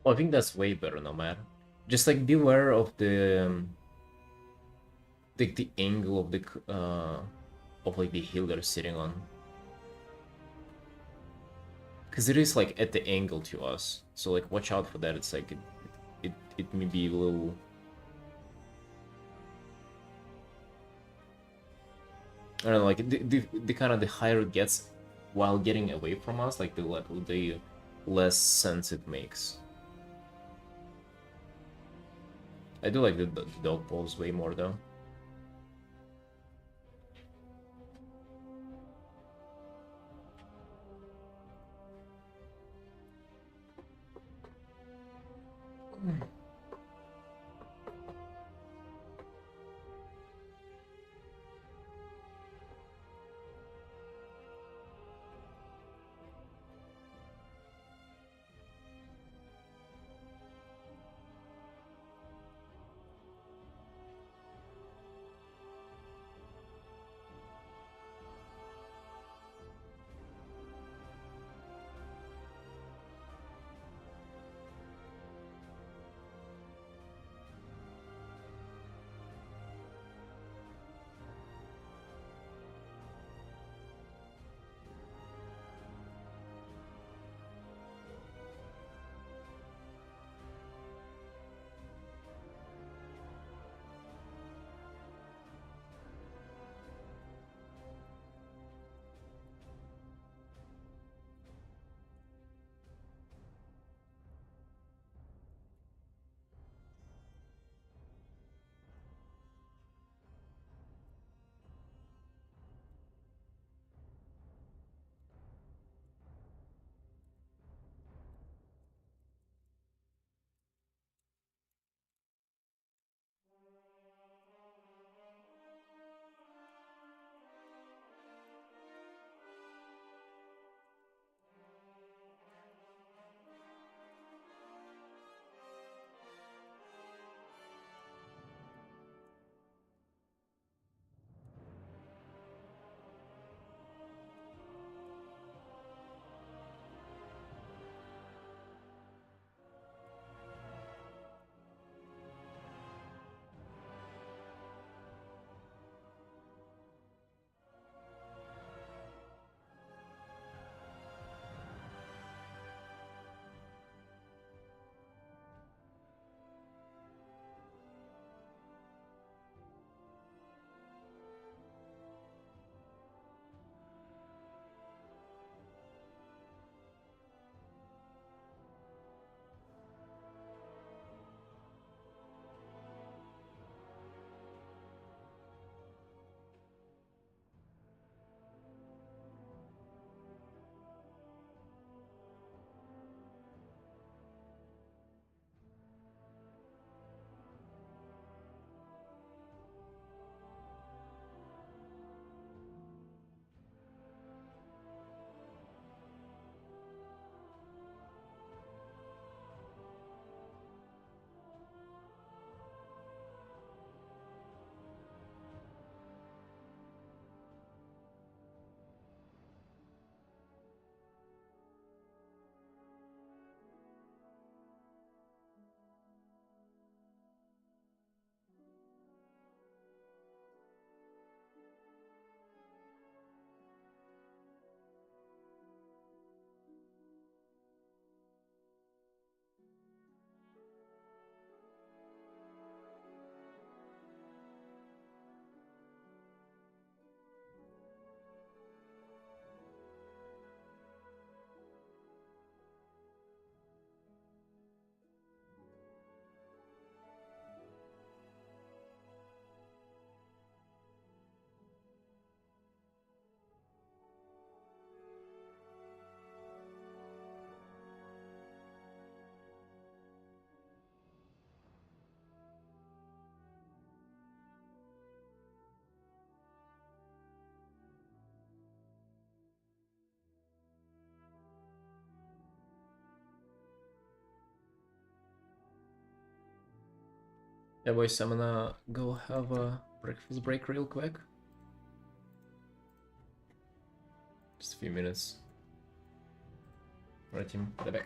Well, I think that's way better now, man. Just like beware of the angle of the of like the hill they're sitting on, because it is like at the angle to us. So like watch out for that. It's like it may be a little. I don't know, like the kind of the higher it gets while getting away from us, like the less sense it makes. I do like the dog pose way more though. Yeah, boys, I'm gonna go have a breakfast break real quick. Just a few minutes. Alright, team, be back.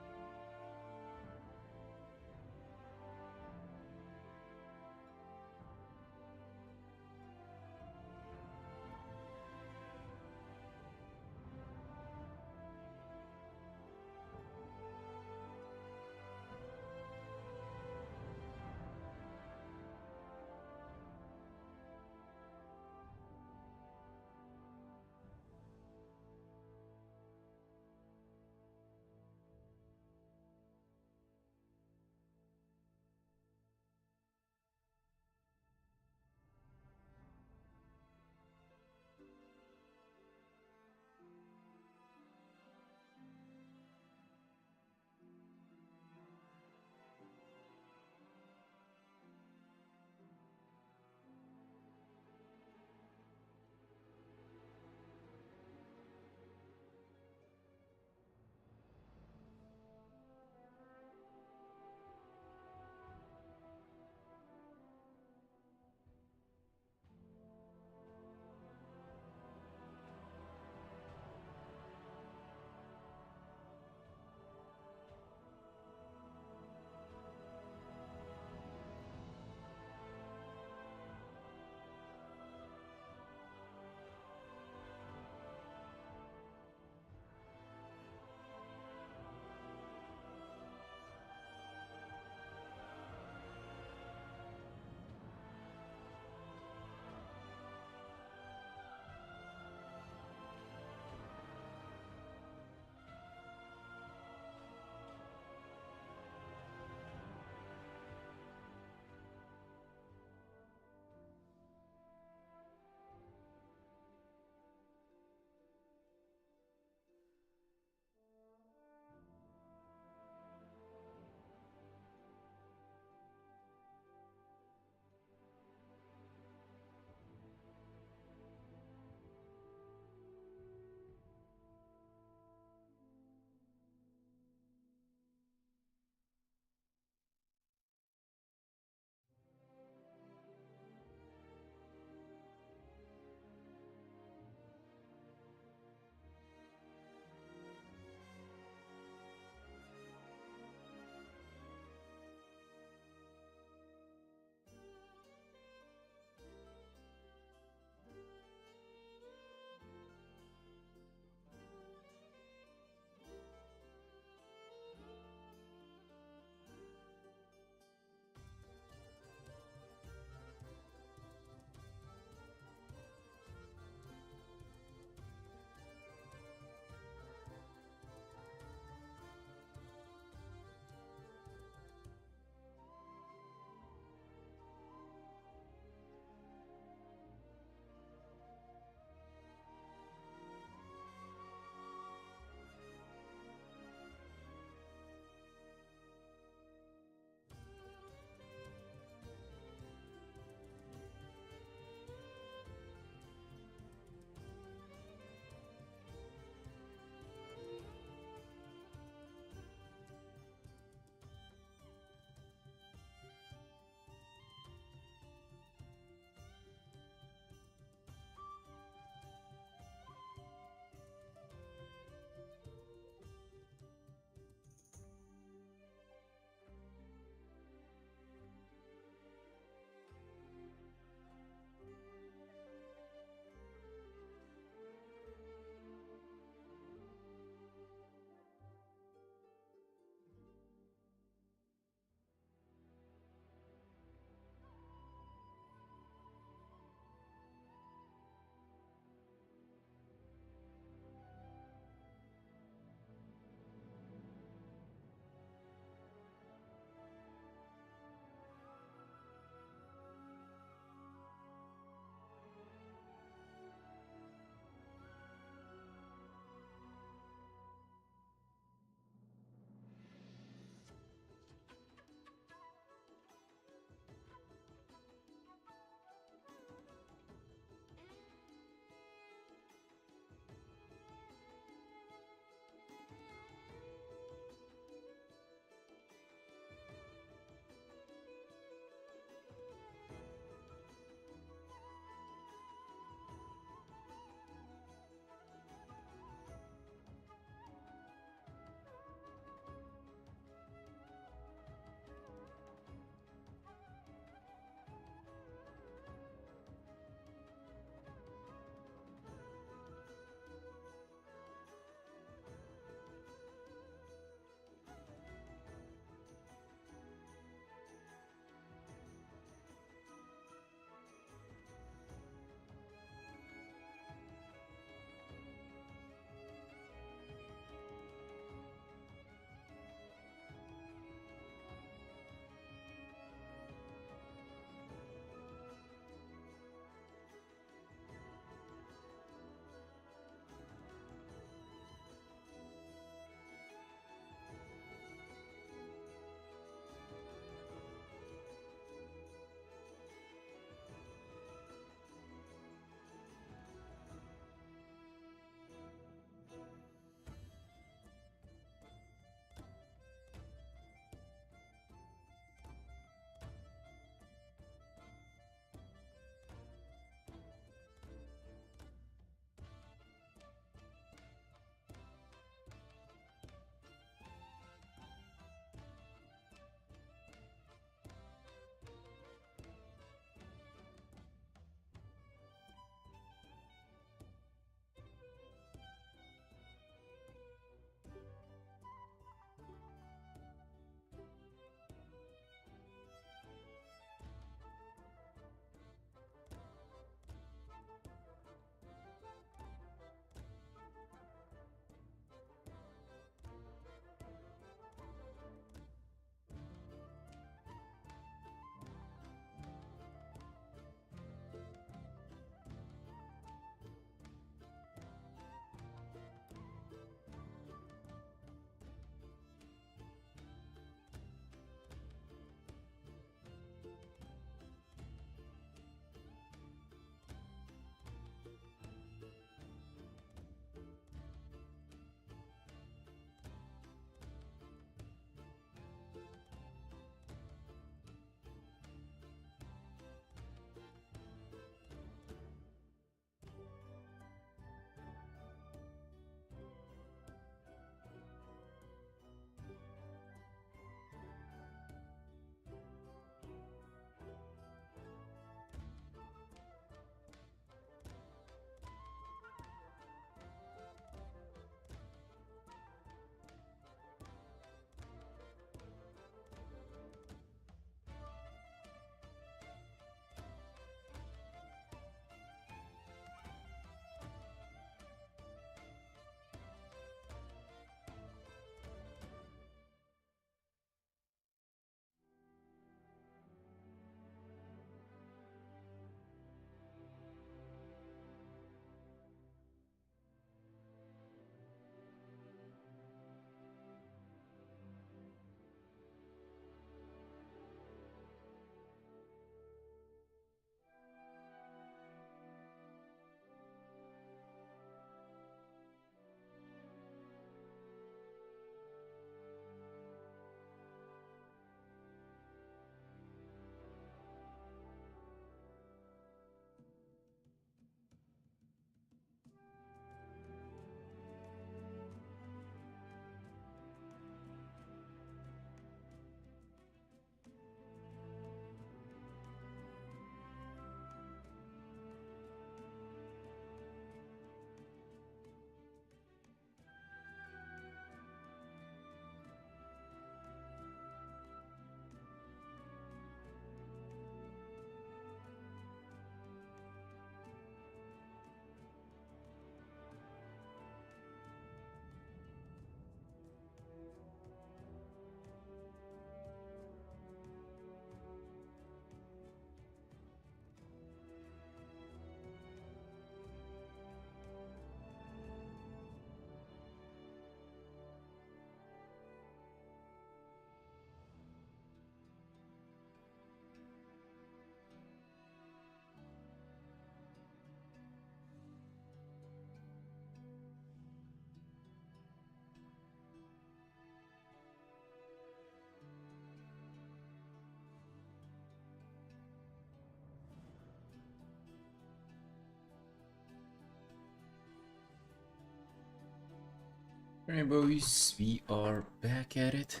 Alright boys, we are back at it.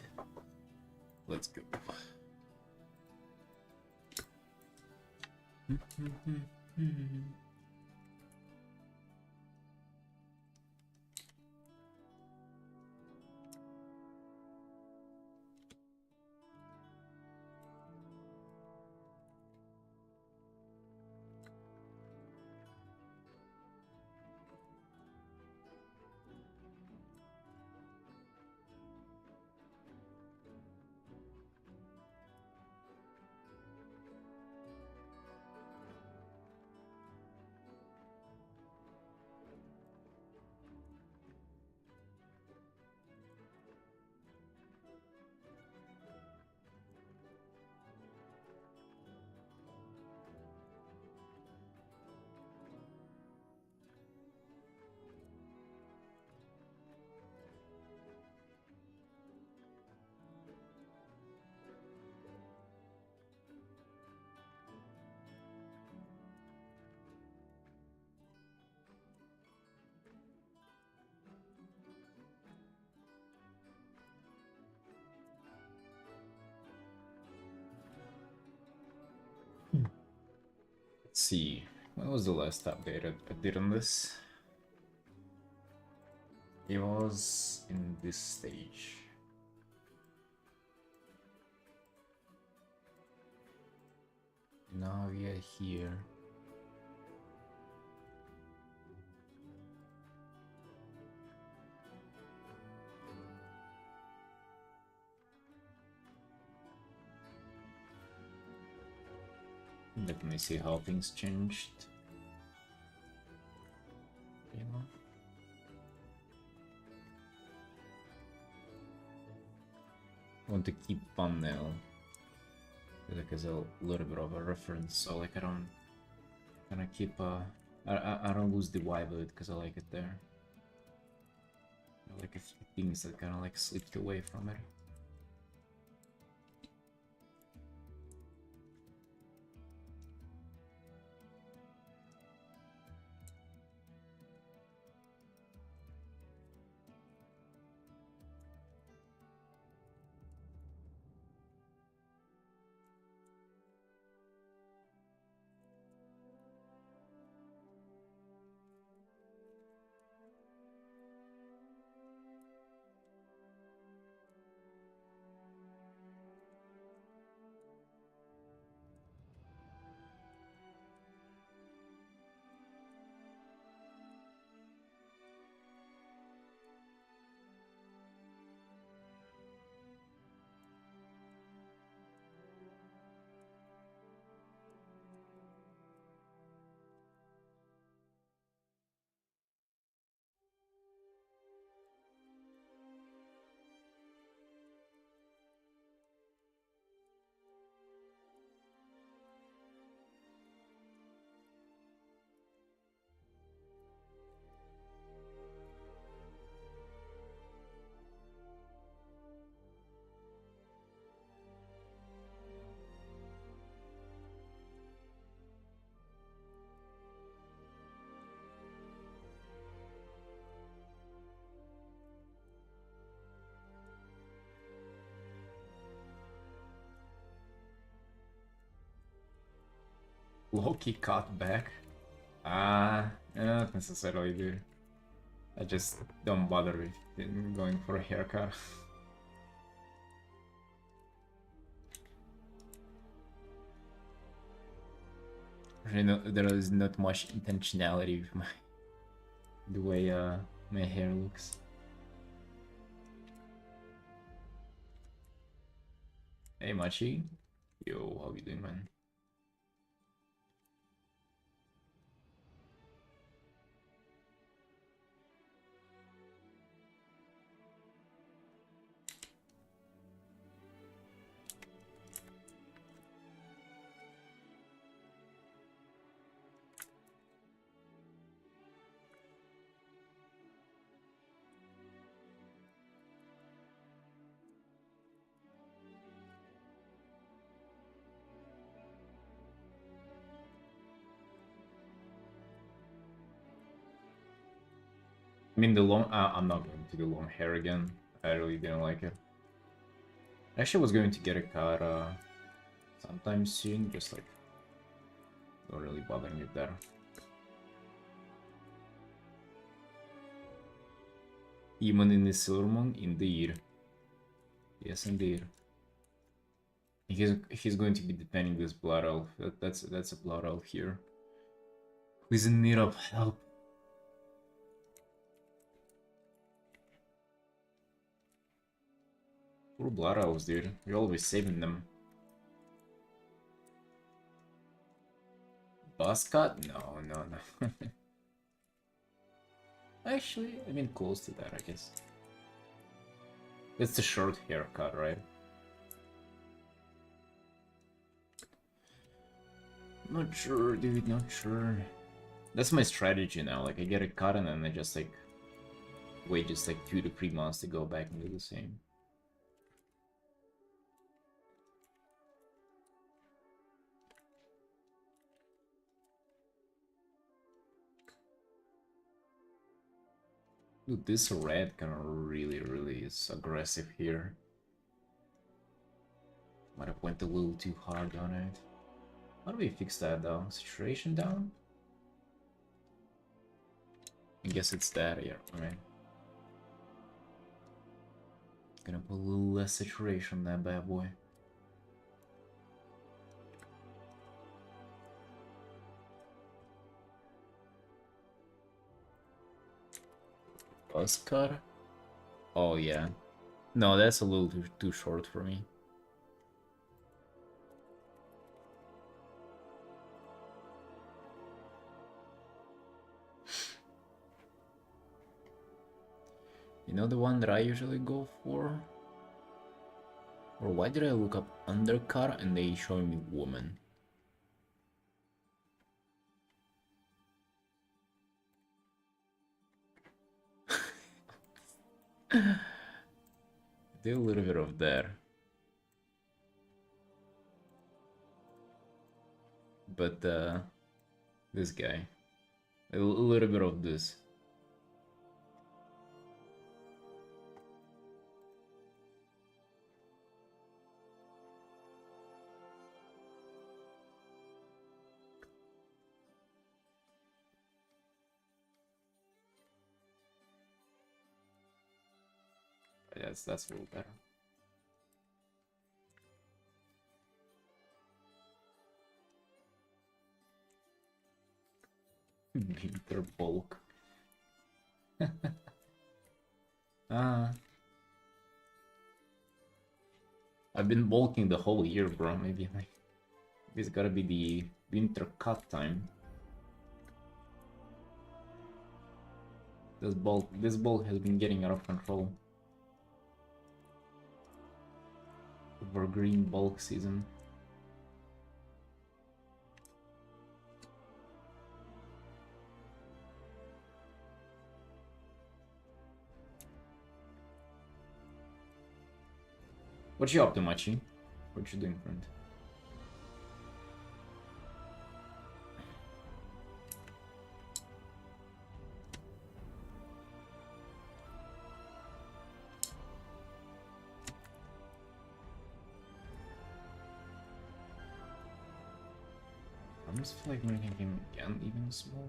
Let's go. Let's see, when was the last update I did on this? It was in this stage. Now we are here. Let me see how things changed. You know? I want to keep thumbnail like as a little bit of a reference, so like I don't kind of keep I don't lose the vibe of it because I like it there. Like a few things that kind of like slipped away from it. Low-key cut back? Not necessarily, dude. I just don't bother with going for a haircut. There is not much intentionality with the way my hair looks. Hey Machi, yo, how you doing, man? mean, the long... I'm not going to do long hair again. I really didn't like it. I actually was going to get a cut sometime soon, just like... Don't really bother me with that. Human in the Silvermoon? Indeed. Yes, indeed. He's going to be defending this Blood Elf. That's a Blood Elf here. Who's in need of help. Poor Blood Elves, dude. You're always saving them. Buzz cut? No, no, no. Actually, I mean close to that, I guess. It's the short haircut, right? Not sure, dude, not sure. That's my strategy now, like I get a cut and then I just like wait just like 2 to 3 months to go back and do the same. Dude, this red kind of really is aggressive here. Might have went a little too hard on it. How do we fix that though? Saturation down? I guess it's that here, right? Gonna put a little less saturation on that bad boy. Buzz cut? Oh yeah. No, that's a little too short for me. You know the one that I usually go for? Or why did I look up undercut and they show me woman? Do a little bit of that. But this guy. A little bit of this. Yes, that's a little better. Winter bulk. I've been bulking the whole year, bro. Maybe like this gotta be the winter cut time. This bulk has been getting out of control. Evergreen bulk season. What you up to, Machi? What you doing, friend? I just feel like making him again even smaller.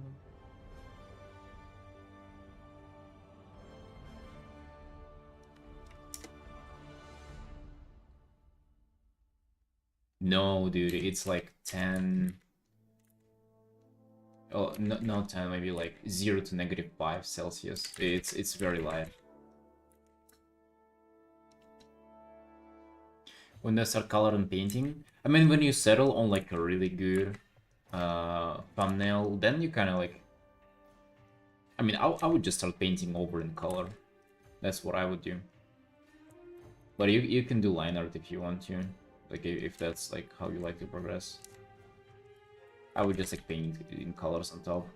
No, dude, it's like 10. Oh, no, not 10, maybe like 0 to -5 Celsius. It's very light. When I start color and painting, I mean, when you settle on like a really good thumbnail, then you kind of like. I mean, I would just start painting over in color. That's what I would do. But you can do line art if you want to. Like, if that's, like, how you like to progress. I would just, like, paint in colors on top.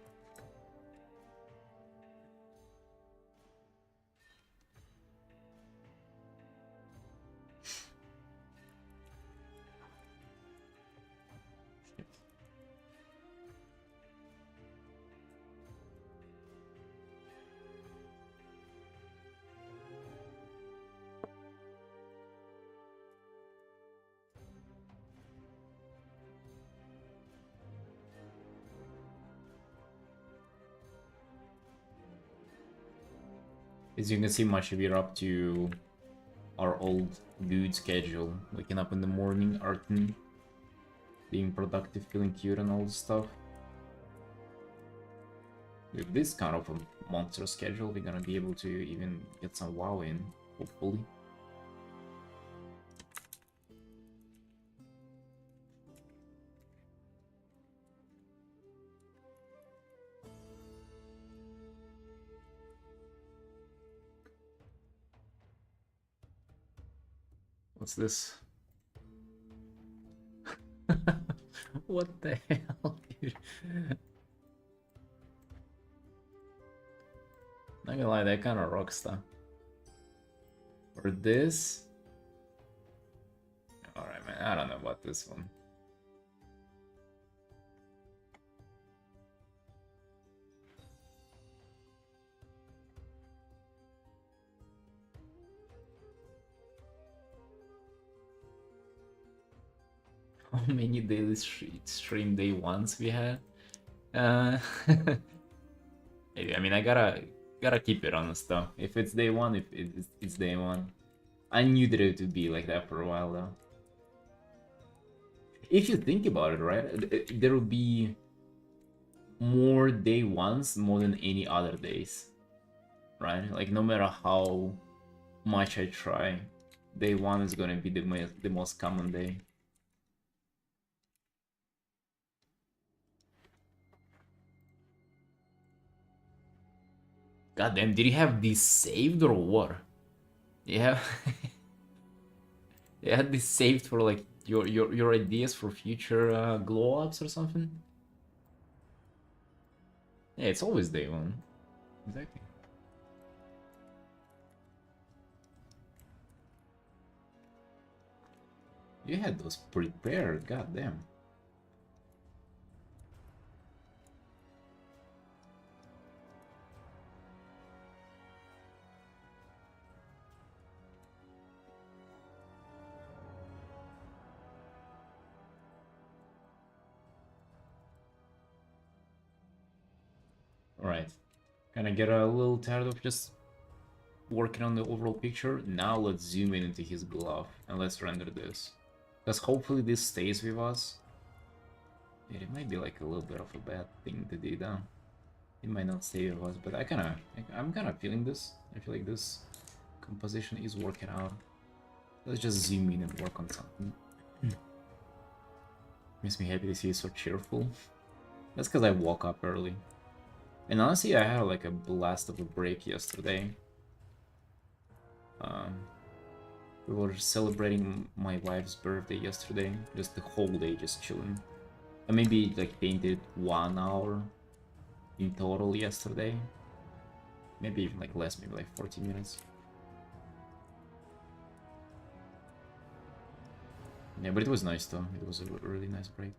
As you can see, much we're up to our old dude schedule. Waking up in the morning, Artin, being productive, feeling cute and all this stuff. With this kind of a monster schedule, we're gonna be able to even get some WoW in, hopefully. What's this? What the hell, dude? Not gonna lie, that kind of rocks stuff. Or this? Alright, man, I don't know about this one. How many daily stream day ones we had? Maybe, I mean, I gotta keep it honest though. If it's day one, if it's day one. I knew that it would be like that for a while though. If you think about it, right, there will be more day ones more than any other days, right? Like no matter how much I try, day one is gonna be the most common day. God damn, did you have this saved or what? Yeah. You had this saved for like your ideas for future glow ups or something? Yeah, it's always day one. Exactly. You had those prepared, goddamn. Alright. Kinda get a little tired of just working on the overall picture. Now let's zoom in into his glove and let's render this. Because hopefully this stays with us. Yeah, it might be like a little bit of a bad thing to do though. It might not stay with us, but I'm kinda feeling this. I feel like this composition is working out. Let's just zoom in and work on something. Makes me happy to see you so cheerful. That's because I woke up early. And honestly, I had like a blast of a break yesterday. We were celebrating my wife's birthday yesterday. Just the whole day just chilling. I maybe like painted 1 hour in total yesterday. Maybe even like less, maybe like 40 minutes. Yeah, but it was nice though. It was a really nice break.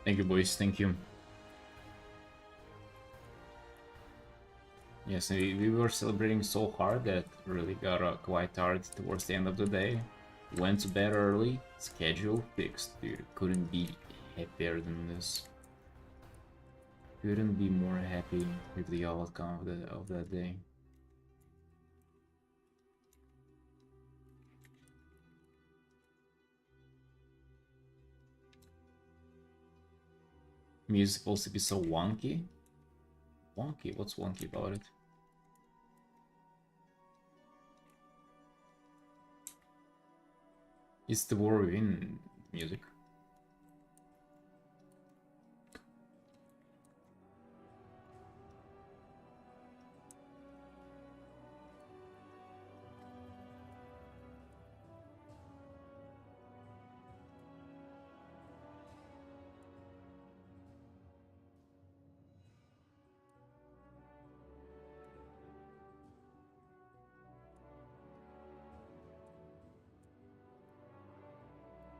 Thank you, boys. Thank you. Yes, we were celebrating so hard that really got quite tired towards the end of the day. Went to bed early, schedule fixed, dude. Couldn't be happier than this. Couldn't be more happy with the outcome of that day. Music supposed to be so wonky. Wonky? What's wonky about it? It's the War Within music.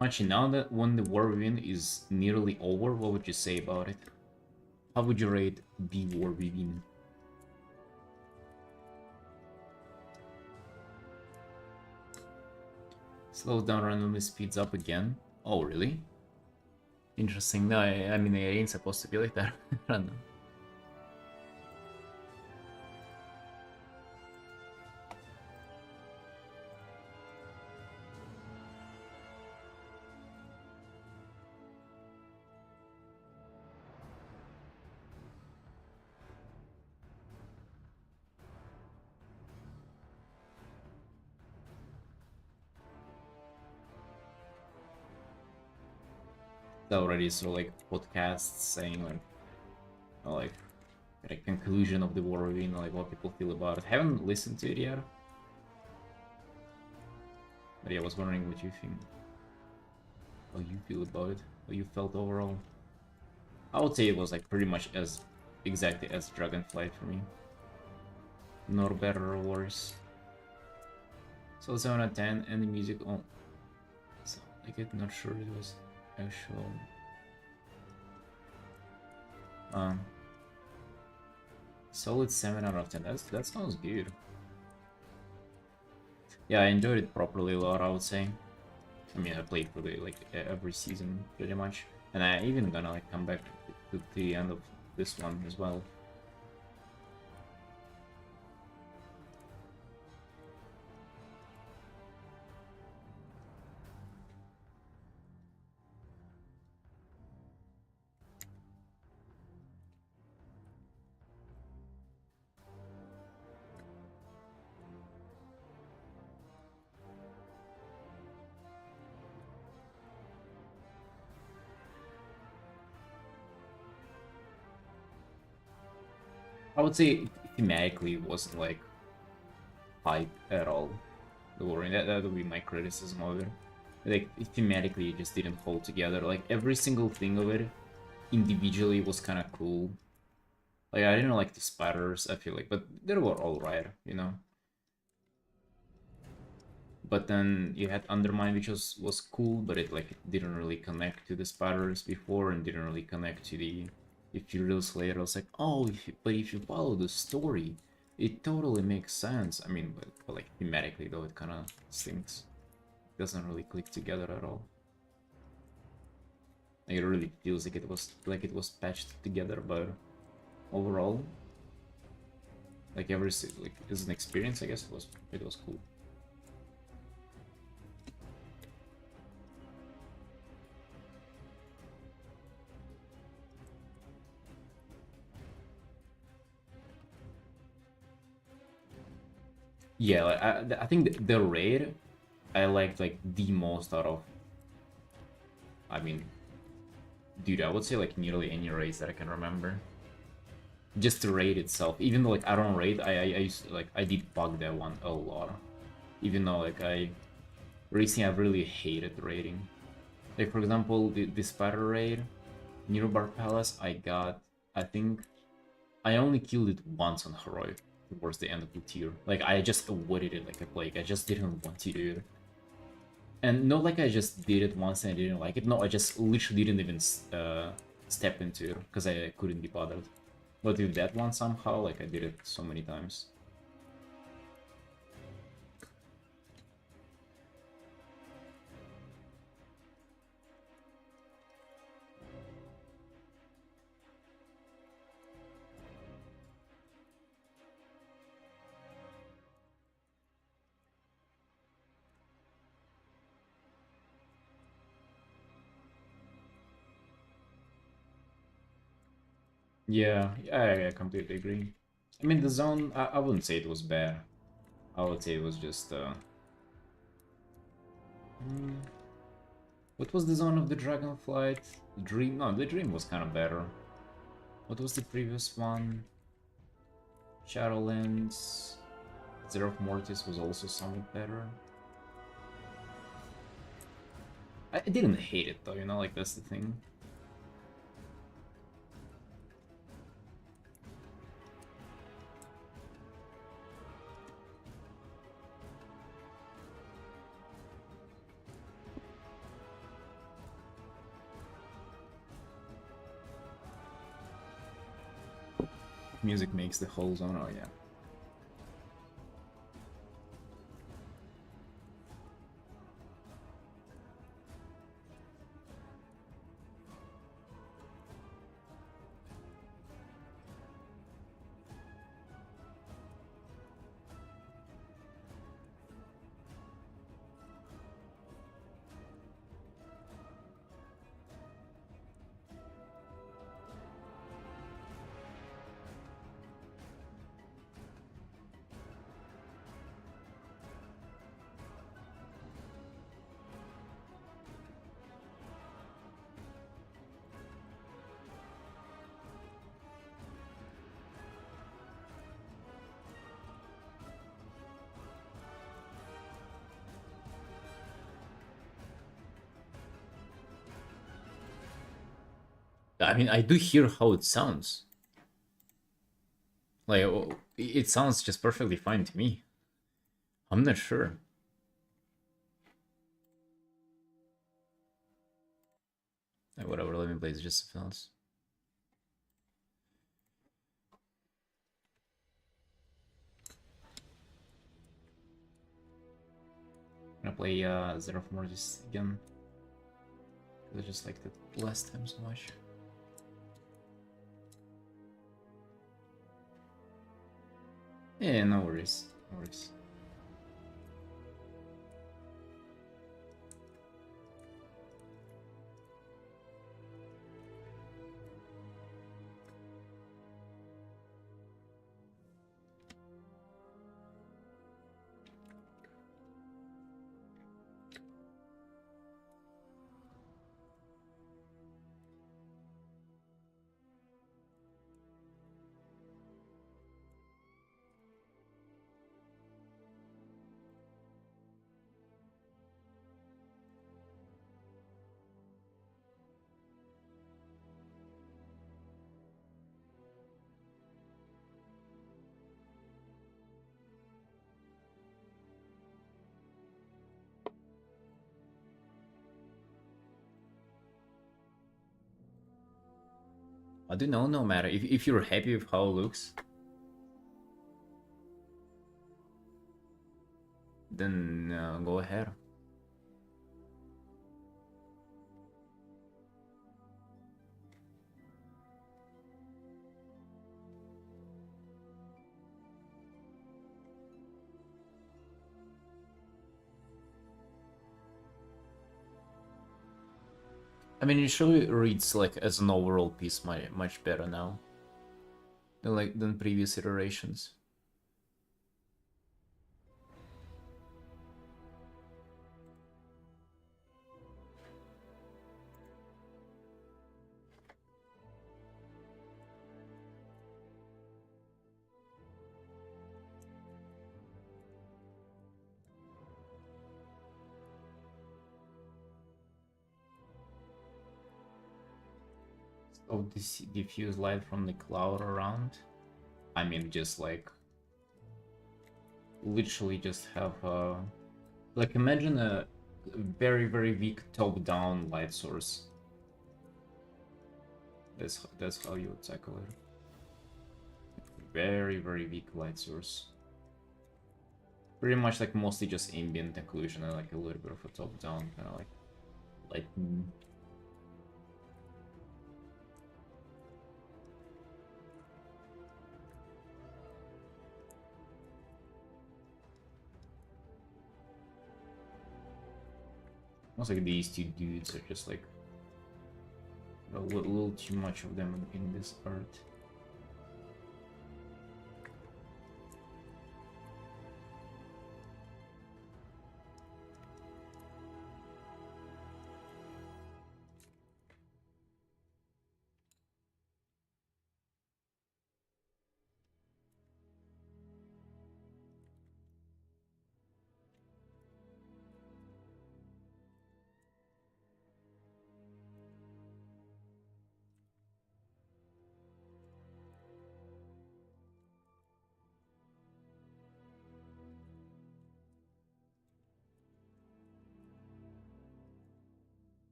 Actually, now that when the War Within is nearly over, what would you say about it? How would you rate the War Within? Slows down randomly, speeds up again. Oh, really? Interesting. No, I mean, it ain't supposed to be like that. Random. Already sort of like podcasts saying like a conclusion of the War Within, like what people feel about it. Haven't listened to it yet. But yeah, I was wondering what you think. How you feel about it. How you felt overall. I would say it was like pretty much as exactly as Dragonflight for me. Nor better or worse. So 7 out of 10 and the music oh so like it, not sure it was actual solid 7 out of 10. That sounds good. Yeah, I enjoyed it properly a lot, I would say. I mean, I played for the like every season pretty much, and I even gonna like come back to the end of this one as well. I would say thematically it wasn't like hype at all. The Warring, that would be my criticism of it. Like thematically it just didn't hold together. Like every single thing of it individually was kind of cool. Like I didn't like the spiders, I feel like, but they were alright, you know. But then you had Undermine, which was cool, but it like didn't really connect to the spiders before and didn't really connect to the Ethereal Slayer. I was like, oh, but if you follow the story, it totally makes sense. I mean, but like thematically though, it kind of stinks. It doesn't really click together at all. Like, it really feels like it was patched together, but overall, like like as an experience, I guess it was cool. Yeah, like, I think the raid I liked like the most out of. I mean, dude, I would say like nearly any raids that I can remember. Just the raid itself, even though like I don't raid, I used to, like I did bug that one a lot. Even though like recently I really hated raiding. Like for example, the spider raid, Nearbar Palace, I think I only killed it once on heroic towards the end of the tier. Like I just avoided it like a plague. I just didn't want to do it. And not like I just did it once and I didn't like it. No, I just literally didn't even step into it because I couldn't be bothered. But with that one somehow, like I did it so many times. Yeah, I completely agree. I mean, the zone, I wouldn't say it was bad. I would say it was just, hmm, what was the zone of the Dragonflight? The Dream? No, the Dream was kind of better. What was the previous one? Shadowlands. Zero of Mortis was also somewhat better. I didn't hate it though, you know, like that's the thing. Music makes the whole zone, oh yeah. I mean, I do hear how it sounds. Like, it sounds just perfectly fine to me. I'm not sure. Whatever, let me play, it's just something else. I'm gonna play Zero of Mortis again. Because I just liked it last time so much. Yeah, no worries. No worries. I don't know, no matter. If you're happy with how it looks, then go ahead. I mean, it surely reads like as an overall piece much better now than previous iterations. So this diffuse light from the cloud around. I mean, just like literally just have like imagine a very weak top-down light source. That's how you would tackle it. Very weak light source. Pretty much like mostly just ambient occlusion and like a little bit of a top-down kind of like light. Almost like these two dudes are just like a little too much of them in this art.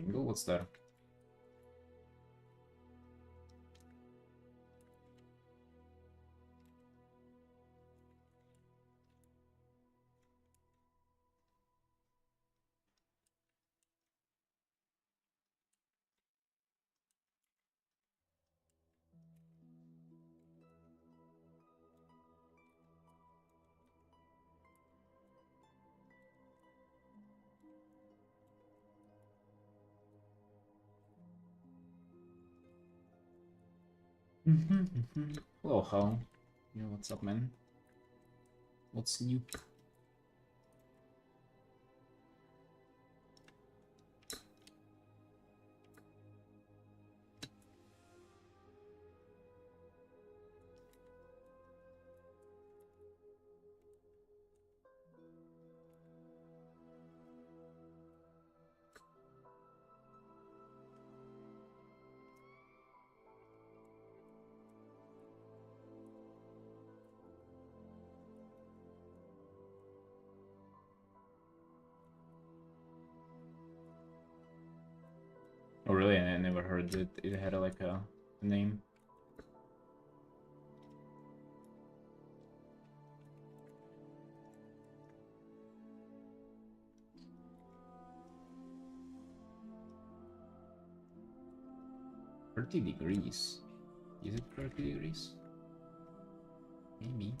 Angle? What's that? Hello, how? Yeah, what's up, man? What's new? Oh, really? I never heard that it had like a name. $30 degrees. Is it 30 degrees? Maybe.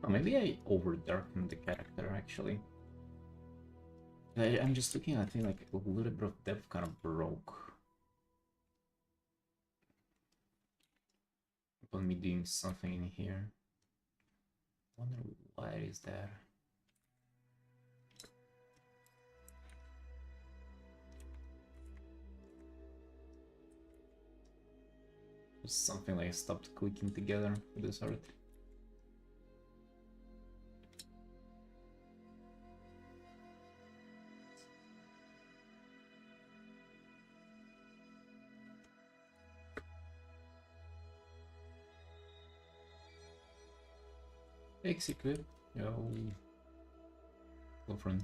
Oh, maybe I over-darkened the character, actually. I'm just looking, I think like a little bit of depth kind of broke upon me doing something in here. Wonder why is that? Just something like stopped clicking together with this art. Execute. Yo. Go front.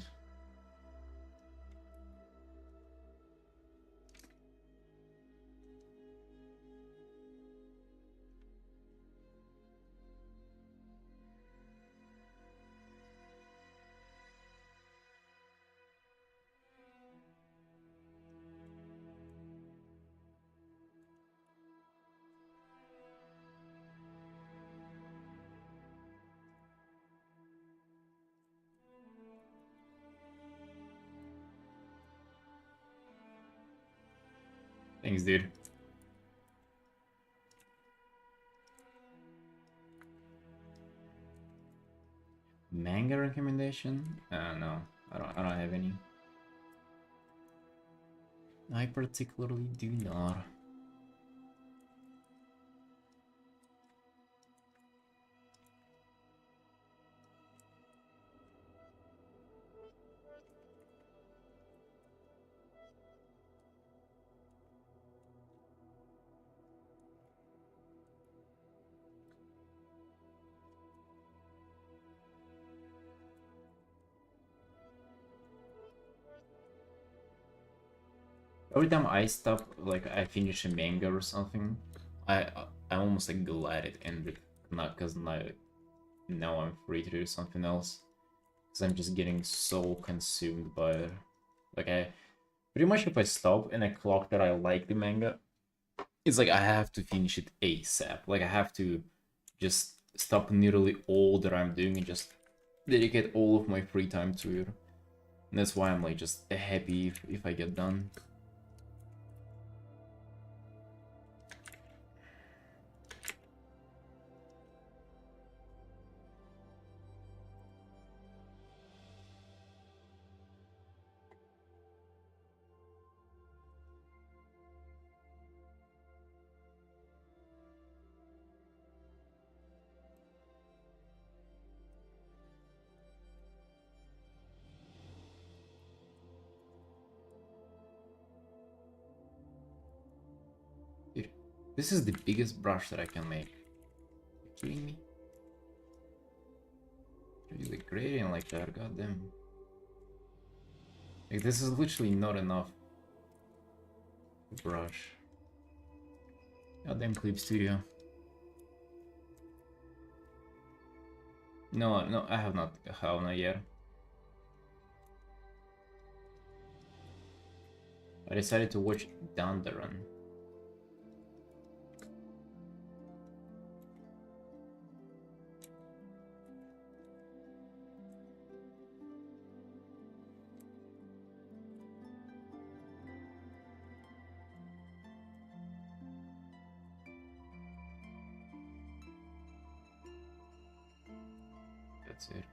Thanks, dude. Manga recommendation? No, I don't have any. I particularly do not. Every time I stop, like I finish a manga or something, I almost like glad it ended, not because now I'm free to do something else. Because I'm just getting so consumed by it. Like I pretty much if I stop and I clock that I like the manga, it's like I have to finish it ASAP. Like I have to just stop nearly all that I'm doing and just dedicate all of my free time to it. And that's why I'm like just happy if I get done. Dude, this is the biggest brush that I can make. You kidding me? Really gradient like that, goddamn. Like this is literally not enough brush. Goddamn Clip Studio. No, I have not yet. I decided to watch Down the Run. That's it.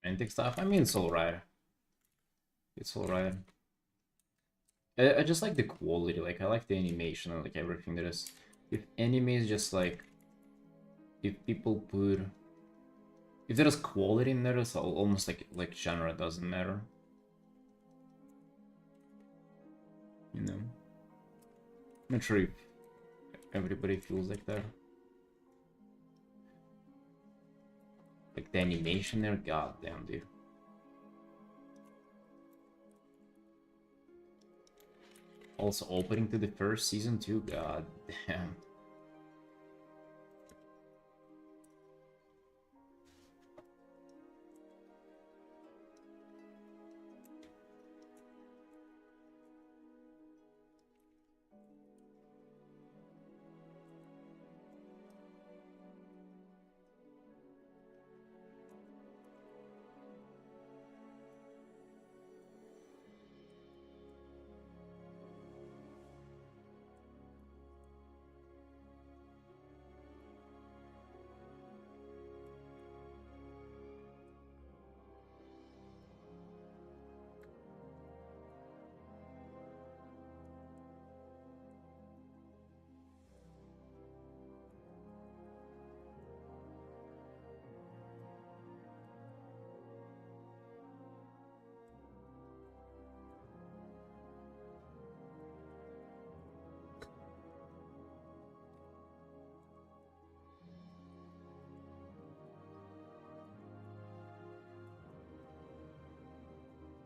Romantic stuff. I mean, it's alright. It's alright. I just like the quality. Like I like the animation and like everything that is. If anime is just like, if people put, if there is quality in there, it's almost like genre doesn't matter. You know. Not sure if everybody feels like that. Like the animation there, goddamn, dude. Also opening to the first season too, god damn.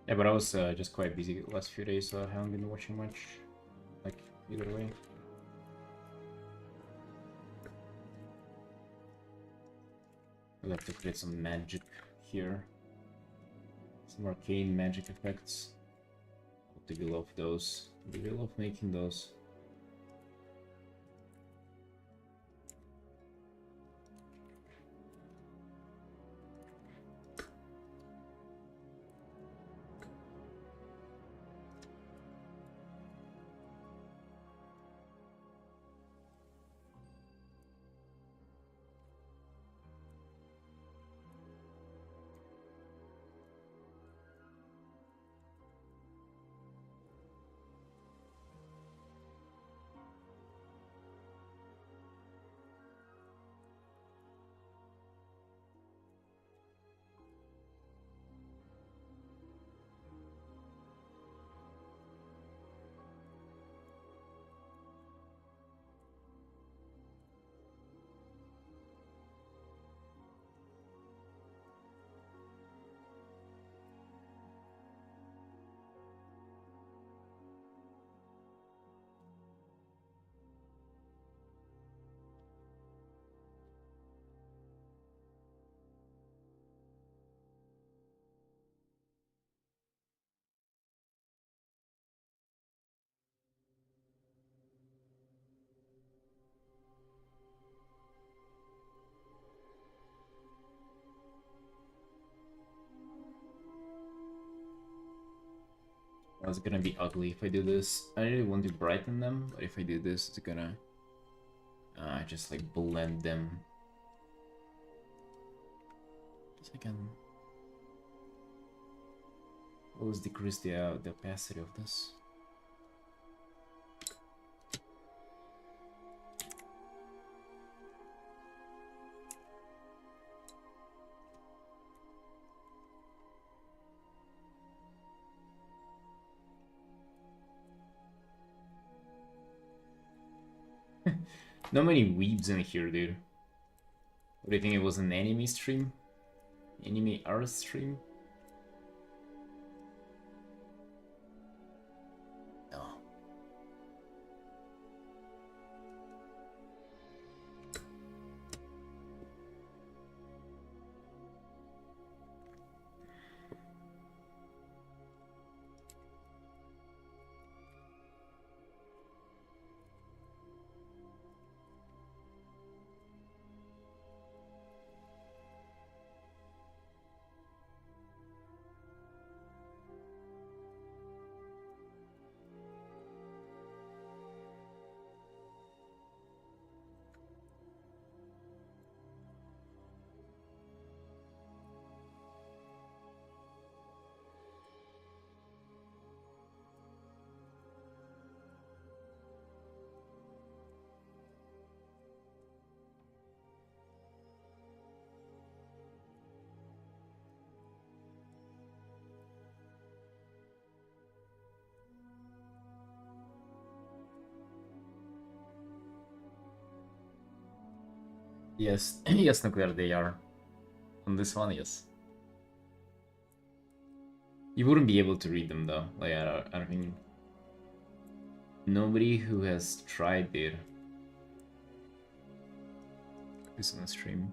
Yeah, but I was just quite busy the last few days, so I haven't been watching much. Like, either way. We'll have to create some magic here. Some arcane magic effects. Do we love those? Do we love making those? It's gonna be ugly if I do this. I really want to brighten them, but if I do this, it's gonna just like blend them. So I can always decrease the opacity of this. Not many weebs in here, dude. What do you think, it was an anime stream? Anime art stream? No. Yes, yes, Nuclear, they are. On this one, yes. You wouldn't be able to read them though. Like, I mean, nobody who has tried it is on the stream.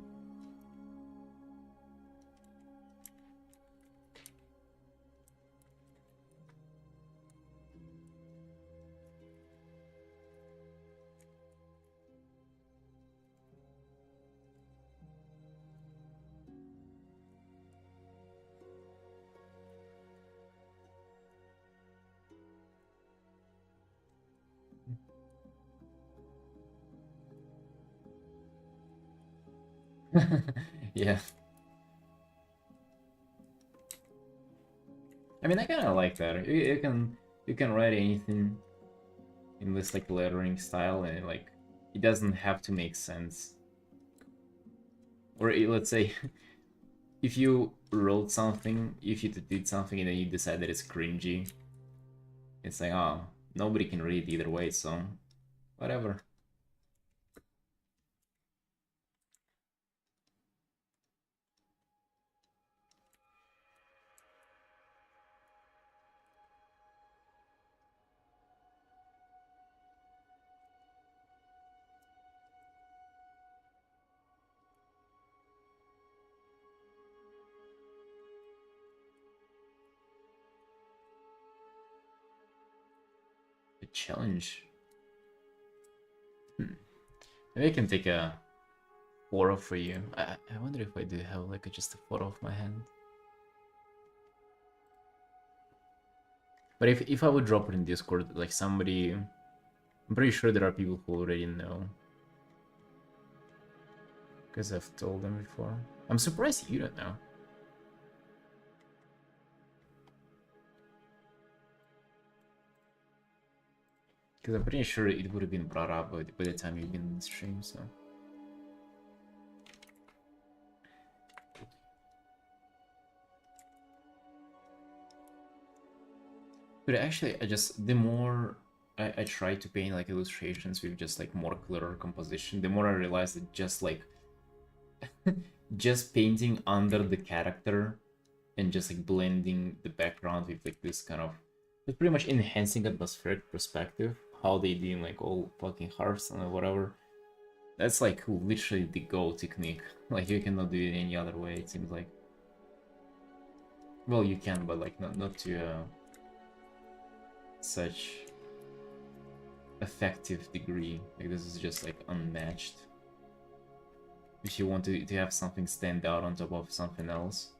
Yeah. I mean, I kind of like that. You can write anything in this like lettering style, and like it doesn't have to make sense. Or let's say, if you wrote something, if you did something and then you decide that it's cringy, it's like, oh, nobody can read either way, so whatever. A challenge. Maybe I can take a photo for you. I wonder if I do have like just a photo of my hand. But if I would drop it in Discord, like somebody, I'm pretty sure there are people who already know. Because I've told them before. I'm surprised you don't know. Because I'm pretty sure it would have been brought up by the time you've been in the stream, so. But actually, the more I try to paint like illustrations with just like more clearer composition, the more I realize that just like, just painting under the character and just like blending the background with like this kind of, it's pretty much enhancing atmospheric perspective, how they do in like all fucking Hearthstone or whatever. That's like literally the go technique. Like you cannot do it any other way, it seems like. Well, you can, but like not to such effective degree. Like this is just like unmatched. If you want to have something stand out on top of something else.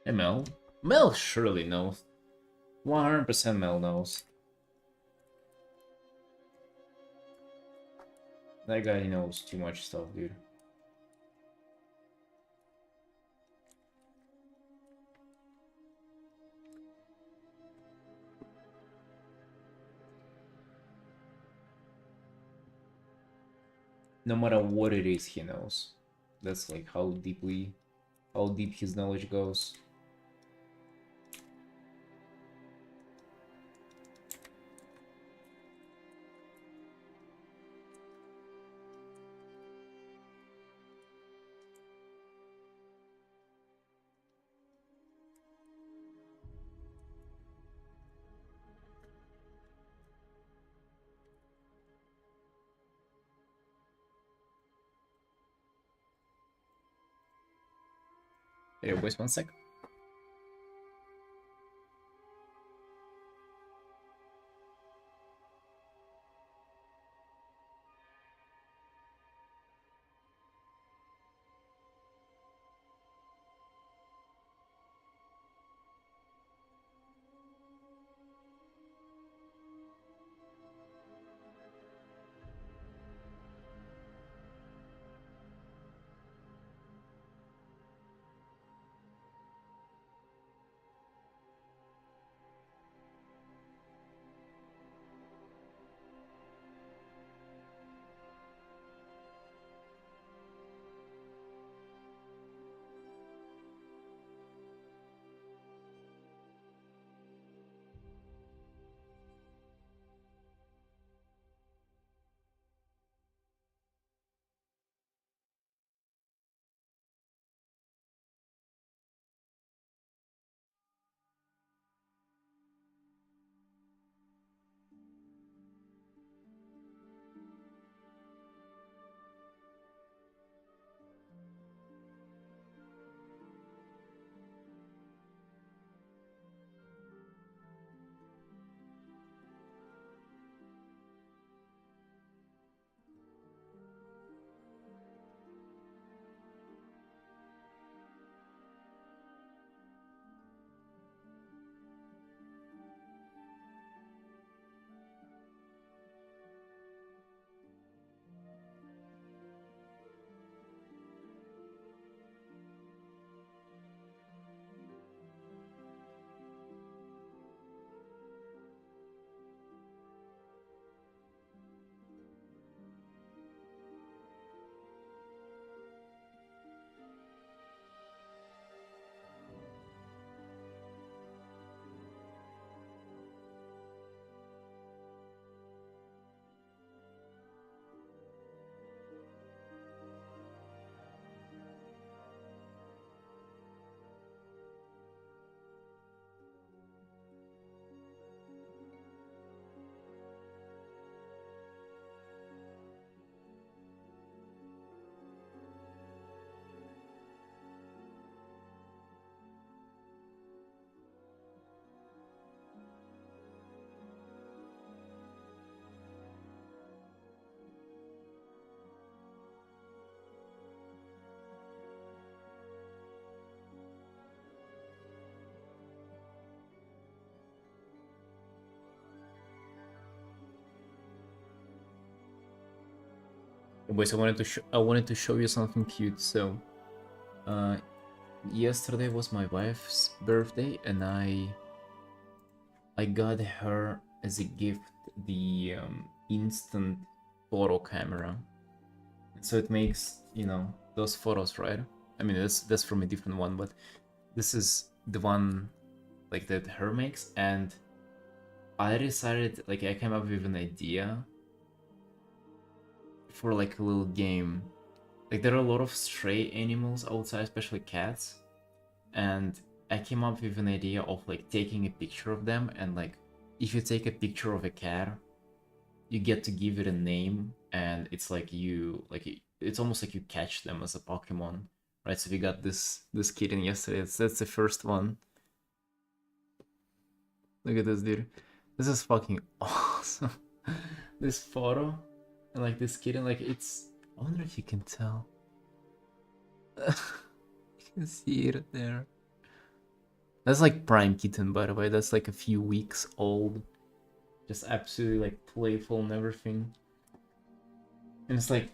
Hey Mel. Mel surely knows. 100% Mel knows. That guy knows too much stuff, dude. No matter what it is, he knows. That's like how deep his knowledge goes. Hey, wait 1 sec. Boys, I wanted to show you something cute. So, uh, yesterday was my wife's birthday, and I got her as a gift the instant photo camera. So it makes, you know, those photos, right? I mean, that's from a different one, but this is the one like that her makes, and I decided, like, I came up with an idea for like a little game. Like, there are a lot of stray animals outside, especially cats, and I came up with an idea of like taking a picture of them, and like if you take a picture of a cat, you get to give it a name, and it's like it's almost like you catch them as a Pokemon, right? So we got this kitten yesterday. That's the first one. Look at this, dude. This is fucking awesome. This photo and like this kitten, like it's. I wonder if you can tell. You can see it there. That's like prime kitten, by the way. That's like a few weeks old. Just absolutely like playful and everything. And it's like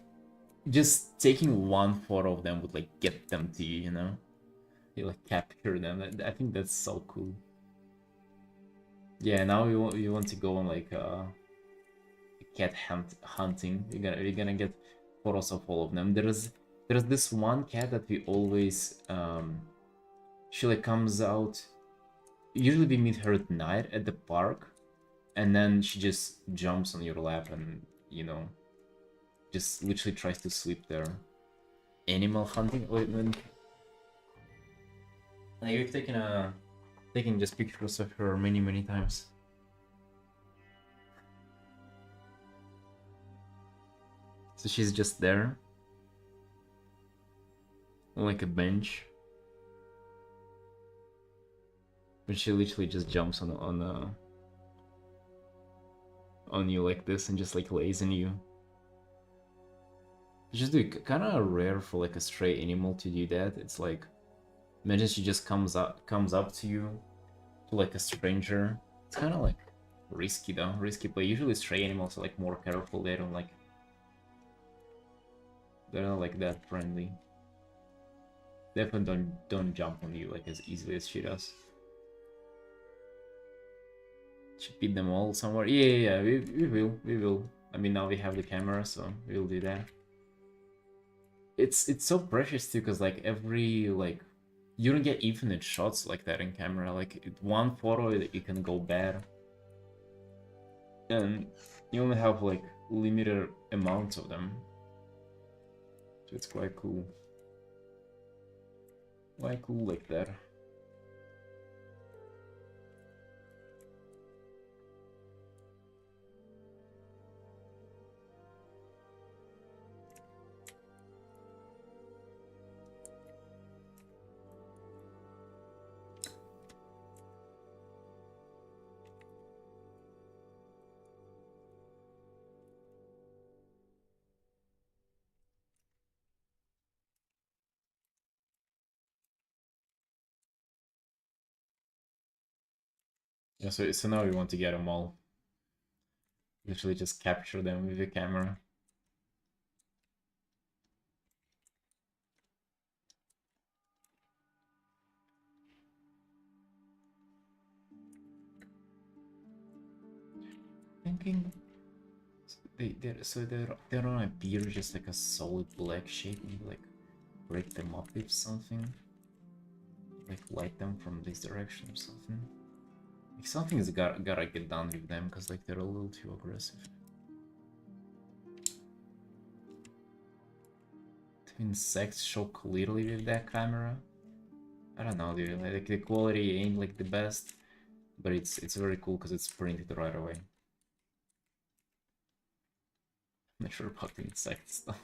just taking one photo of them would like get them to you, you know? You like capture them. I think that's so cool. Yeah, now we want to go on like cat hunting. We're gonna get photos of all of them. There's this one cat that we always she like comes out. Usually we meet her at night at the park, and then she just jumps on your lap and you know just literally tries to sleep there. Animal hunting. Wait, like we've taken just pictures of her many times. So she's just there, on like a bench, but she literally just jumps on you like this and just like lays on you. Just kind of rare for like a stray animal to do that. It's like, imagine she just comes up to you, to like a stranger. It's kind of like risky though, risky play. Usually stray animals are like more careful. They're not like that friendly. Definitely don't jump on you like as easily as she does. Should beat them all somewhere. Yeah, we will. I mean, now we have the camera, so we'll do that. It's so precious too, because like every like you don't get infinite shots like that in camera. Like one photo it can go bad, and you only have like limited amounts of them, so it's quite cool. Quite cool like that. Yeah, so now we want to get them all. Literally just capture them with the camera. Thinking they don't appear just like a solid black shape. Maybe like break them up with something. Like light them from this direction or something. Like something's gotta get done with them because like they're a little too aggressive. Twin insects show clearly with that camera. I don't know, dude. Like the quality ain't like the best, but it's very cool because it's printed right away. I'm not sure about the insects though.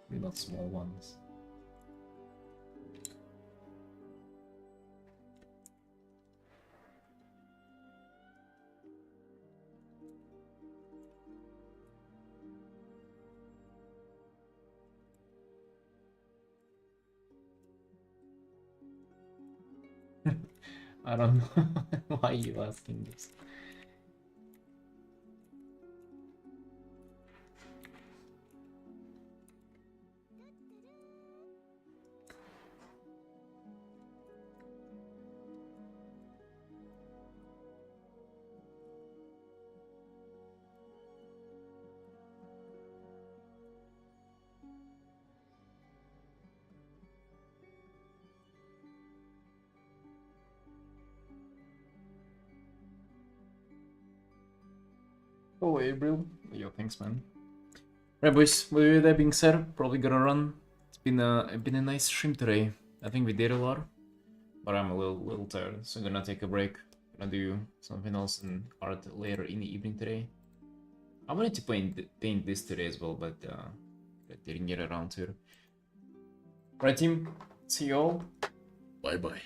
Maybe not small ones. I don't know why you asking this. Oh, April. Yo, thanks, man. Right, boys. With that being said, probably gonna run. It's been a nice stream today. I think we did a lot, but I'm a little tired, so I'm gonna take a break. Gonna do something else in art later in the evening today. I wanted to paint this today as well, but I didn't get around to it. Right, team. See you all. Bye bye.